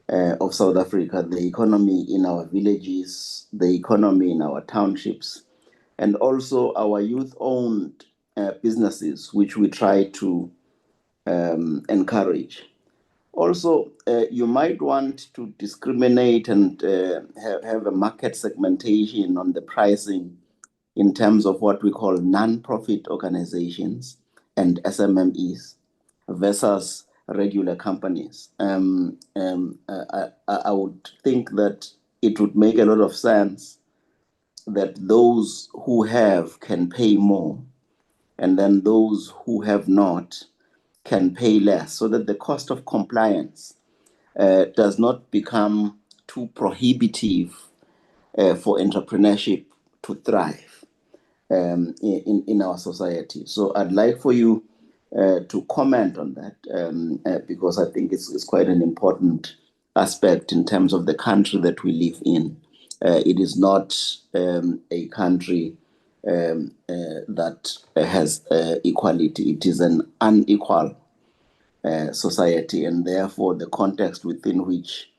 of South Africa, the economy in our villages, the economy in our townships, and also our youth-owned businesses, which we try to encourage. Also, you might want to discriminate and have a market segmentation on the pricing in terms of what we call non-profit organizations and SMMEs versus regular companies. I would think that it would make a lot of sense that those who have can pay more, and then those who have not can pay less, so that the cost of compliance does not become too prohibitive for entrepreneurship to thrive in our society. So I'd like for you to comment on that because I think it's quite an important aspect in terms of the country that we live in. It is not a country that has equality. It is an unequal society, and therefore the context within which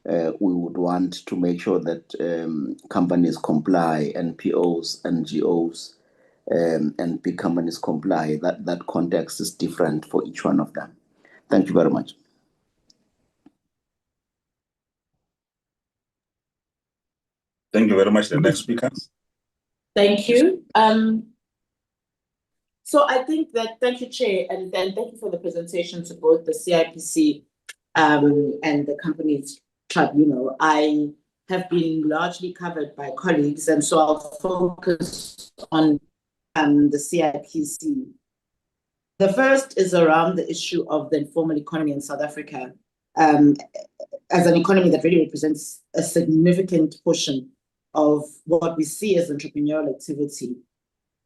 we would want to make sure that companies comply, NPOs, NGOs, and big companies comply, that context is different for each one of them. Thank you very much. Thank you very much. The next speaker. Thank you. So I think that, thank you, Chair, and thank you for the presentation to both the CIPC and the company's tribunal. I have been largely covered by colleagues, and so I'll focus on the CIPC. The first is around the issue of the informal economy in South Africa, as an economy that really represents a significant portion of what we see as entrepreneurial activity,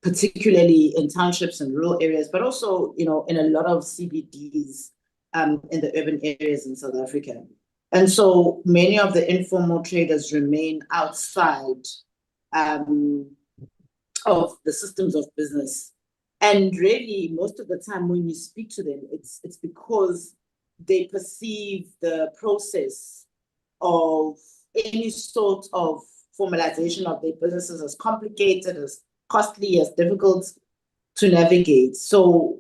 particularly in townships and rural areas, but also, in a lot of CBDs in the urban areas in South Africa. And so many of the informal traders remain outside of the systems of business. And really, most of the time when you speak to them, it's because they perceive the process of any sort of formalization of their businesses as complicated, as costly, as difficult to navigate. So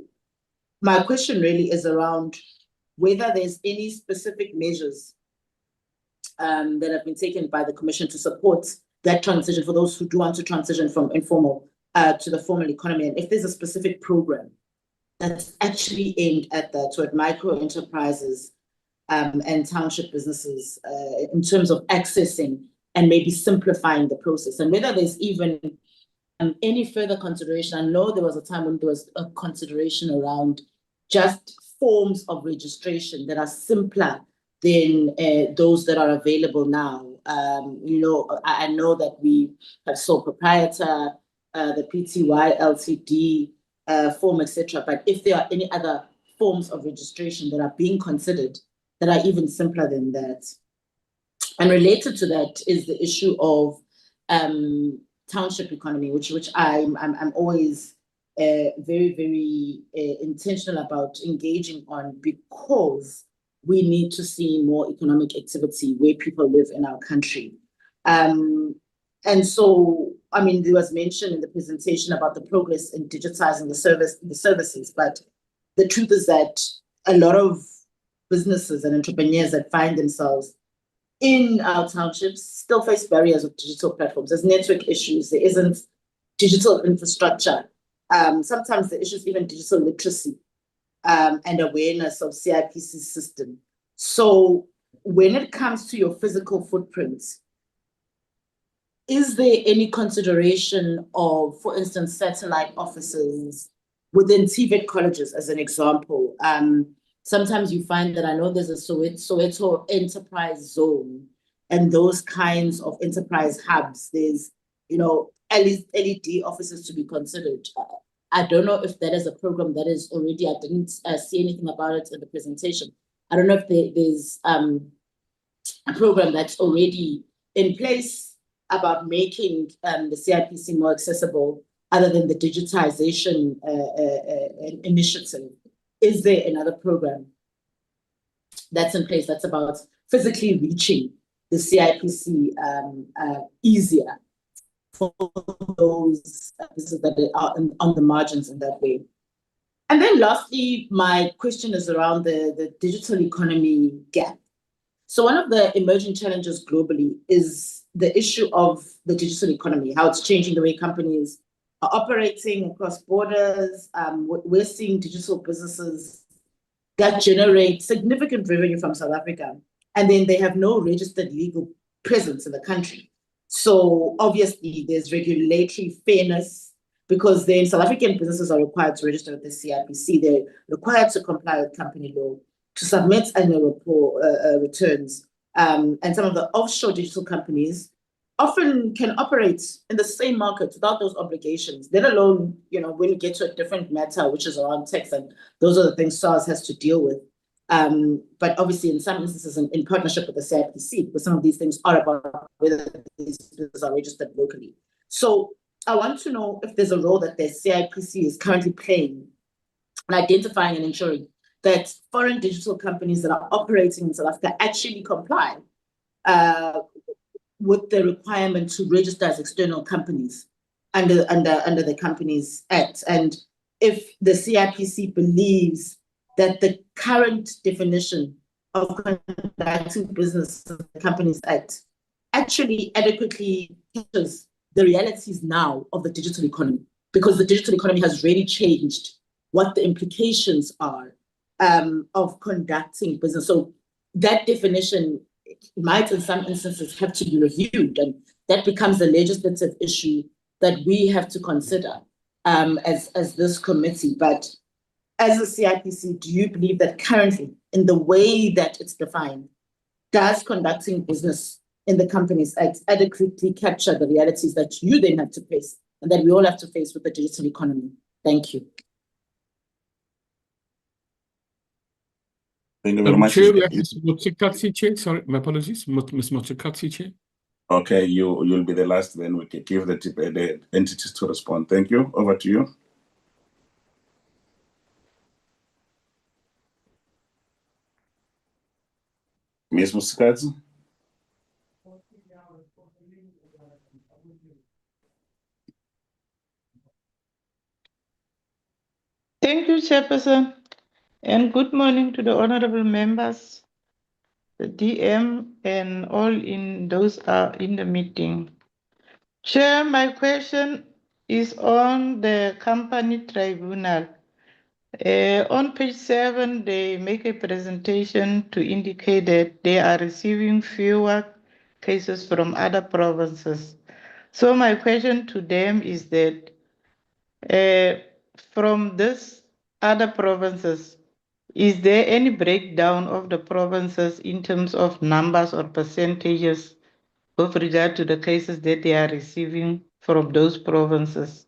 my question really is around whether there's any specific measures that have been taken by the Commission to support that transition for those who do want to transition from informal to the formal economy, and if there's a specific program that's actually aimed at that, toward micro enterprises and township businesses in terms of accessing and maybe simplifying the process, and whether there's even any further consideration. I know there was a time when there was a consideration around just forms of registration that are simpler than those that are available now. I know that we have sole proprietor, the PTY, LTD form, etc. But if there are any other forms of registration that are being considered that are even simpler than that. And related to that is the issue of township economy, which I'm always very, very intentional about engaging on, because we need to see more economic activity where people live in our country. And so, there was mention in the presentation about the progress in digitizing the services, but the truth is that a lot of businesses and entrepreneurs that find themselves in our townships still face barriers with digital platforms. There's network issues, there isn't digital infrastructure. Sometimes the issue is even digital literacy and awareness of CIPC system. So when it comes to your physical footprint, is there any consideration of, for instance, satellite offices within TVET colleges, as an example? Sometimes you find that, I know there's a Soweto enterprise zone and those kinds of enterprise hubs. There's, LED offices to be considered. I don't know if that is a program that is already, I didn't see anything about it in the presentation. I don't know if there's a program that's already in place about making the CIPC more accessible, other than the digitization initiative. Is there another program that's in place that's about physically reaching the CIPC easier for those businesses that are on the margins in that way? And then lastly, my question is around the digital economy gap. So one of the emerging challenges globally is the issue of the digital economy, how it's changing the way companies are operating across borders. We're seeing digital businesses that generate significant revenue from South Africa, and then they have no registered legal presence in the country. So obviously there's regulatory fairness, because then South African businesses are required to register with the CIPC. They're required to comply with company law, to submit annual report returns. And some of the offshore digital companies often can operate in the same market without those obligations, let alone, when you get to a different matter, which is around tax, and those are the things SARS has to deal with. But obviously, in some instances, in partnership with the CIPC, because some of these things are about whether these businesses are registered locally. So I want to know if there's a role that the CIPC is currently playing in identifying and ensuring that foreign digital companies that are operating in South Africa actually comply with the requirement to register as external companies under the Companies Act. And if the CIPC believes that the current definition of conducting business of the Companies Act actually adequately captures the realities now of the digital economy, because the digital economy has really changed what the implications are of conducting business. So that definition might in some instances have to be reviewed, and that becomes a legislative issue that we have to consider. as this committee. But as a CIPC, do you believe that currently, in the way that it's defined, does conducting business in the Companies Act adequately capture the realities that you then have to face and that we all have to face with the digital economy? Thank you. Thank you very much. Chair, we have Ms. Motsikatsi, Chair. Sorry, my apologies. Ms. Motsikatsi, Chair. Okay, you'll be the last, then we can give the entities to respond. Thank you. Over to you. Ms. Motsikatsi. Thank you, Chairperson, and good morning to the honorable members, the DM, and all in those are in the meeting. Chair, my question is on the company tribunal. On page 7, they make a presentation to indicate that they are receiving fewer cases from other provinces. So my question to them is that from this other provinces, is there any breakdown of the provinces in terms of numbers or percentages with regard to the cases that they are receiving from those provinces?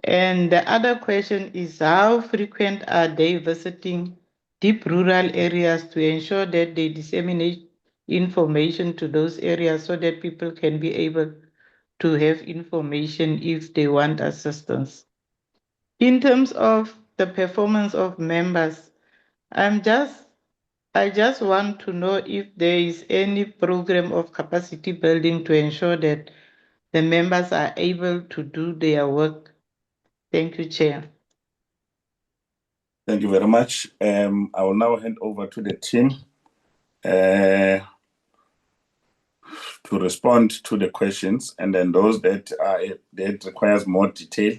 And the other question is, how frequent are they visiting deep rural areas to ensure that they disseminate information to those areas so that people can be able to have information if they want assistance? In terms of the performance of members, I just want to know if there is any program of capacity building to ensure that the members are able to do their work. Thank you, Chair. Thank you very much. I will now hand over to the team to respond to the questions, and then those that requires more detail,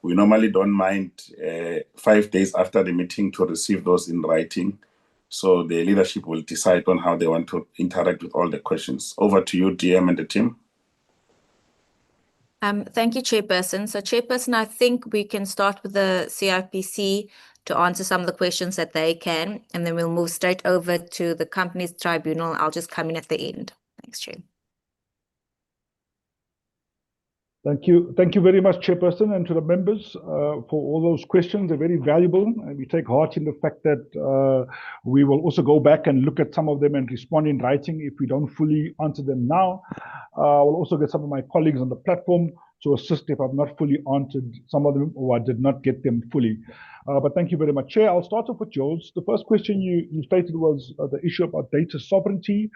we normally don't mind 5 days after the meeting to receive those in writing. So the leadership will decide on how they want to interact with all the questions. Over to you, DM and the team. Thank you, Chairperson. So, Chairperson, I think we can start with the CIPC to answer some of the questions that they can, and then we'll move straight over to the Companies Tribunal. I'll just come in at the end. Thanks, Chair. Thank you. Thank you very much, Chairperson, and to the members for all those questions. They're very valuable, and we take heart in the fact that we will also go back and look at some of them and respond in writing if we don't fully answer them now. We'll also get some of my colleagues on the platform to assist if I've not fully answered some of them or I did not get them fully. But thank you very much, Chair. I'll start off with yours. The first question you stated was the issue about data sovereignty,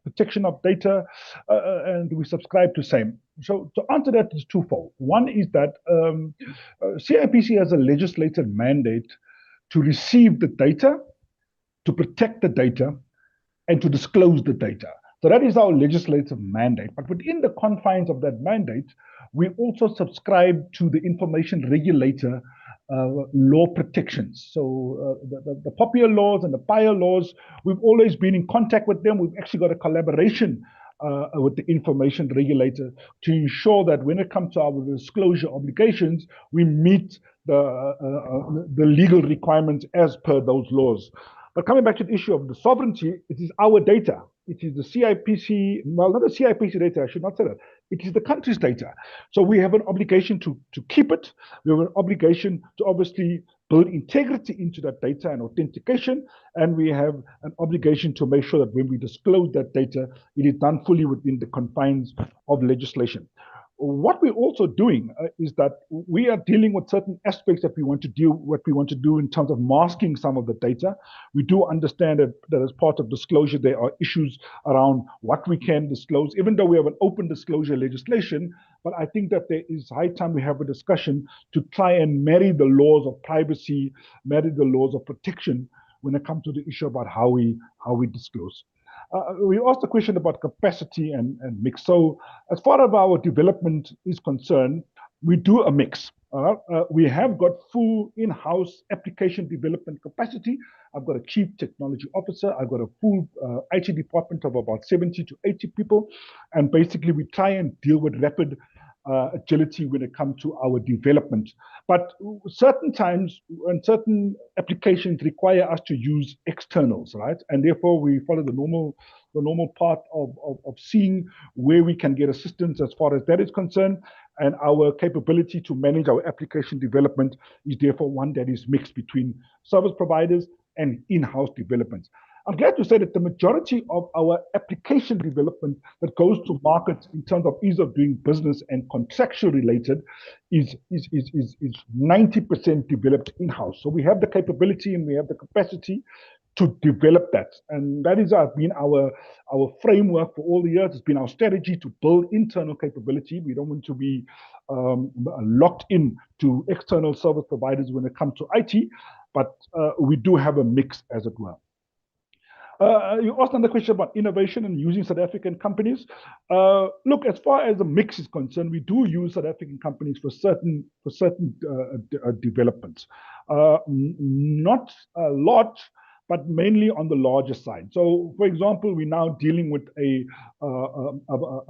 protection of data, and we subscribe to same. So to answer that is twofold. One is that CIPC has a legislated mandate to receive the data, to protect the data, and to disclose the data. So that is our legislative mandate. But within the confines of that mandate, we also subscribe to the information regulator law protections. So the popular laws and the PIA laws, we've always been in contact with them. We've actually got a collaboration with the information regulator to ensure that when it comes to our disclosure obligations, we meet the legal requirements as per those laws. But coming back to the issue of the sovereignty, it is our data. It is the CIPC, well, not the CIPC data, I should not say that. It is the country's data. So we have an obligation to keep it. We have an obligation to obviously build integrity into that data and authentication. And we have an obligation to make sure that when we disclose that data, it is done fully within the confines of legislation. What we're also doing is that we are dealing with certain aspects that we want to do in terms of masking some of the data. We do understand that as part of disclosure, there are issues around what we can disclose, even though we have an open disclosure legislation. But I think that there is high time we have a discussion to try and marry the laws of privacy, marry the laws of protection when it comes to the issue about how we disclose. We asked a question about capacity and mix. So as far as our development is concerned, we do a mix. We have got full in-house application development capacity. I've got a chief technology officer. I've got a full IT department of about 70 to 80 people. And basically we try and deal with rapid agility when it comes to our development. But certain times and certain applications require us to use externals, right? And therefore we follow the normal path of seeing where we can get assistance as far as that is concerned. And our capability to manage our application development is therefore one that is mixed between service providers and in-house developments. I'm glad to say that the majority of our application development that goes to market in terms of ease of doing business and contractual related is 90% developed in-house. So we have the capability and we have the capacity to develop that. And that is been our framework for all the years. It's been our strategy to build internal capability. We don't want to be locked in to external service providers when it comes to IT, but we do have a mix, as it were. You asked another question about innovation and using South African companies. Look, as far as the mix is concerned, we do use South African companies for certain developments. Not a lot, but mainly on the larger side. So, for example, we're now dealing with a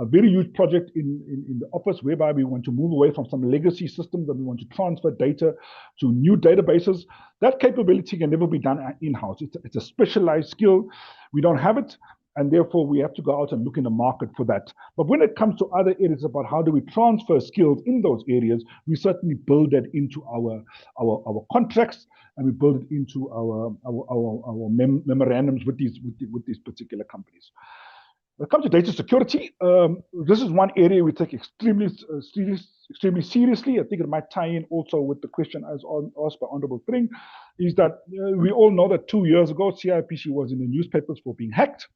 very huge project in the office whereby we want to move away from some legacy systems and we want to transfer data to new databases. That capability can never be done in-house. It's a specialized skill. We don't have it, and therefore we have to go out and look in the market for that. But when it comes to other areas about how do we transfer skills in those areas, we certainly build that into our contracts, and we build it into our memorandums with these particular companies. When it comes to data security, this is one area we take extremely seriously. I think it might tie in also with the question as asked by Honorable Tring, is that we all know that 2 years ago, CIPC was in the newspapers for being hacked.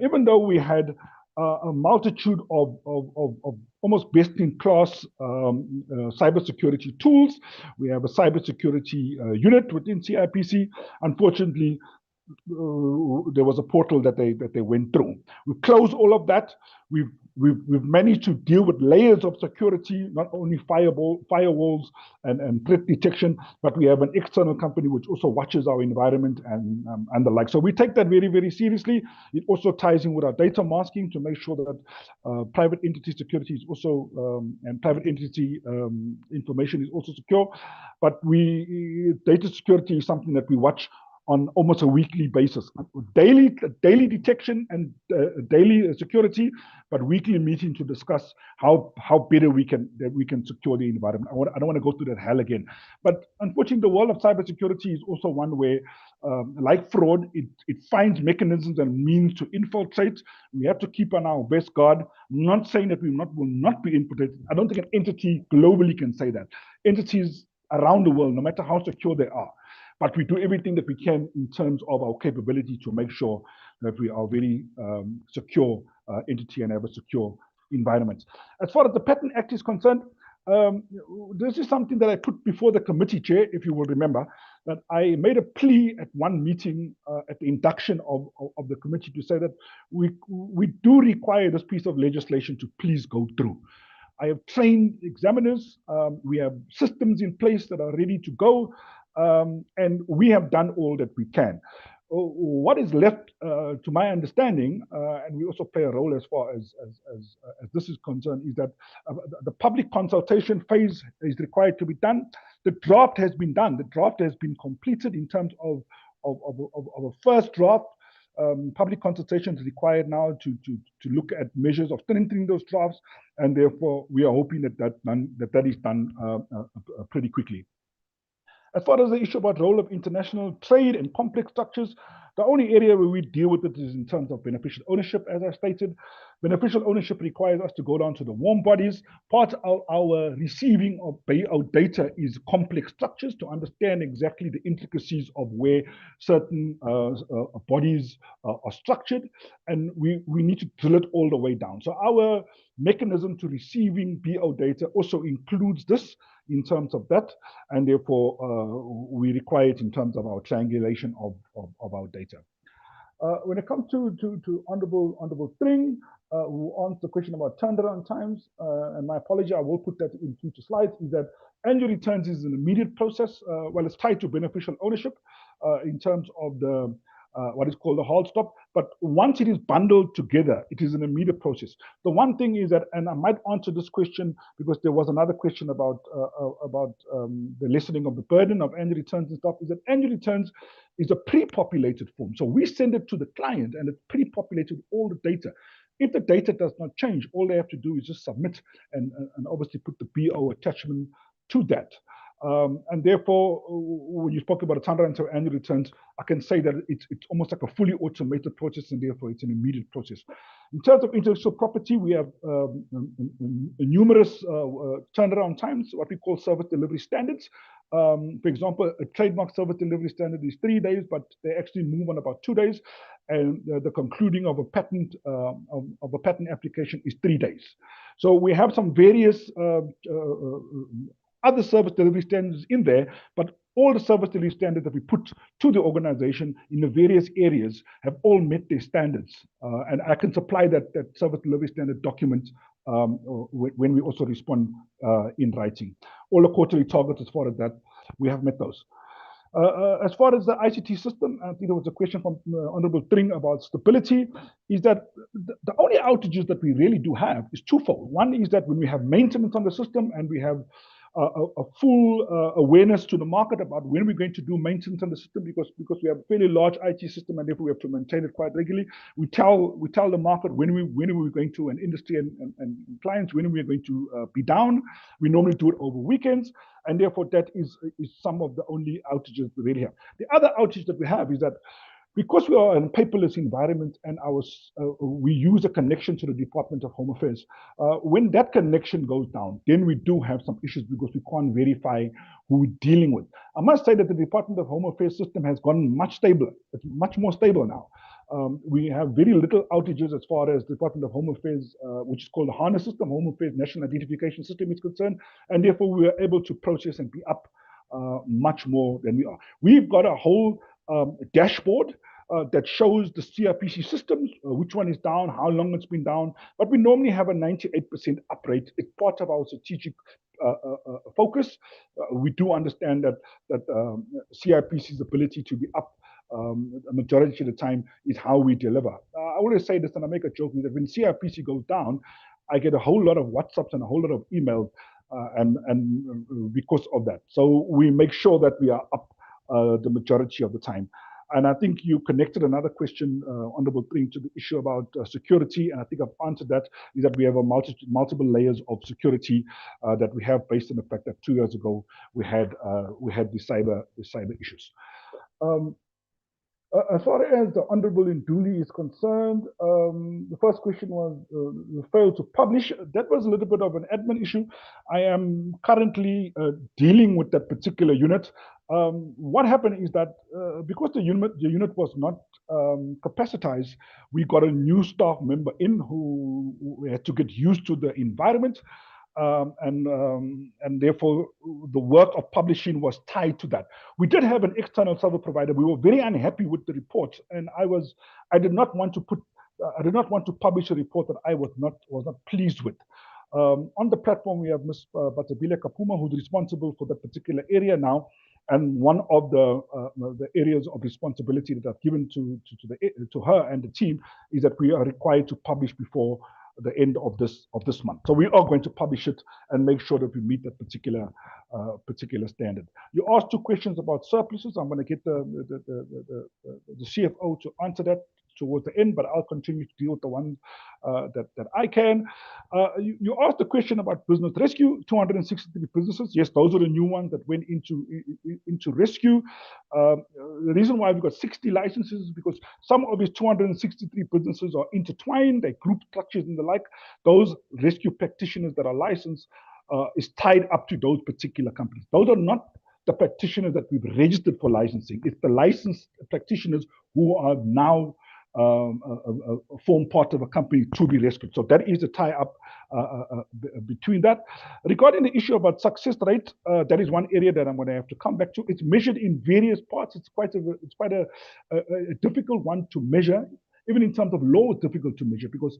Even though we had a multitude of almost best-in-class cybersecurity tools, we have a cybersecurity unit within CIPC. Unfortunately, there was a portal that they went through. We closed all of that. We've managed to deal with layers of security, not only firewalls and threat detection, but we have an external company which also watches our environment and the like. So we take that very, very seriously. It also ties in with our data masking to make sure that private entity security is also and private entity information is also secure. But data security is something that we watch on almost a weekly basis. Daily detection and daily security, but weekly meeting to discuss how better we can secure the environment. I don't want to go through that hell again. But unfortunately, the world of cybersecurity is also one where, like fraud, it finds mechanisms and means to infiltrate. We have to keep on our best guard. I'm not saying that will not be infiltrated. I don't think an entity globally can say that. Entities around the world, no matter how secure they are, but we do everything that we can in terms of our capability to make sure that we are very secure entity and have a secure environment. As far as the Patent Act is concerned, this is something that I put before the committee chair, if you will remember, that I made a plea at one meeting at the induction of the committee to say that we do require this piece of legislation to please go through. I have trained examiners. We have systems in place that are ready to go. And we have done all that we can. What is left, to my understanding, and we also play a role as far as this is concerned, is that the public consultation phase is required to be done. The draft has been done. The draft has been completed in terms of a first draft. Public consultation is required now to look at measures of strengthening those drafts, and therefore we are hoping that is done pretty quickly. As far as the issue about role of international trade and complex structures, the only area where we deal with it is in terms of beneficial ownership, as I stated. Beneficial ownership requires us to go down to the warm bodies. Part of our receiving of payout data is complex structures to understand exactly the intricacies of where certain bodies are structured, and we need to drill it all the way down. So our mechanism to receiving BO data also includes this in terms of that, and therefore we require it in terms of our triangulation of our data. When it comes to Honorable Tring, who asked the question about turnaround times, and my apology, I will put that in future slides, is that annual returns is an immediate process. Well, it's tied to beneficial ownership in terms of the what is called a hard stop. But once it is bundled together, it is an immediate process. The one thing is that, and I might answer this question because there was another question about the lessening of the burden of annual returns and stuff, is that annual returns is a pre-populated form. So we send it to the client and it's pre-populated with all the data. If the data does not change, all they have to do is just submit and obviously put the BO attachment to that. And therefore, when you spoke about a turnaround to annual returns, I can say that it's almost like a fully automated process, and therefore it's an immediate process. In terms of intellectual property, we have numerous turnaround times, what we call service delivery standards. For example, a trademark service delivery standard is 3 days, but they actually move on about 2 days, and the concluding of a patent application is 3 days. So we have some various other service delivery standards in there, but all the service delivery standards that we put to the organization in the various areas have all met their standards. And I can supply that service delivery standard document when we also respond in writing. All the quarterly targets, as far as that, we have met those. As far as the ICT system, I think there was a question from Honorable Tring about stability, is that the only outages that we really do have is twofold. One is that when we have maintenance on the system and we have a full awareness to the market about when we're going to do maintenance on the system, because we have a fairly large IT system and therefore we have to maintain it quite regularly. We tell the market when we're going to, an industry and clients, when we're going to be down. We normally do it over weekends, and therefore that is some of the only outages we really have. The other outage that we have is that because we are in a paperless environment and we use a connection to the Department of Home Affairs, when that connection goes down, then we do have some issues because we can't verify who we're dealing with. I must say that the Department of Home Affairs system has gone much stabler. It's much more stable now. We have very little outages as far as the Department of Home Affairs, which is called the HANA system, Home Affairs National Identification System, is concerned, and therefore we are able to process and be up much more than we are. We've got a whole dashboard that shows the CIPC systems, which one is down, how long it's been down, but we normally have a 98% up rate. It's part of our strategic focus. We do understand that CIPC's ability to be up a majority of the time is how we deliver. I always say this, and I make a joke, that when CIPC goes down, I get a whole lot of WhatsApps and a whole lot of emails, and because of that. So we make sure that we are up the majority of the time. And I think you connected another question, Honorable Tring, to the issue about security, and I think I've answered that, is that we have a multiple layers of security that we have based on the fact that 2 years ago we had the cyber issues. As far as the Honorable Nduli is concerned, the first question was failed to publish. That was a little bit of an admin issue. I am currently dealing with that particular unit. What happened is that because the unit was not capacitized, we got a new staff member in who had to get used to the environment. And therefore the work of publishing was tied to that. We did have an external server provider. We were very unhappy with the report, and I did not want to publish a report that I was not pleased with. On the platform, we have Ms. Batabile Kapuma, who's responsible for that particular area now. And one of the areas of responsibility that I've given to her and the team is that we are required to publish before the end of this month. So we are going to publish it and make sure that we meet that particular standard. You asked two questions about surpluses. I'm going to get the CFO to answer that towards the end, but I'll continue to deal with the ones that I can. You asked the question about business rescue, 263 businesses. Yes, those are the new ones that went into rescue. The reason why we've got 60 licenses is because some of these 263 businesses are intertwined, they group structures and the like. Those rescue practitioners that are licensed is tied up to those particular companies. Those are not the practitioners that we've registered for licensing. It's the licensed practitioners who are now form part of a company to be rescued. So that is a tie-up between that. Regarding the issue about success rate, that is one area that I'm going to have to come back to. It's measured in various parts. It's quite a difficult one to measure. Even in terms of law, it's difficult to measure, because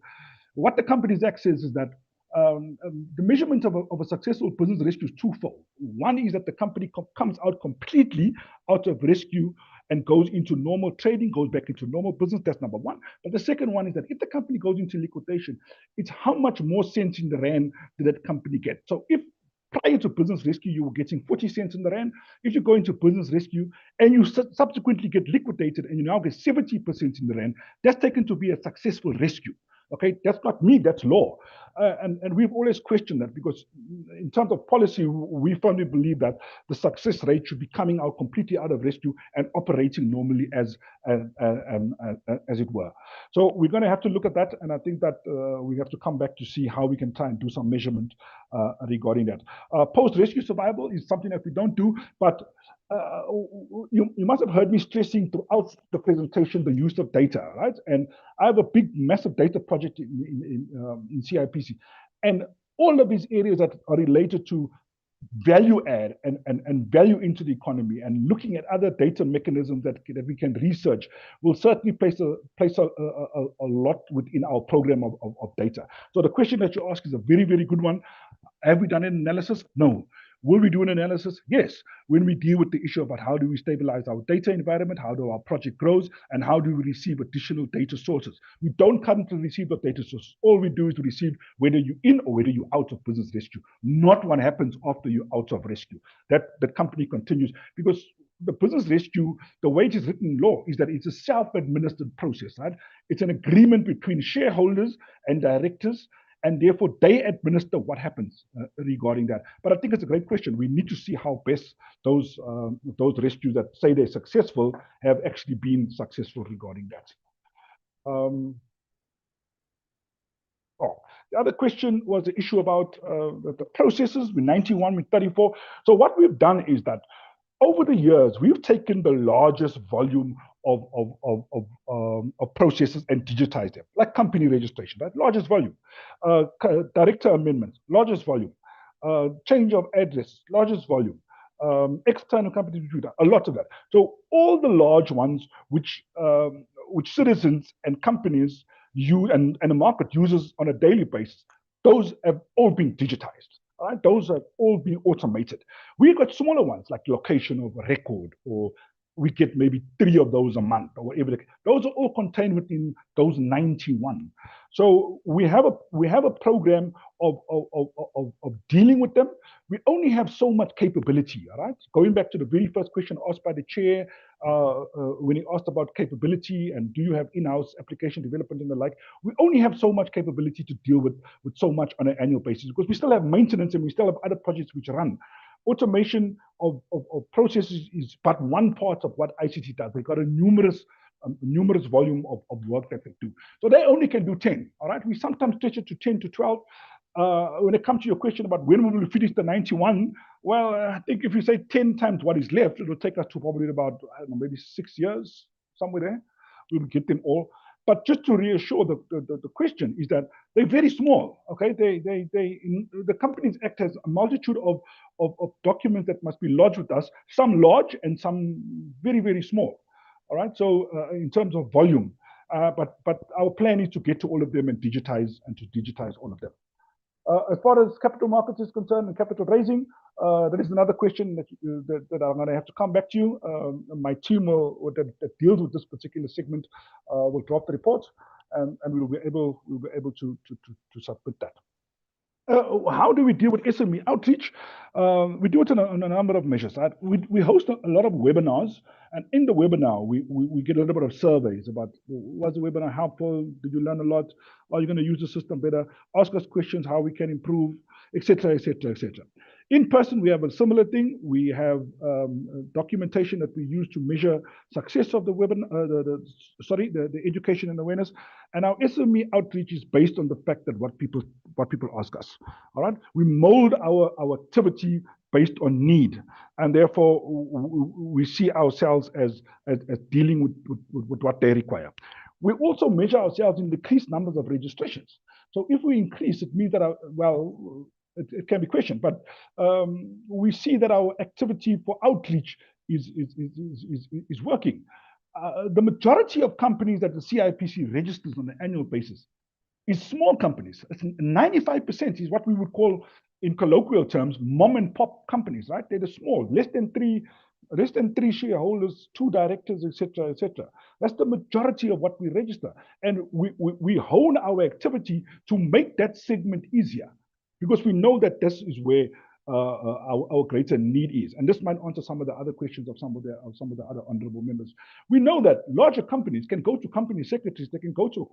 what the Companies Act says is that the measurement of a successful business rescue is twofold. One is that the company comes out completely out of rescue and goes into normal trading, goes back into normal business. That's number one. But the second one is that if the company goes into liquidation, it's how much more cents in the rand did that company get. So if prior to business rescue, you were getting 40 cents in the rand. If you go into business rescue and you subsequently get liquidated and you now get 70% in the rand, that's taken to be a successful rescue. Okay, that's not me, that's law. And we've always questioned that, because in terms of policy, we firmly believe that the success rate should be coming out completely out of rescue and operating normally as it were. So we're going to have to look at that, and I think that we have to come back to see how we can try and do some measurement regarding that. Post-rescue survival is something that we don't do, but you must have heard me stressing throughout the presentation the use of data, right? And I have a big, massive data project in CIPC, and all of these areas that are related to value add and value into the economy, and looking at other data mechanisms that we can research will certainly place a lot within our program of data. So the question that you ask is a very, very good one. Have we done an analysis? No. Will we do an analysis? Yes. When we deal with the issue about how do we stabilize our data environment, how do our project grows, and how do we receive additional data sources? We don't currently receive the data sources. All we do is to receive whether you're in or whether you're out of business rescue, not what happens after you're out of rescue. That the company continues, because the business rescue, the way it is written in law, is that it's a self-administered process, right? It's an agreement between shareholders and directors, and therefore they administer what happens regarding that. But I think it's a great question. We need to see how best those rescues that say they're successful have actually been successful regarding that. The other question was the issue about the processes with 91, with 34. So what we've done is that over the years, we've taken the largest volume of processes and digitized them, like company registration, right? Largest volume. Director amendments, largest volume. Change of address, largest volume. External company distributor, a lot of that. So all the large ones which citizens and companies use and the market uses on a daily basis, those have all been digitized. Right? Those have all been automated. We've got smaller ones like location of a record, or we get maybe 3 of those a month or whatever. Those are all contained within those 91. So we have a program of dealing with them. We only have so much capability, all right? Going back to the very first question asked by the chair, when he asked about capability and do you have in-house application development and the like, we only have so much capability to deal with so much on an annual basis, because we still have maintenance and we still have other projects which run. Automation of processes is but one part of what ICT does. They've got a numerous volume of work that they do. So they only can do 10, all right? We sometimes stretch it to 10 to 12. When it comes to your question about when we will finish the 91, well, I think if you say 10 times what is left, it will take us to probably about, I don't know, maybe 6 years, somewhere there. We will get them all. But just to reassure the question is that they're very small, okay? The Companies Act has a multitude of documents that must be lodged with us, some large and some very, very small, all right? So in terms of volume, but our plan is to get to all of them and to digitize all of them. As far as capital markets is concerned and capital raising, there is another question that I'm going to have to come back to you. My team that deals with this particular segment will drop the report, and we will be able to submit that. How do we deal with SME outreach? We do it on a number of measures. Right? We host a lot of webinars, and in the webinar, we get a little bit of surveys about, was the webinar helpful? Did you learn a lot? Are you going to use the system better? Ask us questions, how we can improve, etc., etc., etc. In person, we have a similar thing. We have documentation that we use to measure success of the webinar, the education and awareness. And our SME outreach is based on the fact that what people ask us. All right, we mold our activity based on need, and therefore we see ourselves as dealing with what they require. We also measure ourselves in decreased numbers of registrations. So if we increase, it means that it can be questioned, but we see that our activity for outreach is working. The majority of companies that the CIPC registers on an annual basis is small companies. 95% is what we would call, in colloquial terms, mom and pop companies, right? They're the small, less than 3 less than 3 shareholders, 2 directors, etc., etc. That's the majority of what we register. And we hone our activity to make that segment easier, because we know that this is where our greater need is. And this might answer some of the other questions of some of the other honorable members. We know that larger companies can go to company secretaries, they can go to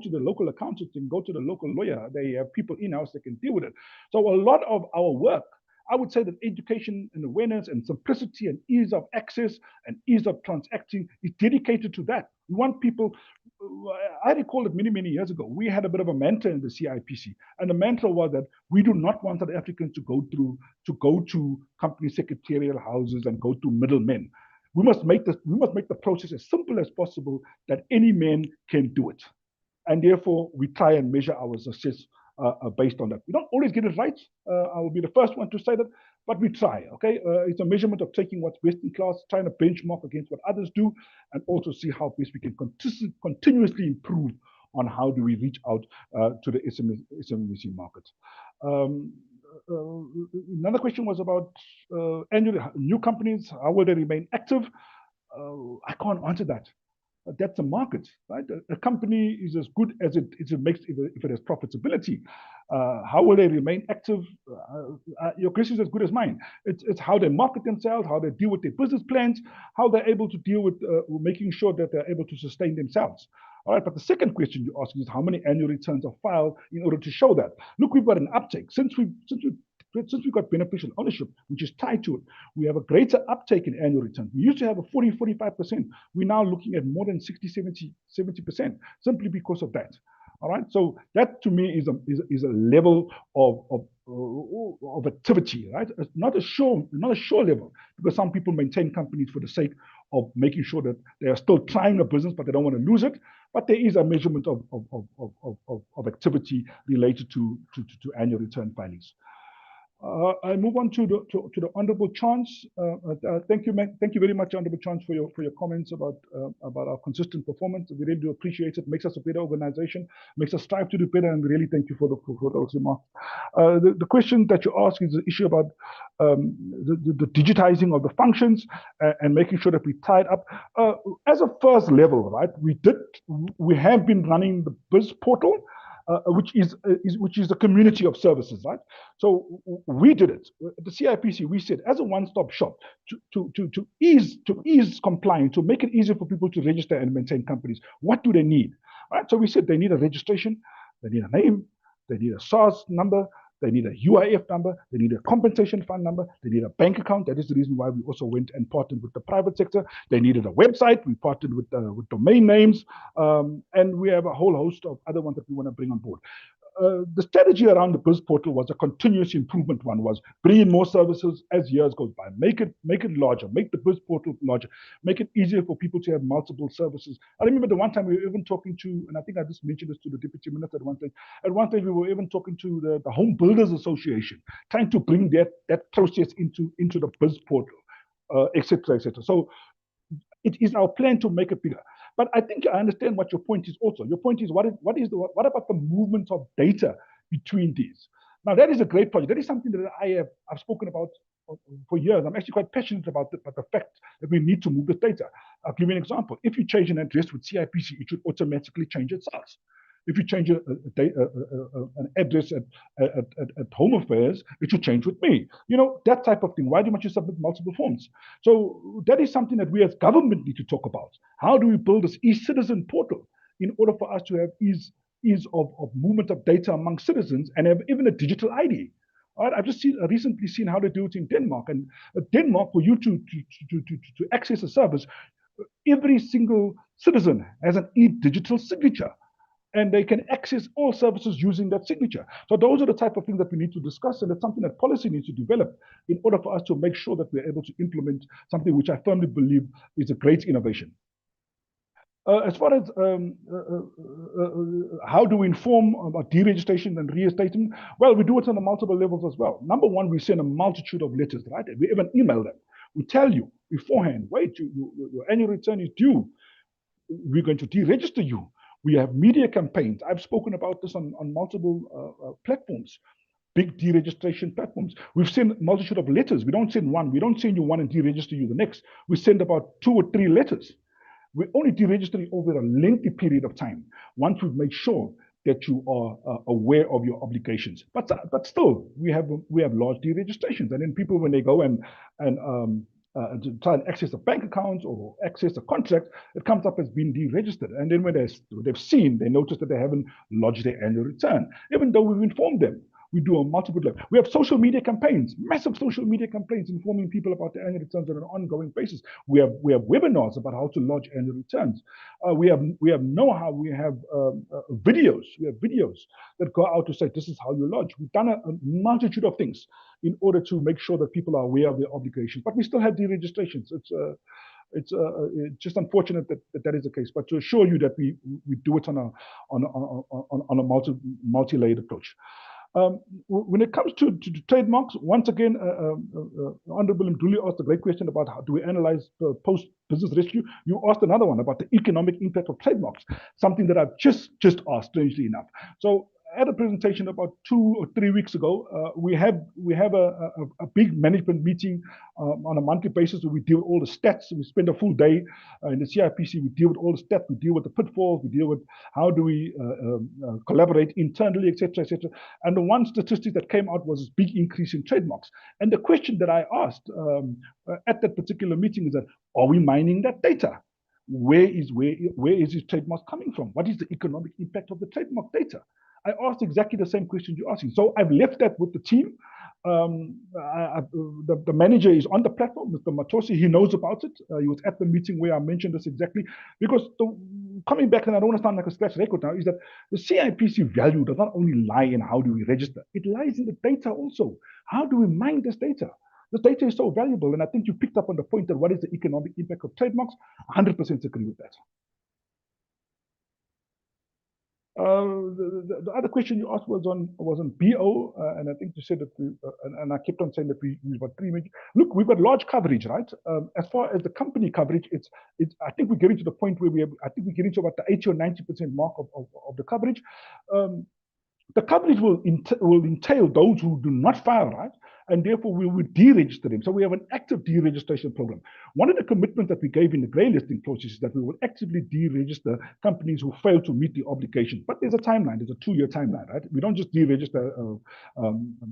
the local accountants, they can go to the local lawyer, they have people in-house that can deal with it. So a lot of our work, I would say that education and awareness and simplicity and ease of access and ease of transacting is dedicated to that. We want people, I recall it many, many years ago, we had a bit of a mantra in the CIPC, and the mantra was that we do not want South Africans to go to company secretarial houses and go to middlemen. We must make the process as simple as possible that any man can do it. And therefore, we try and measure our success based on that. We don't always get it right. I will be the first one to say that, but we try, okay? It's a measurement of taking what's best in class, trying to benchmark against what others do, and also see how best we can continuously improve on how do we reach out to the SMMC market. Another question was about new companies, how will they remain active? I can't answer that. That's a market, right? A company is as good as it makes if it has profitability. How will they remain active? Your question is as good as mine. It's how they market themselves, how they deal with their business plans, how they're able to deal with making sure that they're able to sustain themselves. All right, but the second question you ask is how many annual returns are filed in order to show that. Look, we've got an uptake since we got beneficial ownership, which is tied to it. We have a greater uptake in annual returns. We used to have a 40-45%. We're now looking at more than 60-70% simply because of that. All right, so that to me is a level of activity, right? It's not a sure level, because some people maintain companies for the sake of making sure that they are still trying a business, but they don't want to lose it. But there is a measurement of activity related to annual return filings. I move on to the Honourable Chance. Thank you very much, Honourable Chance, for your comments about our consistent performance. We really do appreciate it. Makes us a better organisation, makes us strive to do better, and really thank you for those remarks. The question that you ask is the issue about the digitising of the functions and making sure that we tie it up. As a first level, right? We have been running the BIS portal. Which is a community of services, right? So we did it. The CIPC, we said, as a one-stop shop to ease compliance, to make it easier for people to register and maintain companies. What do they need? Right? So we said they need a registration, they need a name, they need a SARS number, they need a UIF number, they need a compensation fund number, they need a bank account. That is the reason why we also went and partnered with the private sector. They needed a website. We partnered with domain names, and we have a whole host of other ones that we want to bring on board. The strategy around the BIS portal was a continuous improvement one, was bring in more services as years goes by, make it larger, make the BIS portal larger, make it easier for people to have multiple services. I remember the one time we were even talking to, and I think I just mentioned this to the Deputy Minister at one time we were even talking to the Home Builders Association, trying to bring that process into the BIS portal, etc., etc. So it is our plan to make it bigger. But I think I understand what your point is also. Your point is what about the movement of data between these? Now that is a great project. That is something that I've spoken about for years. I'm actually quite passionate about the fact that we need to move the data. I'll give you an example. If you change an address with CIPC, it should automatically change itself. If you change an address at Home Affairs, it should change with me. You know, that type of thing. Why do you submit multiple forms? So that is something that we as government need to talk about. How do we build this e-citizen portal in order for us to have ease of movement of data among citizens and have even a digital ID? All right, I've just recently seen how they do it in Denmark. And Denmark, for you to access a service, every single citizen has an e-digital signature, and they can access all services using that signature. So those are the type of things that we need to discuss, and it's something that policy needs to develop in order for us to make sure that we're able to implement something which I firmly believe is a great innovation. As far as how do we inform about deregistration and reinstatement? Well, we do it on multiple levels as well. Number one, we send a multitude of letters, right? We even email them. We tell you beforehand, wait, your annual return is due. We're going to deregister you. We have media campaigns. I've spoken about this on multiple platforms. big deregistration platforms. We've sent a multitude of letters. We don't send one. We don't send you one and deregister you the next. We send about 2 or 3 letters. We only deregister you over a lengthy period of time once we've made sure that you are aware of your obligations. But still, we have large deregistrations, and then people, when they go and to try and access a bank account or access a contract, it comes up as being deregistered. And then when they've seen, they notice that they haven't lodged their annual return, even though we've informed them. We do a multiple level. We have social media campaigns, massive social media campaigns, informing people about their annual returns on an ongoing basis. We have webinars about how to lodge annual returns. We have know-how. We have videos. We have videos that go out to say this is how you lodge. We've done a multitude of things in order to make sure that people are aware of their obligations. But we still have deregistrations. It's just unfortunate that is the case. But to assure you that we do it on a multi-layered approach. When it comes to trademarks, once again, Honorable Mduli asked a great question about how do we analyze post-business rescue. You asked another one about the economic impact of trademarks, something that I've just asked, strangely enough. So at a presentation about 2 or 3 weeks ago, we have a big management meeting on a monthly basis where we deal with all the stats. We spend a full day in the CIPC. We deal with all the stats. We deal with the pitfalls. We deal with how do we collaborate internally, etc., etc. And the one statistic that came out was this big increase in trademarks. And the question that I asked at that particular meeting is that, are we mining that data? Where is these trademarks coming from? What is the economic impact of the trademark data? I asked exactly the same question you're asking. So I've left that with the team. The manager is on the platform, Mr. Matosi. He knows about it. He was at the meeting where I mentioned this exactly. Because coming back, and I don't want to sound like a scratch record now, is that the CIPC value does not only lie in how do we register, it lies in the data also. How do we mine this data? The data is so valuable, and I think you picked up on the point that what is the economic impact of trademarks? 100% agree with that. The other question you asked was on BO, and I think you said that and I kept on saying that we use about 3 million. Look, we've got large coverage, right? As far as the company coverage, it's I think we're getting to the point where I think we're getting to about the 80 or 90% mark of the coverage. The coverage will entail those who do not file, right? And therefore we will deregister them. So we have an active deregistration program. One of the commitments that we gave in the grey listing process is that we will actively deregister companies who fail to meet the obligation. But there's a timeline, there's a 2-year timeline, right? We don't just deregister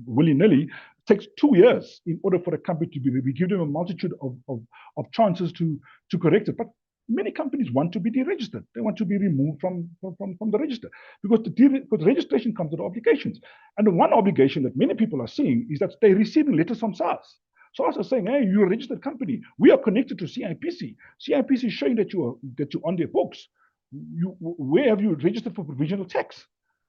willy-nilly. It takes 2 years in order for a company to we give them a multitude of chances to correct it. But many companies want to be deregistered. They want to be removed from the register because because registration comes with obligations. And the one obligation that many people are seeing is that they're receiving letters from SARS. SARS are saying, hey, you're a registered company. We are connected to CIPC. CIPC is showing that you're on their books. Where have you registered for provisional tax?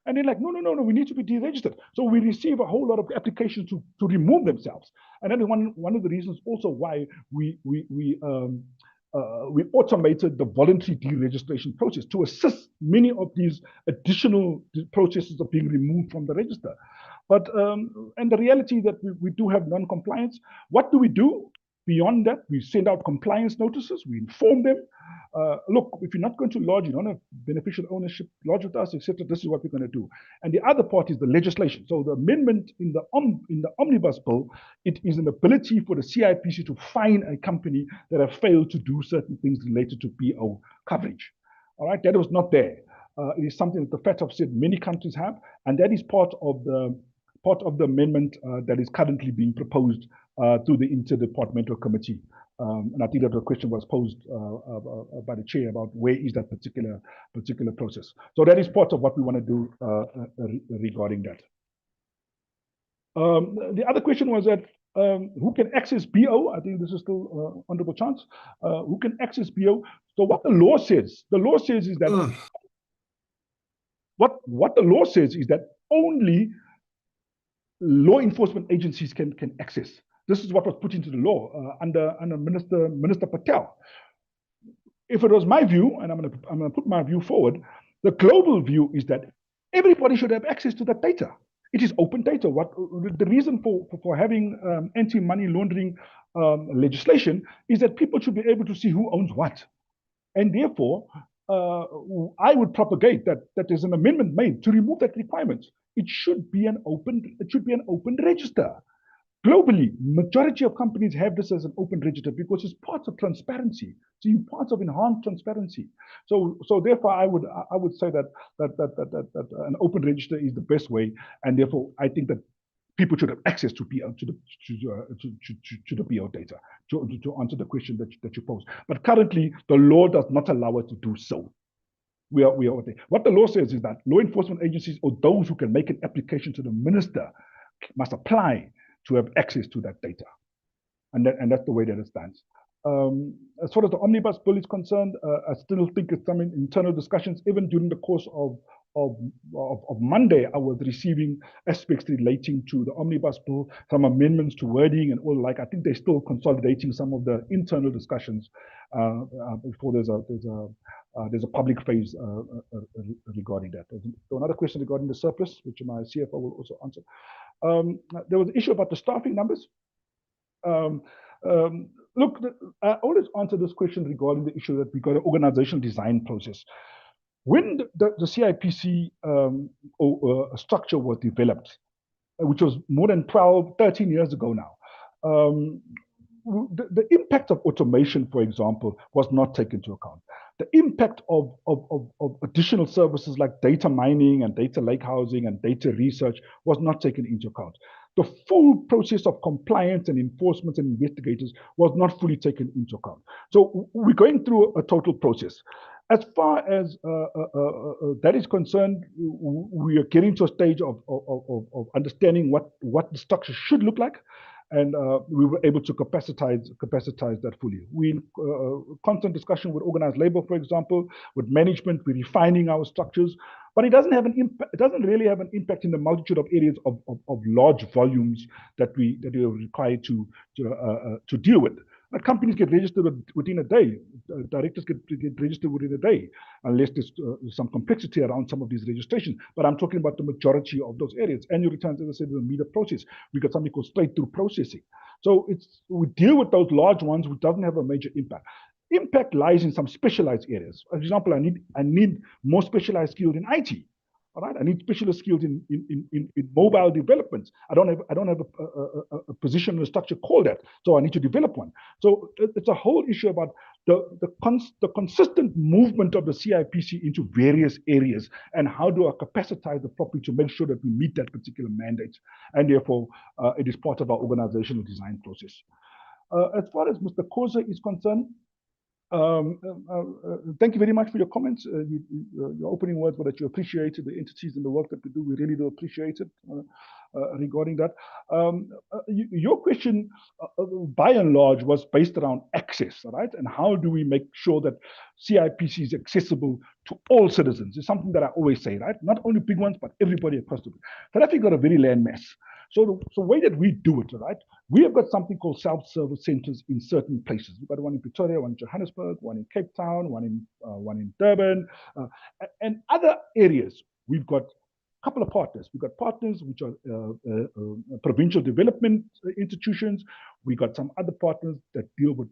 And they're like, no, we need to be deregistered. So we receive a whole lot of applications to remove themselves. And that is one of the reasons also why we automated the voluntary deregistration process to assist many of these additional processes of being removed from the register. But and the reality that we do have non-compliance. What do we do? Beyond that, we send out compliance notices. We inform them. Look, if you're not going to lodge, you don't have beneficial ownership, lodge with us, etc. This is what we're going to do. And the other part is the legislation. So the amendment in the omnibus bill, it is an ability for the CIPC to fine a company that have failed to do certain things related to BO coverage. All right, that was not there. It is something that the FATF said many countries have, and that is part of the amendment that is currently being proposed to the Interdepartmental Committee. And I think that the question was posed by the chair about where is that particular process. So that is part of what we want to do regarding that. The other question was that who can access BO? I think this is still Honorable Chance. Who can access BO? So what the law says is that what the law says is that only law enforcement agencies can access. This is what was put into the law under Minister Patel. If it was my view, and I'm going to put my view forward, the global view is that everybody should have access to that data. It is open data. The reason for having anti-money laundering legislation is that people should be able to see who owns what, and therefore I would propagate that there's an amendment made to remove that requirement. it should be an open register. Globally, majority of companies have this as an open register because it's part of transparency. It's part of enhanced transparency. So therefore, I would say that an open register is the best way, and therefore I think that people should have access to the PO data to answer the question that you posed. But currently, the law does not allow us to do so. What the law says is that law enforcement agencies or those who can make an application to the minister must apply to have access to that data, and that's the way that it stands. As far as the omnibus bill is concerned, I still think it's some internal discussions. Even during the course of Monday, I was receiving aspects relating to the omnibus bill, some amendments to wording and all like. I think they're still consolidating some of the internal discussions before there's a public phase regarding that. There's another question regarding the surplus, which my CFO will also answer. There was an issue about the staffing numbers. Look, I always answer this question regarding the issue that we got an organizational design process. When the CIPC structure was developed, which was more than 13 years ago now, the impact of automation, for example, was not taken into account. The impact of additional services like data mining and data lakehousing and data research was not taken into account. The full process of compliance and enforcement and investigators was not fully taken into account. So we're going through a total process. As far as that is concerned, we are getting to a stage of understanding what the structure should look like. And we were able to capacitize that fully. We in constant discussion with organized labor, for example, with management, we're refining our structures, but it doesn't have an impact. It doesn't really have an impact in the multitude of areas of large volumes that we are required to deal with. Companies get registered within a day. Directors get registered within a day, unless there's some complexity around some of these registrations. But I'm talking about the majority of those areas. Annual returns, as I said, is a meter process. We got something called straight-through processing. So we deal with those large ones, which doesn't have a major impact. Impact lies in some specialized areas. For example, I need more specialized skills in IT. All right, I need specialist skills in mobile developments. I don't have a position in a structure called that, so I need to develop one. So it's a whole issue about the consistent movement of the CIPC into various areas, and how do I capacitize the property to make sure that we meet that particular mandate, and therefore it is part of our organizational design process. As far as Mr. Koza is concerned, thank you very much for your comments. Your opening words were that you appreciated the entities and the work that we do. We really do appreciate it regarding that. Your question, by and large, was based around access, right? And how do we make sure that CIPC is accessible to all citizens? It's something that I always say, right? Not only big ones, but everybody across the board. South Africa got a very land mass. So the way that we do it, right? We have got something called self-service centers in certain places. We've got one in Pretoria, one in Johannesburg, one in Cape Town, one in Durban, and other areas. We've got a couple of partners. We've got partners which are provincial development institutions. We got some other partners that deal with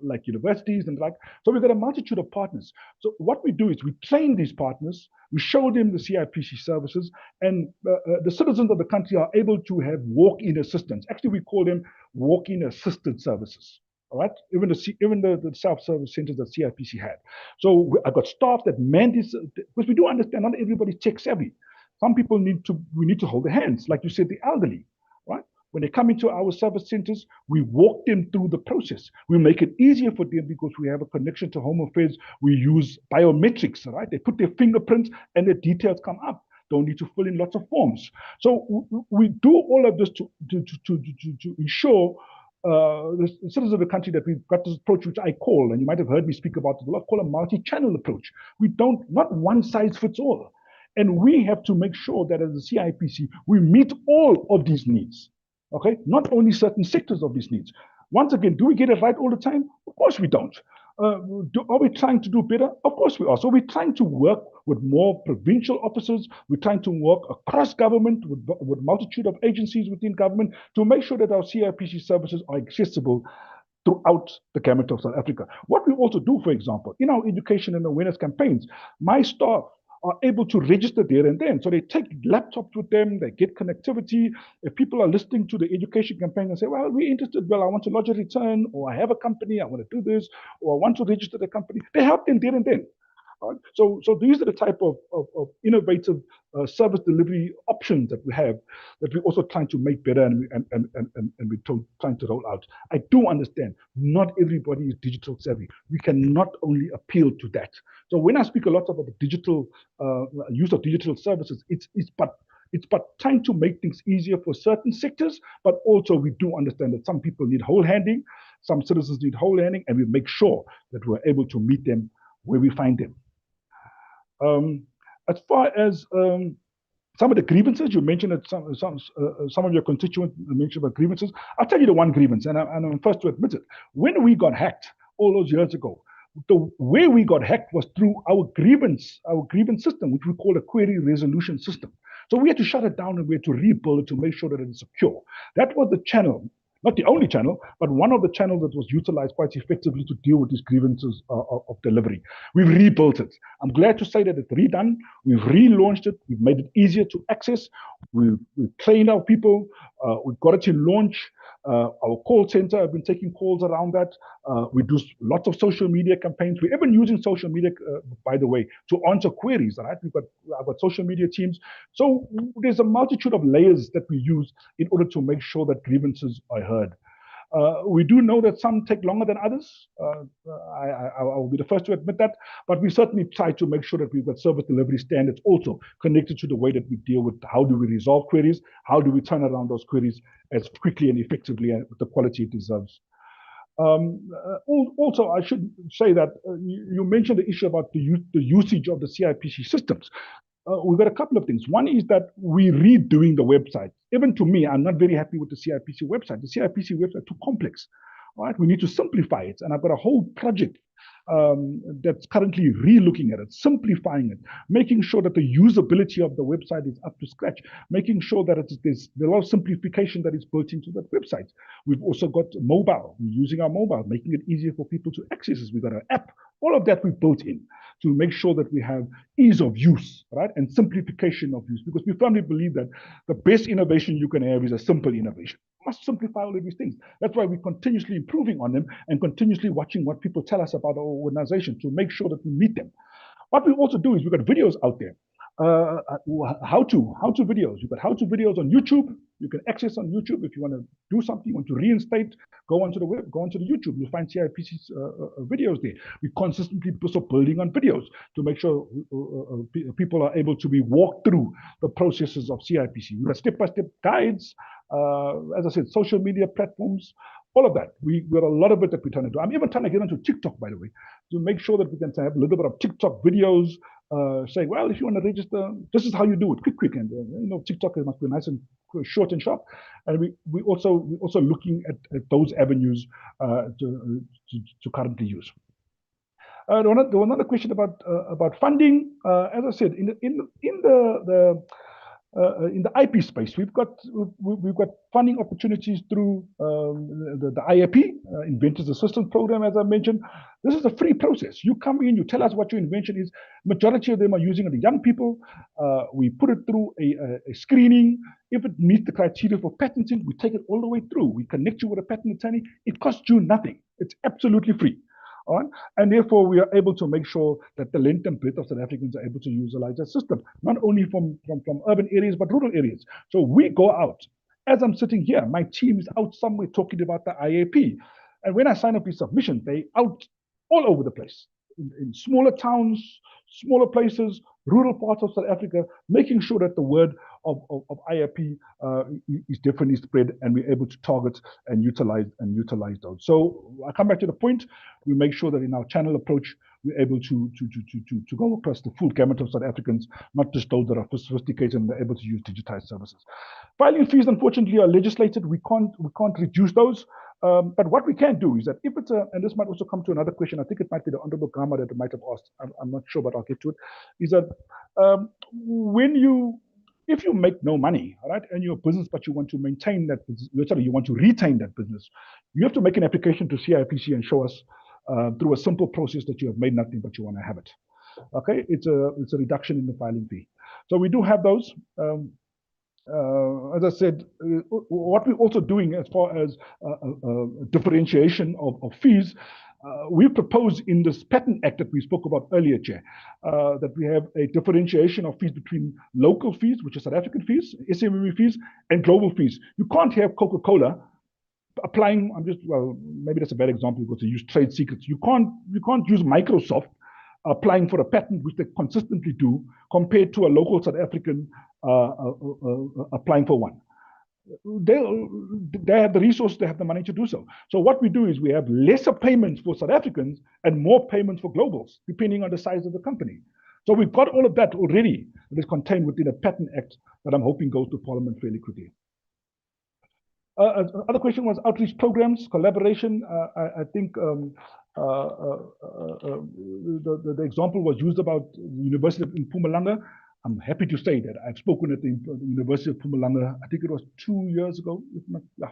like universities and like. So we've got a multitude of partners. So what we do is we train these partners, we show them the CIPC services, and the citizens of the country are able to have walk-in assistance. Actually, we call them walk-in assisted services. All right, even the self-service centers that CIPC had. So I've got staff that man this, because we do understand not everybody's tech savvy. Some people we need to hold their hands, like you said, the elderly, right? When they come into our service centers, we walk them through the process. We make it easier for them because we have a connection to Home Affairs. We use biometrics, right? They put their fingerprints and the details come up. Don't need to fill in lots of forms. So we do all of this to ensure the citizens of the country that we've got this approach, which I call, and you might have heard me speak about it a lot, call a multi-channel approach. We don't, not one size fits all. And we have to make sure that as a CIPC, we meet all of these needs, okay? Not only certain sectors of these needs. Once again, do we get it right all the time? Of course we don't. Are we trying to do better? Of course we are. So we're trying to work with more provincial officers. We're trying to work across government with multitude of agencies within government to make sure that our CIPC services are accessible throughout the gamut of South Africa. What we also do, for example, in our education and awareness campaigns, my staff are able to register there and then. So they take laptops with them, they get connectivity. If people are listening to the education campaign and say, well, we're interested, well, I want to lodge a return, or I have a company, I want to do this, or I want to register the company, they help them there and then. Right? So these are the type of innovative service delivery options that we have, that we're also trying to make better and we're trying to roll out. I do understand not everybody is digital savvy. We cannot only appeal to that. So when I speak a lot about the digital use of digital services, it's but trying to make things easier for certain sectors, but also we do understand that some people need whole handing, some citizens need whole handing, and we make sure that we're able to meet them where we find them. As far as some of the grievances, you mentioned that some of your constituents mentioned about grievances. I'll tell you the one grievance, and I'm first to admit it. When we got hacked all those years ago, the way we got hacked was through our grievance system, which we call a query resolution system. So we had to shut it down and we had to rebuild it to make sure that it is secure. That was the channel. Not the only channel, but one of the channels that was utilized quite effectively to deal with these grievances of delivery. We've rebuilt it. I'm glad to say that it's redone. We've relaunched it. We've made it easier to access. We've trained our people. We've got it to launch. Our call center have been taking calls around that. We do lots of social media campaigns. We're even using social media, by the way, to answer queries. Right? I've got social media teams. So there's a multitude of layers that we use in order to make sure that grievances are heard. We do know that some take longer than others. I will be the first to admit that, but we certainly try to make sure that we've got service delivery standards also connected to the way that we deal with how do we resolve queries, how do we turn around those queries as quickly and effectively and with the quality it deserves. Also, I should say that you mentioned the issue about the usage of the CIPC systems. We've got a couple of things. One is that we're redoing the website. Even to me, I'm not very happy with the CIPC website. The CIPC website is too complex. Right? We need to simplify it. And I've got a whole project that's currently re-looking at it, simplifying it, making sure that the usability of the website is up to scratch, making sure that there's a lot of simplification that is built into that website. We've also got mobile. We're using our mobile, making it easier for people to access it. We've got an app. All of that we built in to make sure that we have ease of use, right, and simplification of use, because we firmly believe that the best innovation you can have is a simple innovation. We must simplify all of these things. That's why we're continuously improving on them and continuously watching what people tell us about our organization to make sure that we meet them. What we also do is we've got videos out there. How-to videos. You've got how-to videos on YouTube. You can access on YouTube if you want to do something, you want to reinstate, go onto the web, go onto the YouTube. You'll find CIPC's videos there. We consistently also building on videos to make sure people are able to be walked through the processes of CIPC. We've got step-by-step guides, as I said, social media platforms, all of that. We've got a lot of it that we're trying to do. I'm even trying to get into TikTok, by the way, to make sure that we can have a little bit of TikTok videos saying, well, if you want to register, this is how you do it, quick. And TikTok must be nice and short and sharp. And we also looking at those avenues to currently use. There was another question about funding. As I said, in the IP space, we've got funding opportunities through the IAP, Inventors Assistance Program, as I mentioned. This is a free process. You come in, you tell us what your invention is. Majority of them are using it, the young people. We put it through a screening. If it meets the criteria for patenting, we take it all the way through. We connect you with a patent attorney. It costs you nothing. It's absolutely free. All right? And therefore, we are able to make sure that the length and breadth of South Africans are able to utilize that system, not only from urban areas, but rural areas. So we go out. As I'm sitting here, my team is out somewhere talking about the IAP. And when I sign up with submission, they out all over the place, in smaller towns, smaller places, rural parts of South Africa, making sure that the word of IAP is definitely spread, and we're able to target and utilize those. So I come back to the point. We make sure that in our channel approach, we're able to go across the full gamut of South Africans, not just those that are sophisticated and are able to use digitized services. Filing fees, unfortunately, are legislated. We can't reduce those. But what we can do is that if it's and this might also come to another question, I think it might be the Honorable Gama that might have asked, I'm not sure, but I'll get to it, is that if you make no money, right, and you're a business, but you want to maintain that business, you want to retain that business, you have to make an application to CIPC and show us through a simple process that you have made nothing, but you want to have it. Okay, it's a reduction in the filing fee. So we do have those. As I said, what we're also doing as far as differentiation of fees, we propose in this Patent Act that we spoke about earlier, Chair, that we have a differentiation of fees between local fees, which are South African fees, SME fees, and global fees. You can't have Coca-Cola applying, well, maybe that's a bad example because they use trade secrets. You can't use Microsoft applying for a patent, which they consistently do, compared to a local South African applying for one. They have the resources, they have the money to do so. So what we do is we have lesser payments for South Africans and more payments for globals, depending on the size of the company. So we've got all of that already that is contained within a Patent Act that I'm hoping goes to Parliament fairly quickly. Other question was outreach programs, collaboration. I think the example was used about the University in Mpumalanga. I'm happy to say that I've spoken at the University of Mpumalanga, I think it was 2 years ago, if not, yeah,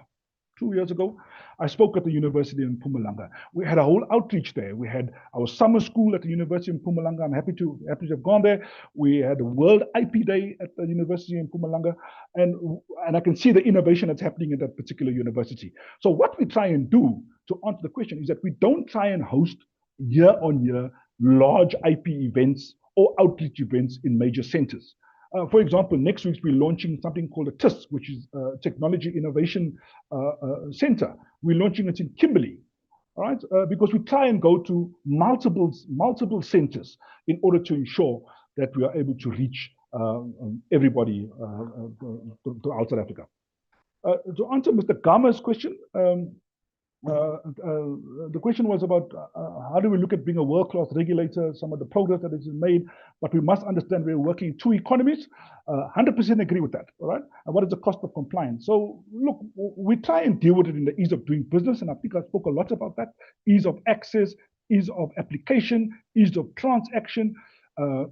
2 years ago. I spoke at the University in Mpumalanga. We had a whole outreach there. We had our summer school at the University in Mpumalanga. I'm happy to have gone there. We had a World IP Day at the University in Mpumalanga, and I can see the innovation that's happening at that particular university. So what we try and do to answer the question is that we don't try and host year-on-year large IP events or outreach events in major centers. For example, next week we're launching something called a TIS, which is Technology Innovation Center. We're launching it in Kimberley, all right? Because we try and go to multiple centers in order to ensure that we are able to reach everybody throughout South Africa. To answer Mr. Gama's question, the question was about how do we look at being a world-class regulator, some of the progress that has been made, but we must understand we're working in two economies. 100% agree with that, all right? And what is the cost of compliance? So look, we try and deal with it in the ease of doing business, and I think I spoke a lot about that. Ease of access, ease of application, ease of transaction,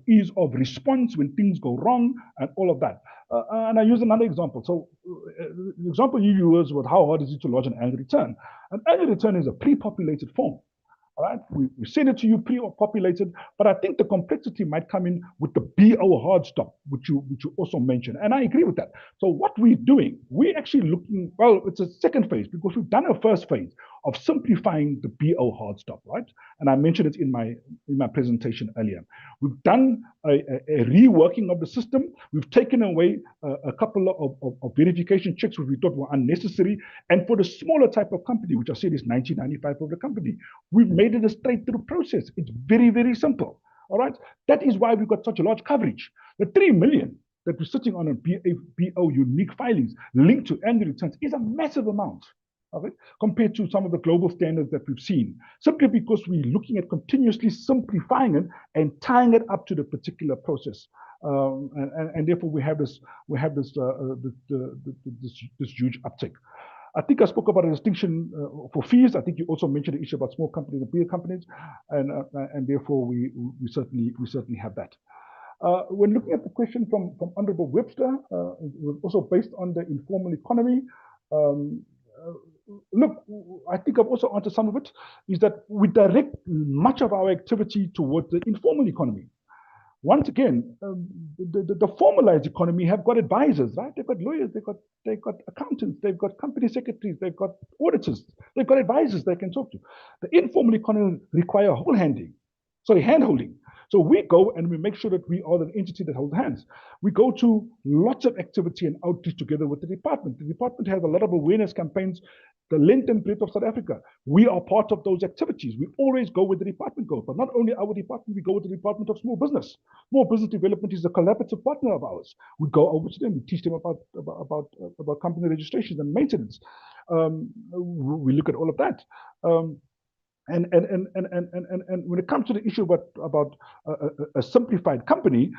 ease of response when things go wrong, and all of that. And I use another example. So the example you used was how hard is it to lodge an annual return? An annual return is a pre-populated form. All right, we send it to you pre-populated, but I think the complexity might come in with the BO hard stop, which you also mentioned, and I agree with that. So what we're doing, we're actually looking, well, it's a second phase because we've done a first phase of simplifying the BO hard stop, right? And I mentioned it in my presentation earlier. We've done a reworking of the system. We've taken away a couple of verification checks which we thought were unnecessary, and for the smaller type of company, which I said is 1995 of the company, we've made it a straight-through process. It's very, very simple. All right. That is why we've got such a large coverage. The 3 million that we're sitting on BO unique filings linked to annual returns is a massive amount. Okay, compared to some of the global standards that we've seen, simply because we're looking at continuously simplifying it and tying it up to the particular process, and therefore we have this huge uptick. I think I spoke about a distinction for fees. I think you also mentioned the issue about small companies and bigger companies, and therefore we certainly have that. When looking at the question from Honorable Webster, it was also based on the informal economy. Look, I think I've also answered some of it, is that we direct much of our activity towards the informal economy. Once again, the formalized economy have got advisors, right? They've got lawyers, they've got accountants, they've got company secretaries, they've got auditors, they've got advisors they can talk to. The informal economy require hand-holding. So we go and we make sure that we are the entity that holds hands. We go to lots of activity and outreach together with the department. The department has a lot of awareness campaigns, the length and breadth of South Africa. We are part of those activities. We always go where the department goes, but not only our department, we go with the Department of Small Business. Small Business Development is a collaborative partner of ours. We go over to them, we teach them about company registrations and maintenance. We look at all of that. And when it comes to the issue about a simplified company,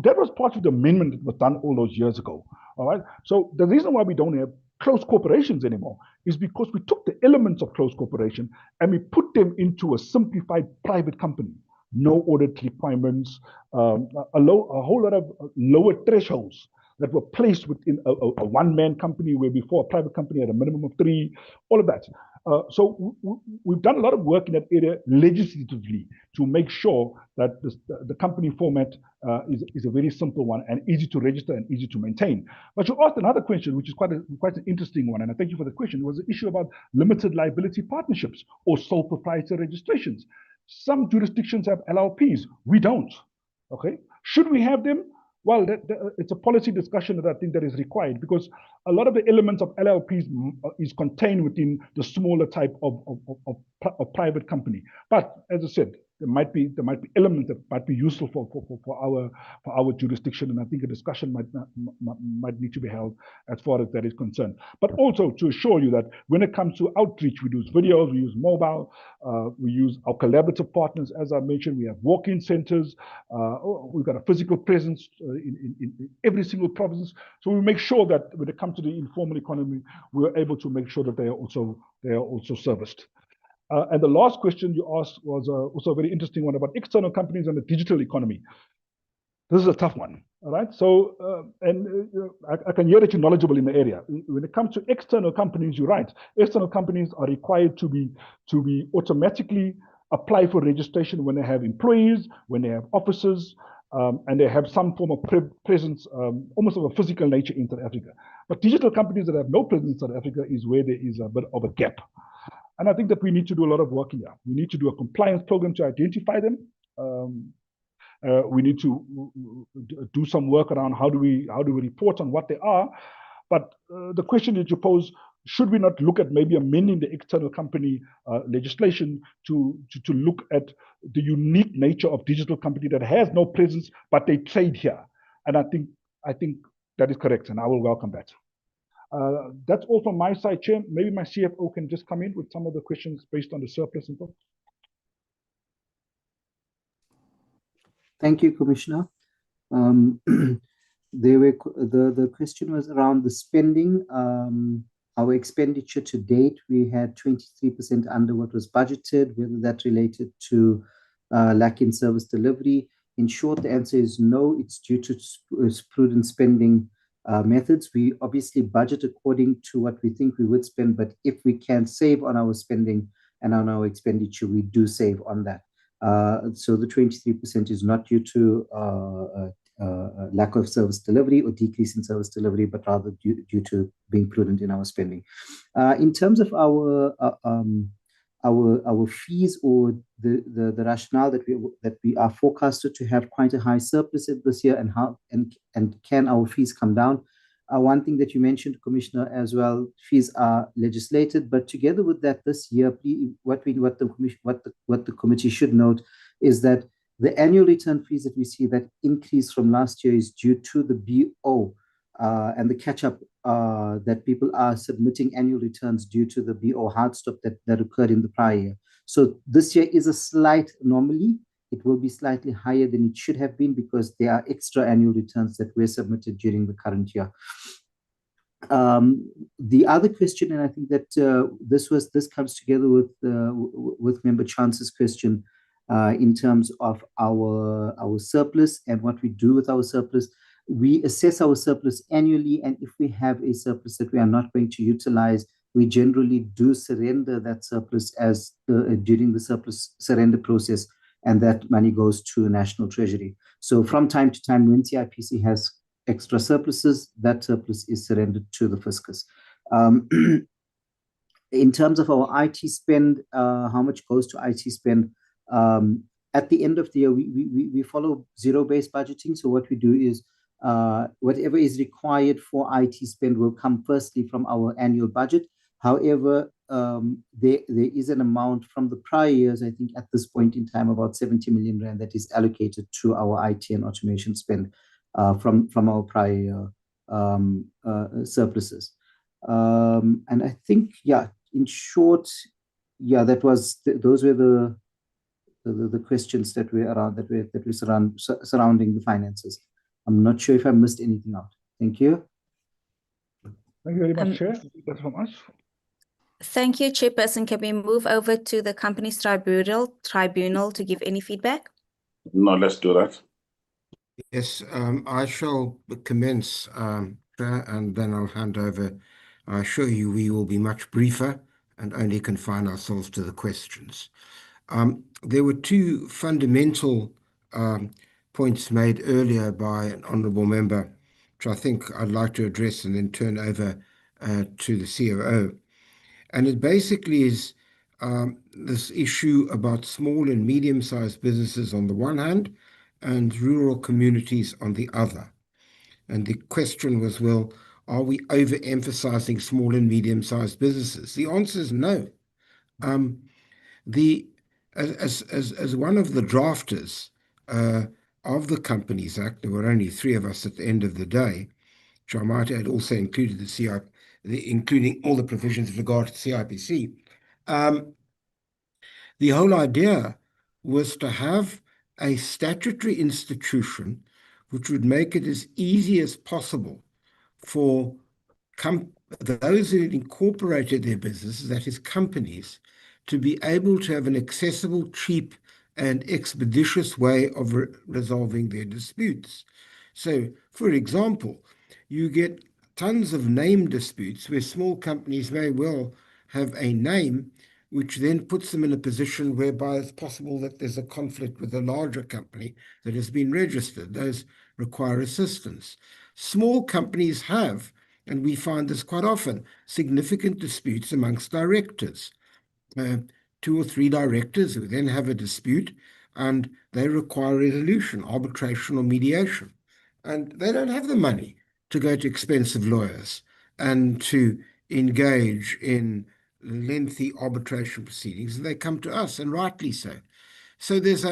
that was part of the amendment that was done all those years ago. All right. So the reason why we don't have closed corporations anymore is because we took the elements of closed corporation and we put them into a simplified private company. No audit requirements, a whole lot of lower thresholds that were placed within a one-man company where before a private company had a minimum of 3, all of that. So we've done a lot of work in that area legislatively to make sure that the company format is a very simple one and easy to register and easy to maintain. But you asked another question, which is quite an interesting one, and I thank you for the question. It was the issue about limited liability partnerships or sole proprietor registrations. Some jurisdictions have LLPs. We don't. Okay. Should we have them? Well, it's a policy discussion that I think that is required, because a lot of the elements of LLPs is contained within the smaller type of private company. But as I said, there might be elements that might be useful for our jurisdiction, and I think a discussion might need to be held as far as that is concerned. But also to assure you that when it comes to outreach, we use videos, we use mobile, we use our collaborative partners. As I mentioned, we have walk-in centers. We've got a physical presence in every single province. So we make sure that when it comes to the informal economy, we're able to make sure that they are also serviced. And the last question you asked was also a very interesting one about external companies and the digital economy. This is a tough one, all right? So, I can hear that you're knowledgeable in the area. When it comes to external companies, you're right. External companies are required to be automatically apply for registration when they have employees, when they have offices, and they have some form of presence, almost of a physical nature in South Africa. But digital companies that have no presence in South Africa is where there is a bit of a gap. And I think that we need to do a lot of work here. We need to do a compliance program to identify them. We need to do some work around how do we report on what they are. But the question that you pose, should we not look at maybe amending the external company legislation to look at the unique nature of digital company that has no presence, but they trade here? And I think that is correct, and I will welcome that. That's all from my side, Chair. Maybe my CFO can just come in with some of the questions based on the surplus info. Thank you, Commissioner. The question was around the spending. Our expenditure to date, we had 23% under what was budgeted, whether that related to lack in service delivery. In short, the answer is no, it's due to prudent spending methods. We obviously budget according to what we think we would spend, but if we can save on our spending and on our expenditure, we do save on that. So the 23% is not due to lack of service delivery or decrease in service delivery, but rather due to being prudent in our spending. In terms of our fees or the rationale that we are forecasted to have quite a high surplus this year, and can our fees come down? One thing that you mentioned, Commissioner, as well, fees are legislated, but together with that, this year, what the committee should note is that the annual return fees that we see that increase from last year is due to the BO and the catch-up that people are submitting annual returns due to the BO hard stop that occurred in the prior year. So this year is a slight anomaly. It will be slightly higher than it should have been because there are extra annual returns that were submitted during the current year. The other question, and I think that this comes together with Member Chance's question in terms of our surplus and what we do with our surplus. We assess our surplus annually, and if we have a surplus that we are not going to utilize, we generally do surrender that surplus as during the surplus surrender process, and that money goes to National Treasury. So from time to time, when CIPC has extra surpluses, that surplus is surrendered to the fiscus. In terms of our IT spend, how much goes to IT spend? At the end of the year, we follow zero-based budgeting. So what we do is whatever is required for IT spend will come firstly from our annual budget. However, there is an amount from the prior years, I think at this point in time, about 70 million rand that is allocated to our IT and automation spend from our prior surpluses. And I think, yeah, in short, yeah, those were the questions that were surrounding the finances. I'm not sure if I missed anything out. Thank you. Thank you very much, Chair. That's from us. Thank you, Chairperson. Can we move over to the Companies Tribunal to give any feedback? No, let's do that. Yes, I shall commence, Chair, and then I'll hand over. I assure you we will be much briefer and only confine ourselves to the questions. There were two fundamental points made earlier by an honourable member, which I think I'd like to address and then turn over to the COO. And it basically is this issue about small and medium-sized businesses on the one hand and rural communities on the other. And the question was, well, are we overemphasizing small and medium-sized businesses? The answer is no. As one of the drafters of the Companies Act, there were only three of us at the end of the day, which I might add also included including all the provisions with regard to CIPC. The whole idea was to have a statutory institution which would make it as easy as possible for those who had incorporated their businesses, that is companies, to be able to have an accessible, cheap, and expeditious way of resolving their disputes. So, for example, you get tons of name disputes where small companies may well have a name which then puts them in a position whereby it's possible that there's a conflict with a larger company that has been registered. Those require assistance. Small companies have, and we find this quite often, significant disputes amongst directors. 2 or 3 directors who then have a dispute and they require resolution, arbitration or mediation. And they don't have the money to go to expensive lawyers and to engage in lengthy arbitration proceedings. And they come to us, and rightly so. So there's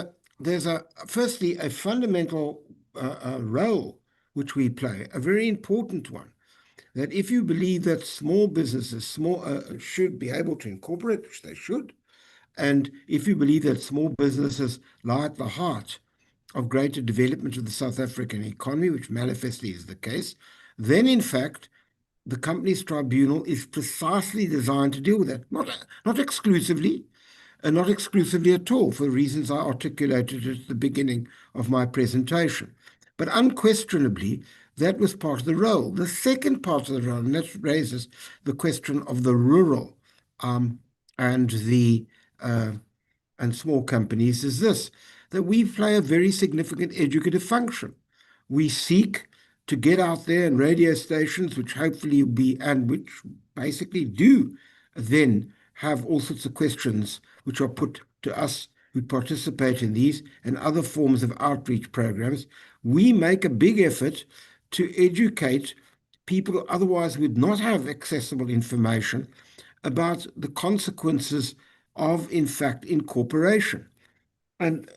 firstly a fundamental role which we play, a very important one, that if you believe that small businesses should be able to incorporate, which they should, and if you believe that small businesses lie at the heart of greater development of the South African economy, which manifestly is the case, then in fact, the Companies Tribunal is precisely designed to deal with that. Not exclusively, and not exclusively at all, for reasons I articulated at the beginning of my presentation. But unquestionably, that was part of the role. The second part of the role, and that raises the question of the rural and small companies, is this, that we play a very significant educative function. We seek to get out there in radio stations, which hopefully will be, and which basically do then have all sorts of questions which are put to us who participate in these and other forms of outreach programs. We make a big effort to educate people who otherwise would not have accessible information about the consequences of, in fact, incorporation. And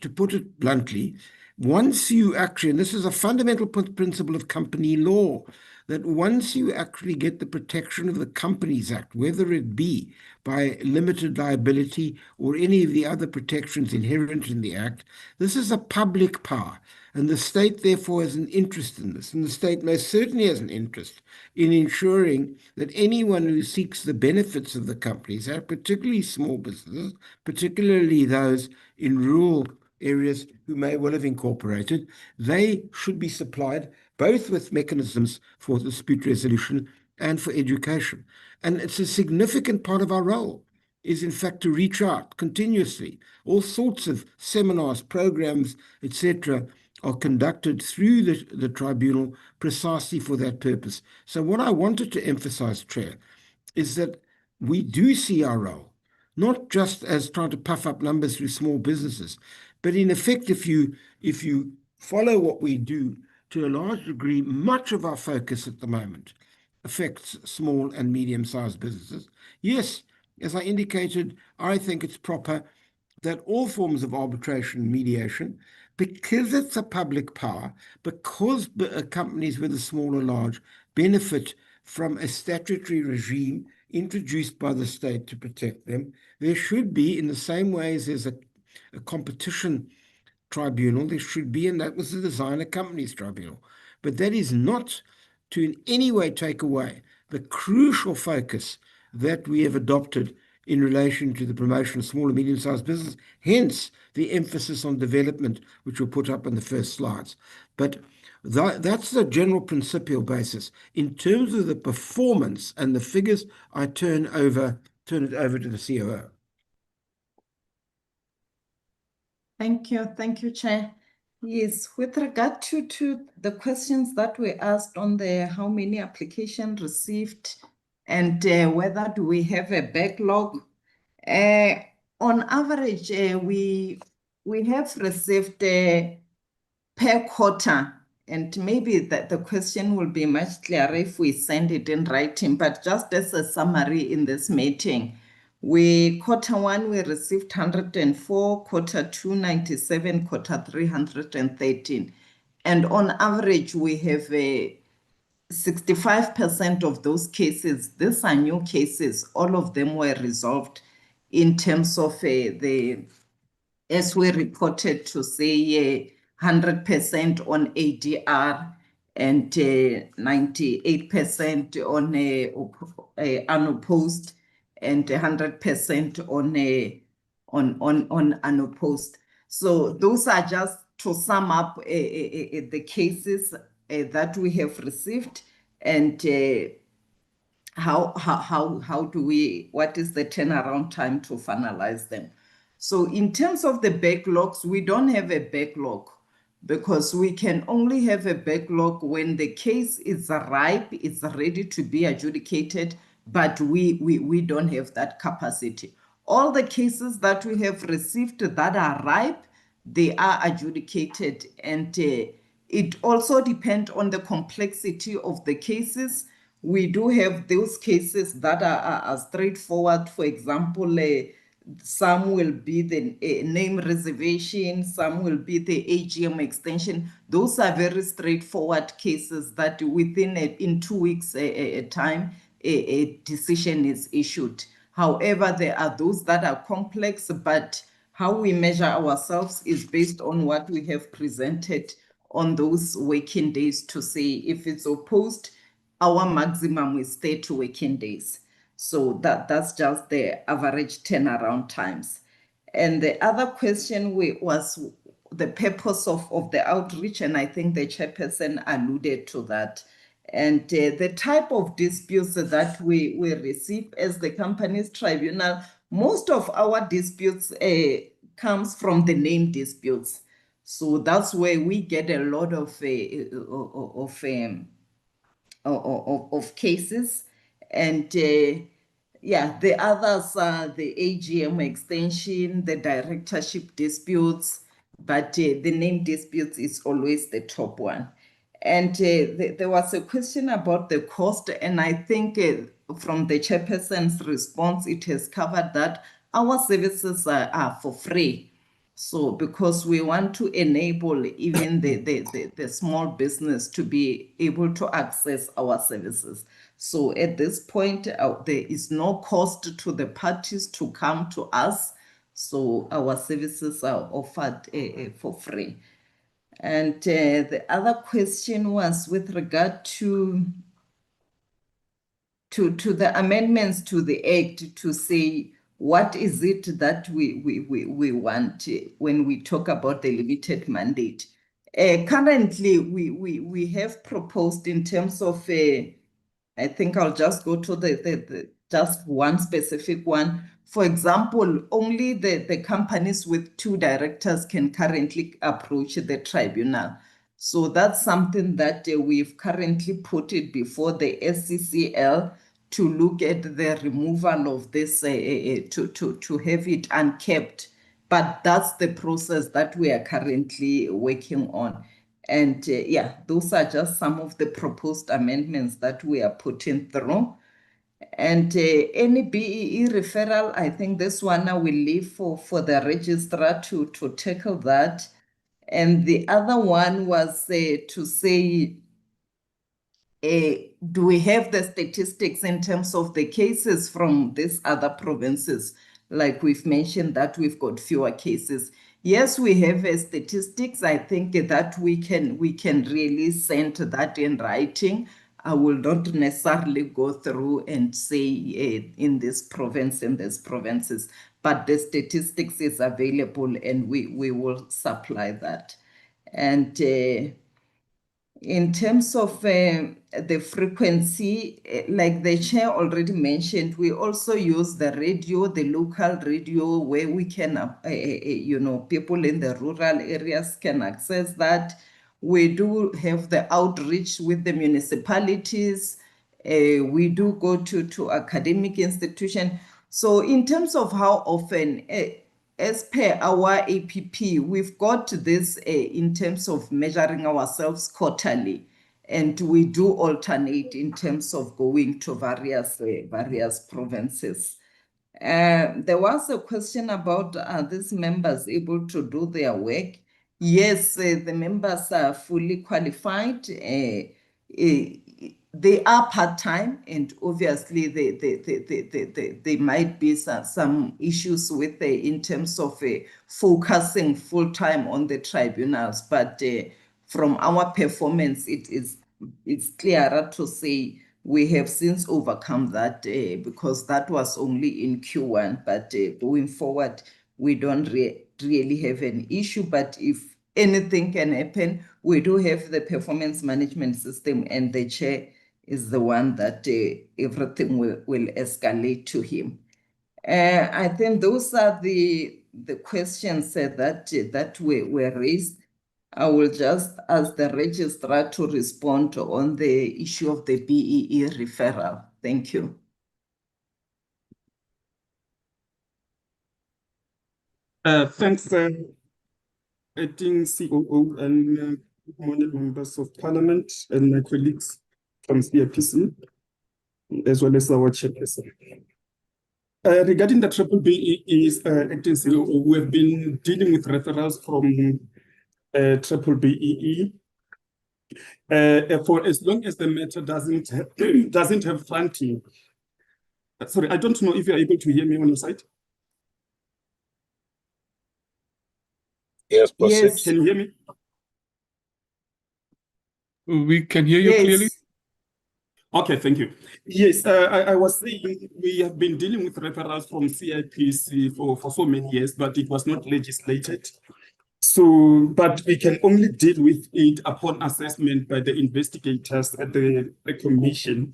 to put it bluntly, once you actually, and this is a fundamental principle of company law, that once you actually get the protection of the Companies Act, whether it be by limited liability or any of the other protections inherent in the Act, this is a public power. And the state, therefore, has an interest in this. And the state most certainly has an interest in ensuring that anyone who seeks the benefits of the Companies Act, particularly small businesses, particularly those in rural areas who may well have incorporated, they should be supplied both with mechanisms for dispute resolution and for education. And it's a significant part of our role, is in fact to reach out continuously. All sorts of seminars, programs, etc., are conducted through the tribunal precisely for that purpose. So what I wanted to emphasize, Chair, is that we do see our role, not just as trying to puff up numbers through small businesses, but in effect, if you follow what we do, to a large degree, much of our focus at the moment affects small and medium-sized businesses. Yes, as I indicated, I think it's proper that all forms of arbitration and mediation, because it's a public power, because companies, whether small or large, benefit from a statutory regime introduced by the state to protect them, there should be, in the same way as there's a competition tribunal, there should be, and that was the design of Companies Tribunal. But that is not to in any way take away the crucial focus that we have adopted in relation to the promotion of small and medium-sized business, hence the emphasis on development, which we'll put up on the first slides. But That's the general principial basis. In terms of the performance and the figures, I turn it over to the COO. Thank you, Chair. Yes, with regard to the questions that were asked on the how many applications received and whether do we have a backlog, on average, we have received per quarter, and maybe the question will be much clearer if we send it in writing, but just as a summary in this meeting, quarter one, we received 104, quarter two, 97, quarter three, 113. And on average, we have 65% of those cases. These are new cases. All of them were resolved in terms of as we reported to say 100% on ADR and 98% on unopposed and 100% on unopposed. So those are just to sum up the cases that we have received, and what is the turnaround time to finalize them. So in terms of the backlogs, we don't have a backlog because we can only have a backlog when the case is ripe, it's ready to be adjudicated, but we don't have that capacity. All the cases that we have received that are ripe, they are adjudicated, and it also depends on the complexity of the cases. We do have those cases that are straightforward. For example, some will be the name reservation, some will be the AGM extension. Those are very straightforward cases that in 2 weeks time, a decision is issued. However, there are those that are complex, but how we measure ourselves is based on what we have presented on those working days to say if it's opposed, our maximum is 30 working days. So that's just the average turnaround times. And the other question was the purpose of the outreach, and I think the chairperson alluded to that. And the type of disputes that we receive as the company's tribunal, most of our disputes comes from the name disputes. So that's where we get a lot of cases. And yeah, the others are the AGM extension, the directorship disputes, but the name disputes is always the top one. And there was a question about the cost, and I think from the chairperson's response, it has covered that our services are for free. So because we want to enable even the small business to be able to access our services. So at this point, there is no cost to the parties to come to us. So our services are offered for free. And the other question was with regard to the amendments to the Act to say what is it that we want when we talk about the limited mandate. Currently, we have proposed in terms of, I think I'll just go to the just one specific one. For example, only the companies with 2 directors can currently approach the tribunal. So that's something that we've currently put it before the SCCL to look at the removal of this, to have it uncapped. But that's the process that we are currently working on. And yeah, those are just some of the proposed amendments that we are putting through. And any BEE referral, I think this one I will leave for the registrar to tackle that. And the other one was to say, do we have the statistics in terms of the cases from these other provinces? Like we've mentioned that we've got fewer cases. Yes, we have statistics. I think that we can really send that in writing. I will not necessarily go through and say in this province, in these provinces, but the statistics is available and we will supply that. And in terms of the frequency, like the chair already mentioned, we also use the radio, the local radio, where we can, you know, people in the rural areas can access that. We do have the outreach with the municipalities. We do go to academic institution. So in terms of how often, as per our APP, we've got this in terms of measuring ourselves quarterly, and we do alternate in terms of going to various provinces. There was a question about are these members able to do their work? Yes, the members are fully qualified. They are part-time, and obviously there might be some issues with in terms of focusing full-time on the tribunals, but from our performance, it's clearer to say we have since overcome that because that was only in Q1, but going forward, we don't really have an issue. But if anything can happen, we do have the performance management system, and the chair is the one that everything will escalate to him. I think those are the questions that were raised. I will just ask the registrar to respond on the issue of the BEE referral. Thank you. Thanks, Acting COO, and good morning, members of Parliament and my colleagues from CIPC, as well as our chairperson. Regarding the BEE's Acting COO, we have been dealing with referrals from BEE for as long as the matter doesn't have fronting. Sorry, I don't know if you're able to hear me on your side. Yes, proceed. Yes. Can you hear me? We can hear you clearly. Okay, thank you. Yes, I was saying we have been dealing with referrals from CIPC for so many years, but it was not legislated. So, but we can only deal with it upon assessment by the investigators at the commission.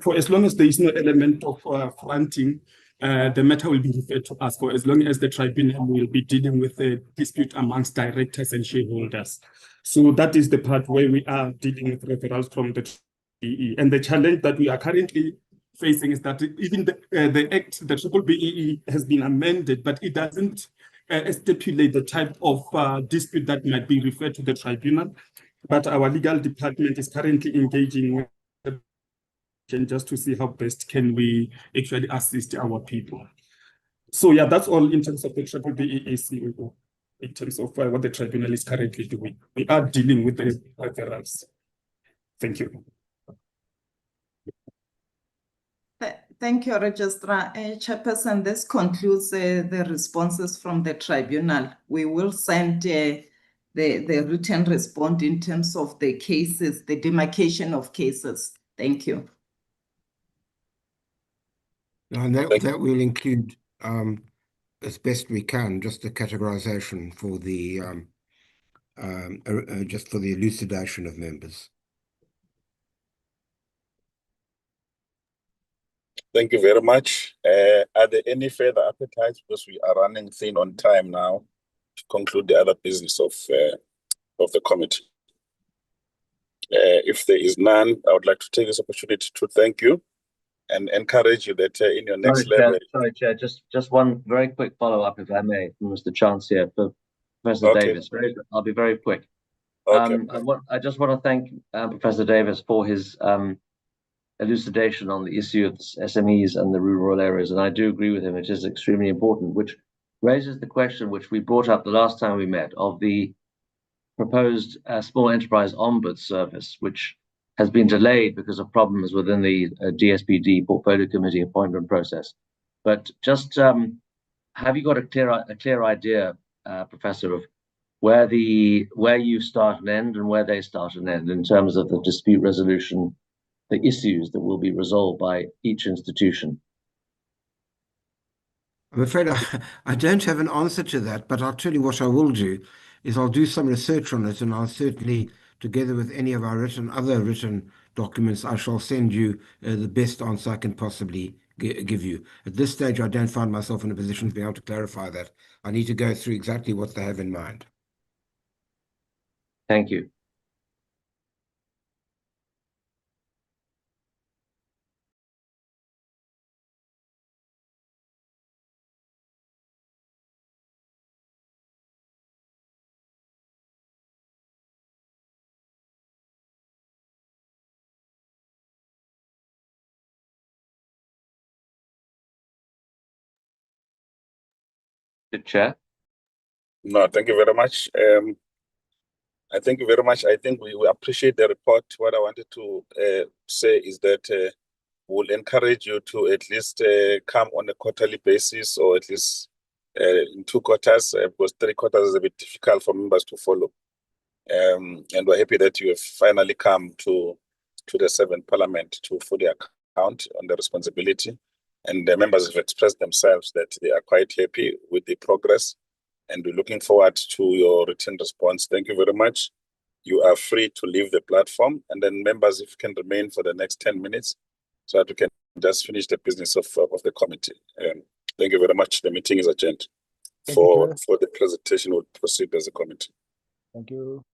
For as long as there is no element of fronting, the matter will be referred to us for as long as the tribunal will be dealing with the dispute amongst directors and shareholders. So that is the part where we are dealing with referrals from the BEE. And the challenge that we are currently facing is that even the Act, the BEE has been amended, but it doesn't stipulate the type of dispute that might be referred to the tribunal. But our legal department is currently engaging with just to see how best can we actually assist our people. So yeah, that's all in terms of the BEE COO, in terms of what the tribunal is currently doing. We are dealing with the referrals. Thank you. Thank you, Registrar. Chairperson, this concludes the responses from the tribunal. We will send the written response in terms of the cases, the demarcation of cases. Thank you. And that will include, as best we can, just the categorization for the just for the elucidation of members. Thank you very much. Are there any further appetites? Because we are running thin on time now to conclude the other business of the committee. If there is none, I would like to take this opportunity to thank you and encourage you that in your next level. Sorry, Chair, just one very quick follow-up, if I may, from Mr. Chance here for Professor Davis. I'll be very quick. Okay. I just want to thank Professor Davis for his elucidation on the issue of SMEs and the rural areas, and I do agree with him. It is extremely important, which raises the question which we brought up the last time we met of the proposed small enterprise ombuds service, which has been delayed because of problems within the DSPD portfolio committee appointment process. But just have you got a clear idea, Professor, of where you start and end and where they start and end in terms of the dispute resolution, the issues that will be resolved by each institution? I'm afraid I don't have an answer to that, but I'll tell you what I will do is I'll do some research on it, and I'll certainly together with any of our other written documents, I shall send you the best answer I can possibly give you. At this stage, I don't find myself in a position to be able to clarify that. I need to go through exactly what they have in mind. Thank you. The chair. No, thank you very much. I thank you very much. I think we appreciate the report. What I wanted to say is that we'll encourage you to at least come on a quarterly basis, or at least in 2 quarters, because 3 quarters is a bit difficult for members to follow. And we're happy that you have finally come to the 7th Parliament to fully account on the responsibility. And the members have expressed themselves that they are quite happy with the progress, and we're looking forward to your written response. Thank you very much. You are free to leave the platform, and then members, if you can remain for the next 10 minutes so that we can just finish the business of the committee. Thank you very much. The meeting is adjourned. For the presentation, we'll proceed as a committee. Thank you.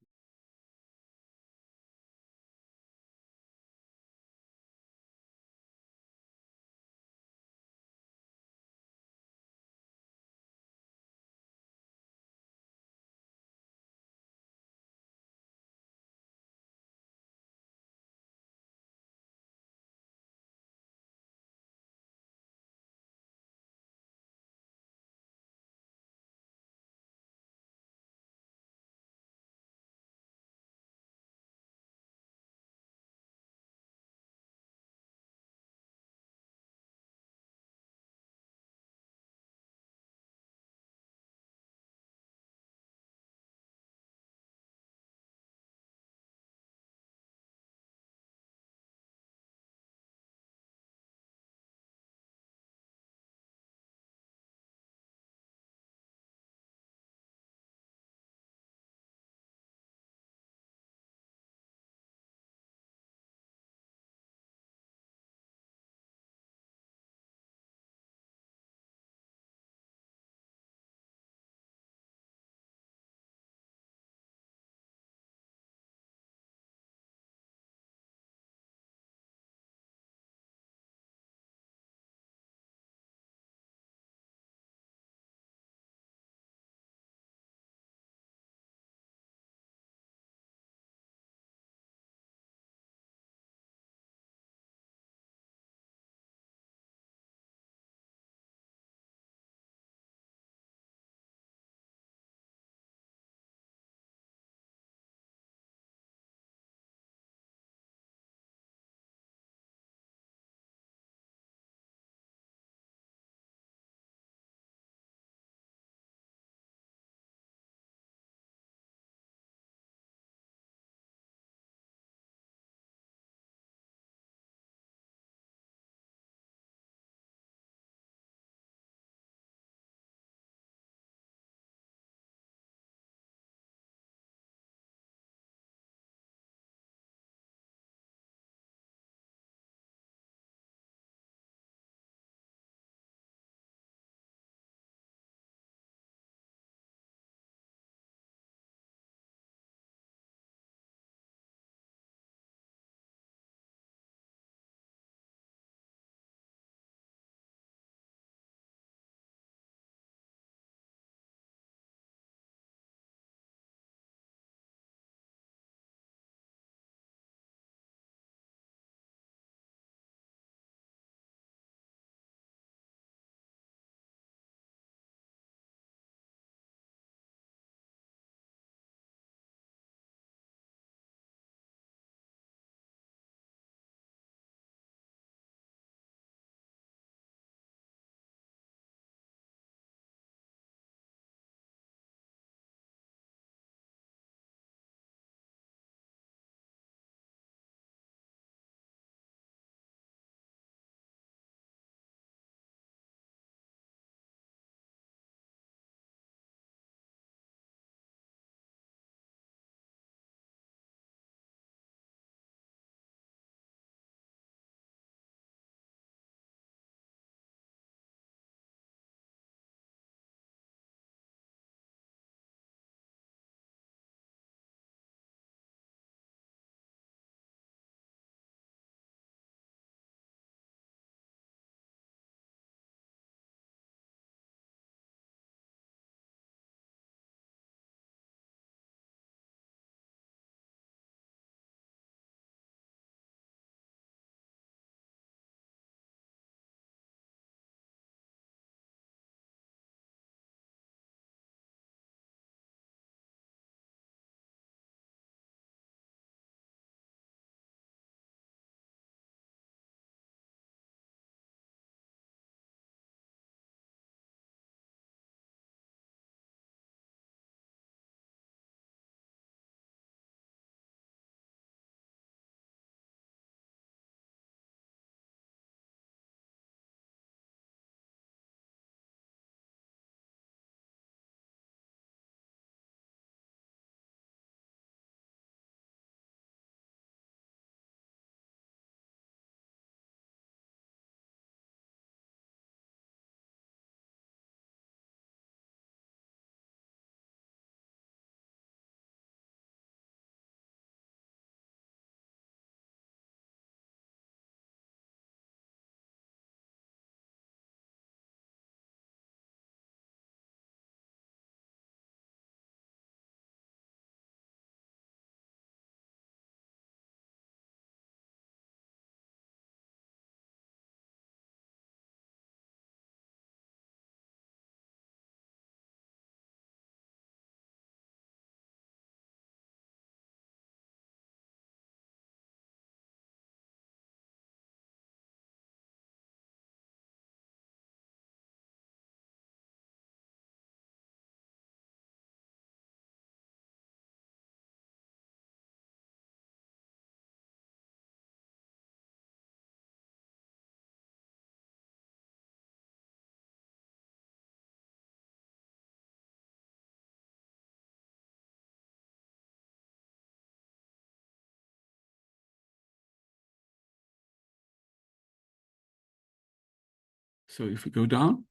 So if we go down,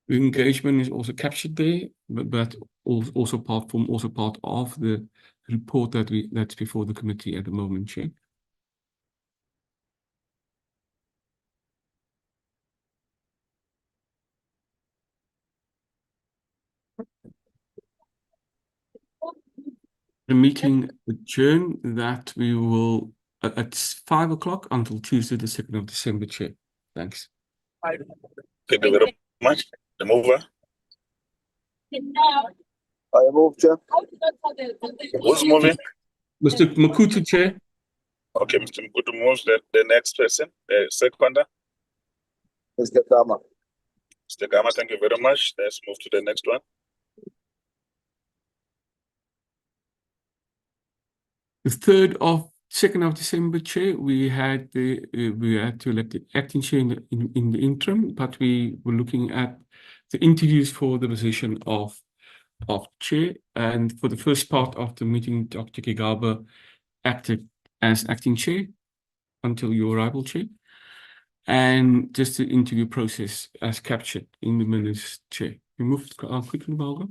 engagement is also captured there, but also part of the report that's before the committee at the moment, Chair. The meeting adjourned that we will at 5 o'clock until Tuesday, the 2nd of December, Chair. Thanks. Thank you very much. The mover. I move, Chair. Who's moving? Mr. Makutu, Chair. Okay, Mr. Mkutu moves. The next person, seconder. Mr. Kama. Mr. Gama, thank you very much. Let's move to the next one. The 2nd of December, Chair, we had to elect the acting chair in the interim, but we were looking at the interviews for the position of chair. And for the first part of the meeting, Dr. Kigaba acted as acting chair until your arrival, Chair. And just the interview process as captured in the minutes, Chair. We move quickly, Margo.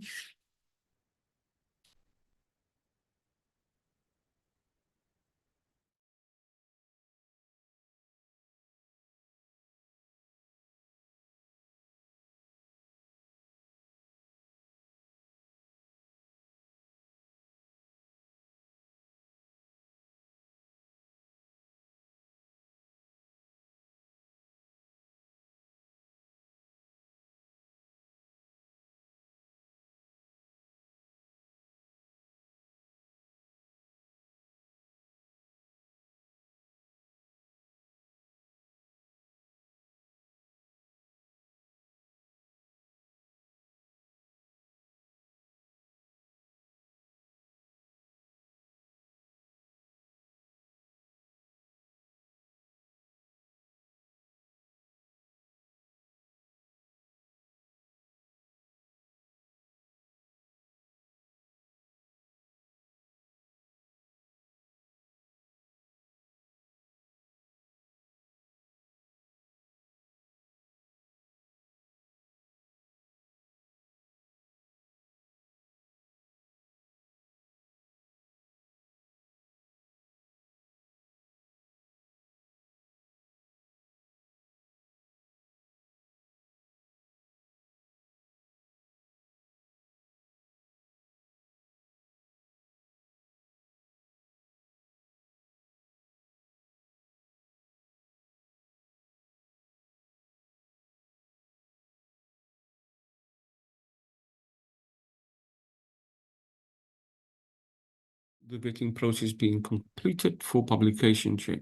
The vetting process being completed for publication, Chair.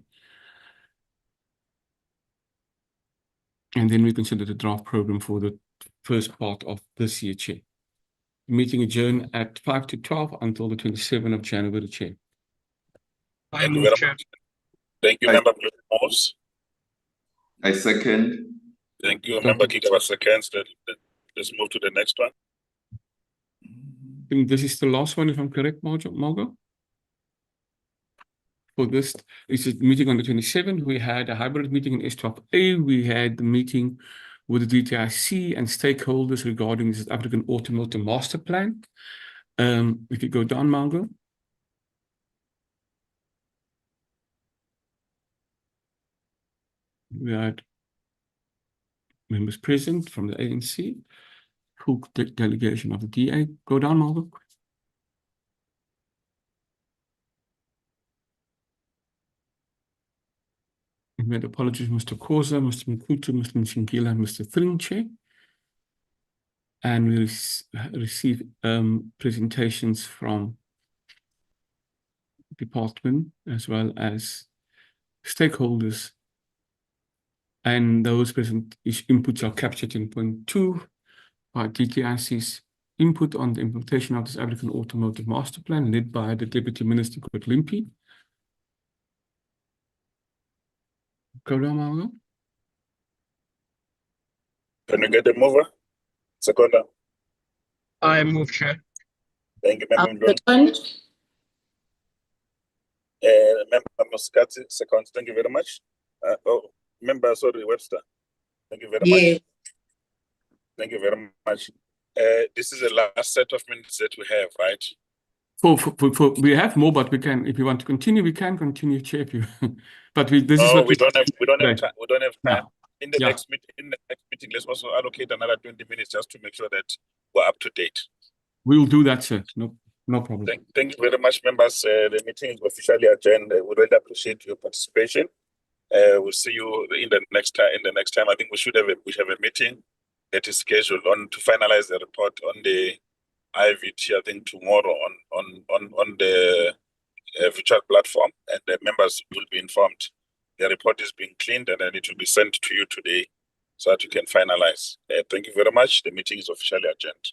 And then we consider the draft program for the first part of this year, Chair. Meeting adjourned at 5 to 12 until the 27th of January, Chair. Thank you very much. Thank you, Member Moss. I second. Thank you, Member Kigaba seconds. Let's move to the next one. I think this is the last one, if I'm correct, Margo. For this, it's a meeting on the 27th. We had a hybrid meeting in S12A. We had the meeting with the DTIC and stakeholders regarding the South African Automotive Master Plan. If you go down, Margo. We had members present from the ANC, full delegation of the DA. Go down, Margo. We had apologies, Mr. Koza, Mr. Mkutu, Mr. Mshingila, and Mr. Trinche. And we received presentations from department as well as stakeholders. And those present inputs are captured in point 2 by DTIC's input on the implementation of this African Automotive Master Plan led by the Deputy Minister, Kurt Limpy. Go down, Margo. Can we get the mover? Seconder. I move, Chair. Thank you, Member. Member Muscati, second. Thank you very much. Member, sorry, Webster. Thank you very much. Thank you very much. This is the last set of minutes that we have, right? We have more, but we can, if you want to continue, we can continue, Chair. If you, but this is No, what we don't have right. time. We don't have time. Yeah. In the next meeting, let's also allocate another 20 minutes just to make sure that we're up to date. We'll do that, sir. No problem. Thank you very much, members. The meeting is officially adjourned. We really appreciate your participation. We'll see you in the next time. I think we have a meeting that is scheduled to finalize the report on the IVT. I think tomorrow on the virtual platform, and the members will be informed. The report is being cleaned, and then it will be sent to you today, so that you can finalize. Thank you very much. The meeting is officially adjourned.